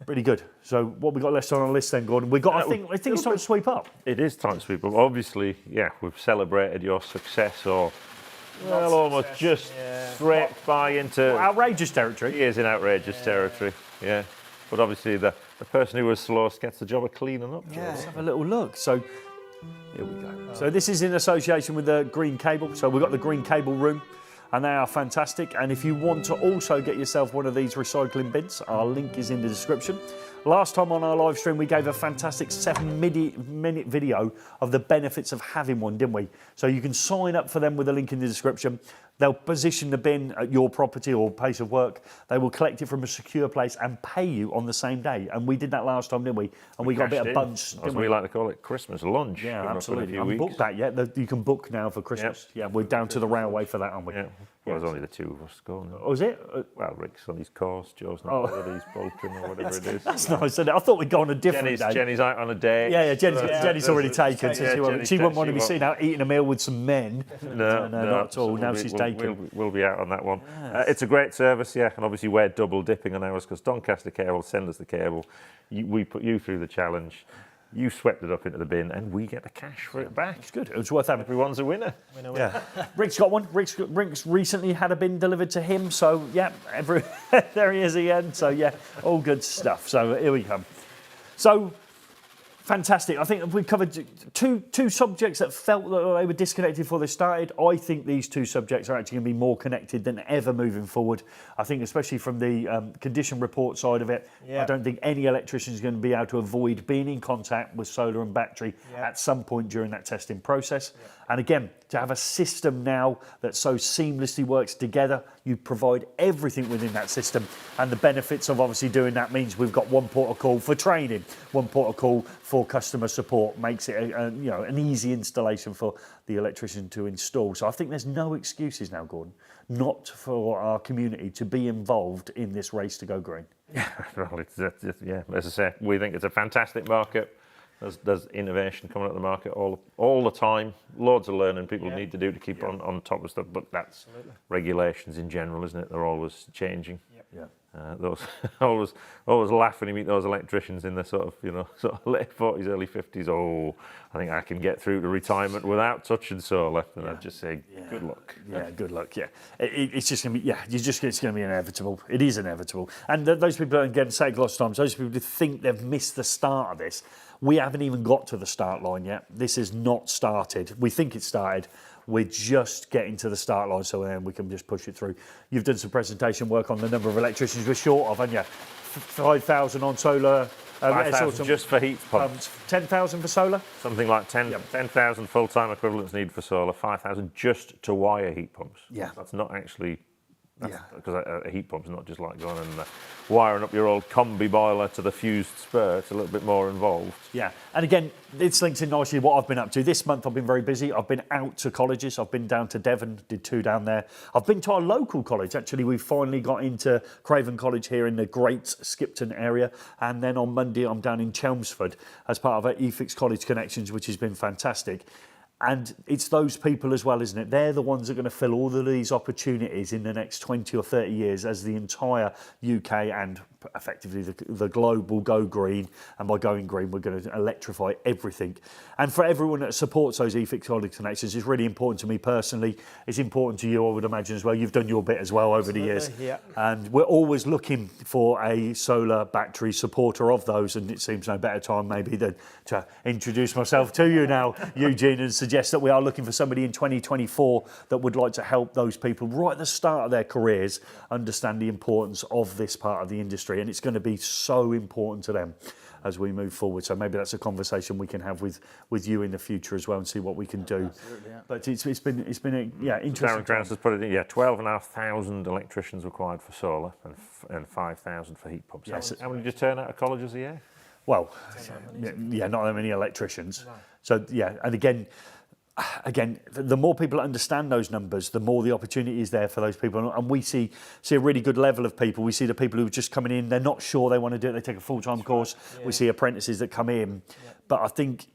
Pretty good. So what we got left on our list then, Gordon? I think it's time to sweep up. It is time to sweep up. Obviously, we've celebrated your success, or almost just straight by into Outrageous territory. He is in outrageous territory. Yeah, but obviously the person who was slowest gets the job of cleaning up. Let's have a little look. So here we go. So this is in association with the Greencable. So we've got the Greencable room, and they are fantastic. And if you want to also get yourself one of these recycling bins, our link is in the description. Last time on our live stream, we gave a fantastic 7-minute video of the benefits of having one, didn't we? So you can sign up for them with a link in the description. They'll position the bin at your property or place of work. They will collect it from a secure place and pay you on the same day. And we did that last time, didn't we? And we got a bit of bunch, as didn't we like to call it, Christmas lunch. Yeah, coming up in a absolutely. few I haven't weeks. booked that yet. You can book now for Christmas. Yeah, we're down to the railway for that, aren't we? Yeah. Well, there's only the two of us going. Oh, is it? Well, Rick's on his course, Joe's not whether he's bolting or whatever it is. That's nice, isn't it? I thought we'd go on a different day. Jenny's out on a date. Yeah, Jenny's already taken. So she wouldn't want to be seen out eating a meal with some men. No, not at all. Now she's taken. We'll be out on that one. It's a great service, and obviously we're double dipping on ours because Doncaster Cable send us the cable. We put you through the challenge. You swept it up into the bin, and we get the cash for it back. It's good. It was worth having. Everyone's a winner. Yeah. Rick's got one. Rick's recently had a bin delivered to him. So there he is again. So all good stuff. So here we come. So fantastic. I think we covered two subjects that felt that they were disconnected before they started. I think these two subjects are actually going to be more connected than ever moving forward. I think especially from the condition report side of it, I don't think any electrician is going to be able to avoid being in contact with solar and battery at some point during that testing process. And again, to have a system now that so seamlessly works together, you provide everything within that system. And the benefits of obviously doing that means we've got one port of call for training, one port of call for customer support, makes it an easy installation for the electrician to install. So I think there's no excuses now, Gordon, not for our community to be involved in this race to go green. Well, as I say, we think it's a fantastic market. There's innovation coming at the market all the time. Loads of learning people need to do to keep on top of stuff. But that's regulations in general, isn't it? They're always changing. Those always laugh when you meet those electricians in the sort of late 40s, early 50s. Oh, I think I can get through to retirement without touching solar. And I'd just say, good luck. Yeah, good luck. Yeah, it's just going to be. Yeah, it's going to be inevitable. It is inevitable. And those people, again, say lots of times, those people who think they've missed the start of this, we haven't even got to the start line yet. This is not started. We think it's started. We're just getting to the start line, so then we can just push it through. You've done some presentation work on the number of electricians we're short of, haven't you? 5,000 on solar. 5,000 just for heat pumps. 10,000 for solar? Something like 10,000 full-time equivalents needed for solar, 5,000 just to wire heat pumps. Yeah. That's not actually... Because a heat pump's not just like going and wiring up your old combi boiler to the fused spur. It's a little bit more involved. Yeah, and again, it's linked in nicely what I've been up to. This month I've been very busy. I've been out to colleges. I've been down to Devon, did 2 down there. I've been to our local college. Actually, we've finally got into Craven College here in the Great Skipton area. And then on Monday, I'm down in Chelmsford as part of our eFIXX College Connections, which has been fantastic. And it's those people as well, isn't it? They're the ones that are going to fill all of these opportunities in the next 20 or 30 years as the entire UK and effectively the globe will go green. And by going green, we're going to electrify everything. And for everyone that supports those eFIXX College Connections, it's really important to me personally. It's important to you, I would imagine, as well. You've done your bit as well over the years. Yeah. And we're always looking for a solar battery supporter of those. And it seems no better time maybe than to introduce myself to you now, Eugene, and suggest that we are looking for somebody in 2024 that would like to help those people right at the start of their careers understand the importance of this part of the industry. And it's going to be so important to them as we move forward. So maybe that's a conversation we can have with you in the future as well and see what we can do. Yeah. But it's been interesting. Darren Krantz has put it in, 12,500 electricians required for solar and 5,000 for heat pumps. Yes. How many just turn out of colleges a year? Well, not that many electricians. So and again, the more people understand those numbers, the more the opportunity is there for those people. And we see a really good level of people. We see the people who are just coming in, they're not sure they want to do it, they take a full-time course. Yeah. We see apprentices that come in. Yeah. But I think,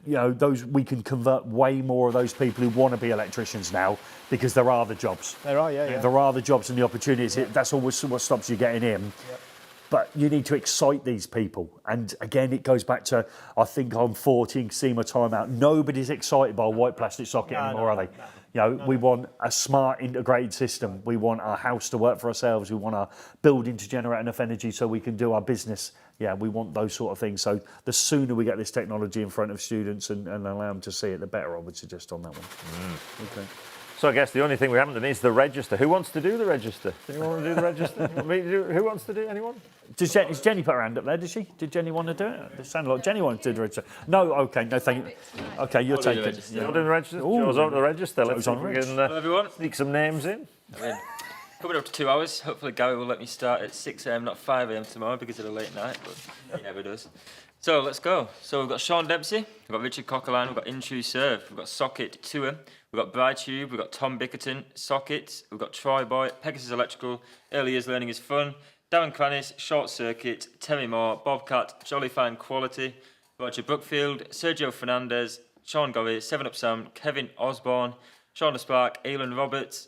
those we can convert way more of those people who want to be electricians now because there are the jobs. There are, yeah. There are the jobs and the opportunities. Yeah. That's always what stops you getting in. Yeah. But you need to excite these people. And again, it goes back to, I think I'm 40 and see my time out. Nobody's excited by a white plastic socket anymore, are they? We want a smart integrated system. We want our house to work for ourselves. We want our building to generate enough energy so we can do our business. Yeah, we want those sort of things. So the sooner we get this technology in front of students and allow them to see it, the better, I would suggest on that one. Okay. So I guess the only thing we haven't done is the register. Who wants to do the register? Does anyone want to do the register? Who wants to do it? Anyone? Is Jenny put her hand up there, did she? Did Jenny want to do it? It sounded like Jenny wanted to do the register. No, okay, no, thank you. Okay, you're taking it. You're doing the register? Joe's on the register. Let's see if we can Hello, everyone. sneak some names in. Coming up to 2 hours. Hopefully Gary will let me start at 6 a.m, not 5 a.m. tomorrow because of the late night, but he never does. So let's go. So we've got Sean Dempsey, we've got Richard Cockerline, we've got Intrue Serve, we've got Socket Tour, we've got Brightube, we've got Tom Bickerton, Sockets, we've got Troy Boy, Pegasus Electrical, Early Years Learning is Fun, Darren Cranis, Short Circuit, Terry Moore, Bobcat, Jolly Fine Quality, Roger Brookfield, Sergio Fernandez, Sean Gorry, 7up Sam, Kevin Osborne, Sean the Spark, Elon Roberts,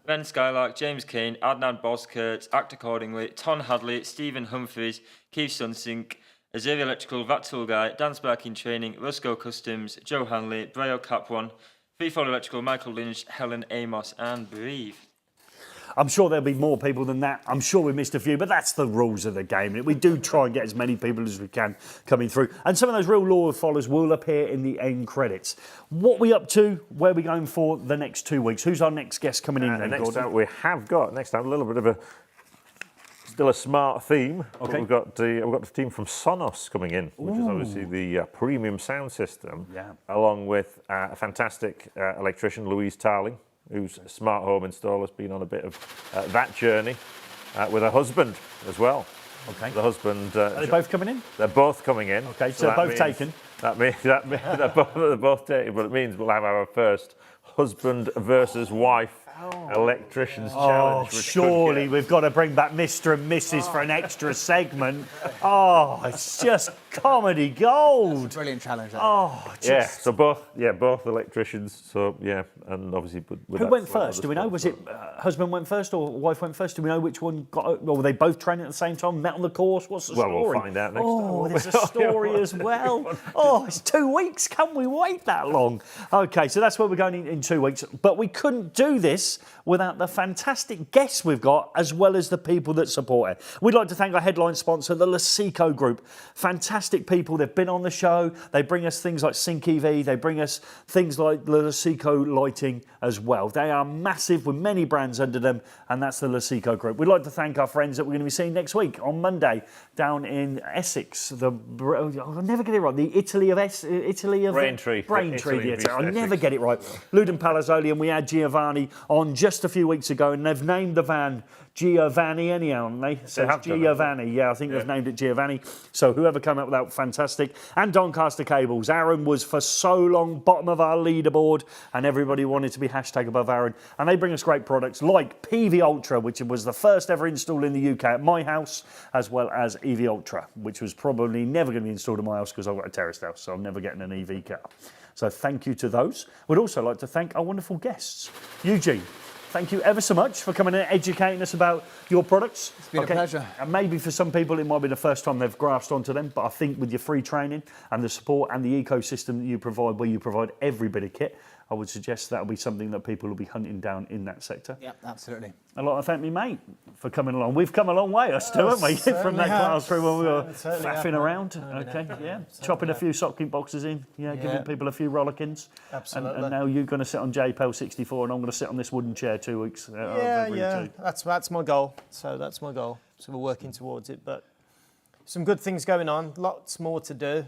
Ben Skylark, James Kane, Adnan Boskurt, Act Accordingly, Ton Hadley, Stephen Humphreys, Keith Sunsink, Azeri Electrical, Vatul Guy, Dan Sparking Training, Rusco Customs, Joe Hanley, Braille Cap1, Freefold Electrical, Michael Lynch, Helen Amos, and Breathe. I'm sure there'll be more people than that. I'm sure we missed a few, but that's the rules of the game. We do try and get as many people as we can coming through. And some of those real loyal followers will appear in the end credits. What are we up to? Where are we going for the next 2 weeks? Who's our next guest coming in then, Next time we have got, a little bit of still a smart theme. Okay. We've got the team from Sonos coming in, which is obviously the premium sound system, along with a fantastic electrician, Louise Tarling, who's a smart home installer, has been on a bit of that journey with her husband as well. Okay. The husband. Are they both coming in? They're both coming in. Okay, so they're both taken. That means they're both taken, but it means we'll have our first husband versus wife Electricians Oh, challenge. which could surely get- we've got to bring back Mr. and Mrs. for an extra segment. Oh, it's just comedy gold. Brilliant challenge. That. Oh, just... Yeah, so both electricians. So yeah, and obviously, with Who that went slight first? Do we other know? Was it sponsor. husband went first or wife went first? Do we know which one got? Or were they both training at the same time? Met on the course? What's the Well, story? we'll find out next Oh, time. there's a story as well. Oh, it's 2 weeks. Can we wait that long? Okay, so that's where we're going in 2 weeks. But we couldn't do this without the fantastic guests we've got, as well as the people that support it. We'd like to thank our headline sponsor, the Lasico Group. Fantastic people. They've been on the show. They bring us things like Sync EV. They bring us things like the Lasico lighting as well. They are massive with many brands under them, and that's the Lasico Group. We'd like to thank our friends that we're going to be seeing next week on Monday down in Essex. I'll never get it right. The Italy of Braintree. Braintree. Italy of Theatre. I'll Essex. never get it right. Luden Palazzoli, and we had Giovanni on just a few weeks ago, and they've named the van Giovanni anyhow, haven't they? So have it's done, Giovanni, yeah, I think they've named it Giovanni. So whoever came up with that, fantastic. And Doncaster Cables. Aaron was for so long bottom of our leaderboard, and everybody wanted to be hashtag above Aaron. And they bring us great products like PV Ultra, which was the first ever installed in the UK at my house, as well as EV Ultra, which was probably never going to be installed in my house because I've got a terraced house, so I'm never getting an EV car. So thank you to those. We'd also like to thank our wonderful guests. Eugene, thank you ever so much for coming and educating us about your products. It's been a pleasure. And maybe for some people it might be the first time they've grasped onto them, but I think with your free training and the support and the ecosystem that you provide, where you provide every bit of kit, I would suggest that'll be something that people will be hunting down in that sector. Yeah, absolutely. I'd like to thank me mate for coming along. We've come a long way, us two, haven't we? From that classroom when we were faffing around. Okay, yeah. Chopping a few socket boxes in, giving people a few rollickins. Absolutely. And now you're going to sit on JPEL 64 and I'm going to sit on this wooden chair 2 weeks. That's my goal. So that's my goal. So we're working towards it. But some good things going on. Lots more to do.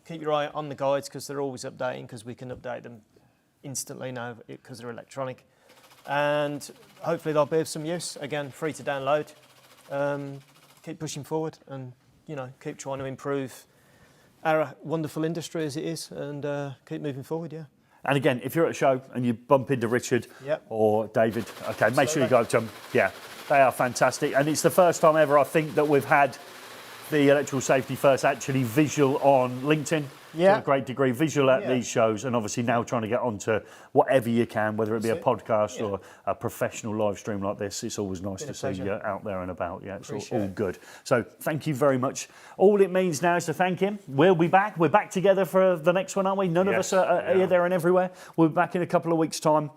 Keep your eye on the guides because they're always updating, because we can update them instantly now because they're electronic. And hopefully they'll be of some use. Again, free to download. Keep pushing forward and, keep trying to improve our wonderful industry as it is, and keep moving forward, yeah. And again, if you're at a show and you bump into Richard or David, okay, make sure you go up to them. Yeah, they are fantastic. And it's the first time ever, I think, that we've had the Electrical Safety First actually visual on LinkedIn to a great degree, visual at these shows, and obviously now trying to get onto whatever you can, whether it be a podcast or a professional live stream like this. It's always nice to see you out there and about. Yeah, it's all good. So thank you very much. All it means now is to thank him. We'll be back. We're back together for the next one, aren't we? None of us are here, there and everywhere. We'll be back in a couple of weeks' time.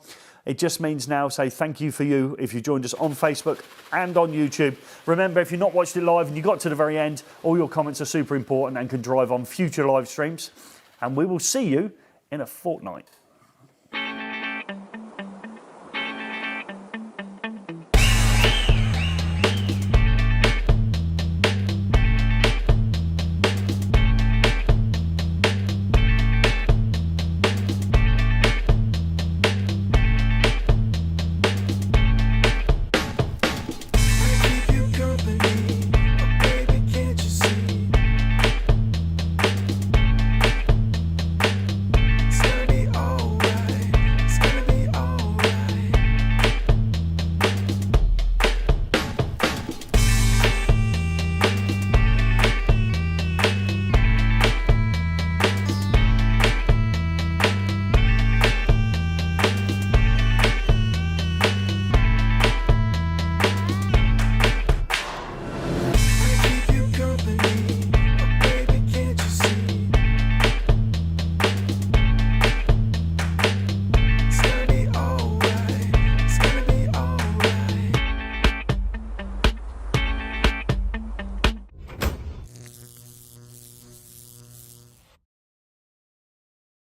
It just means now say thank you for you if you joined us on Facebook and on YouTube. Remember, if you've not watched it live and you got to the very end, all your comments are super important and can drive on future live streams. And we will see you in a fortnight.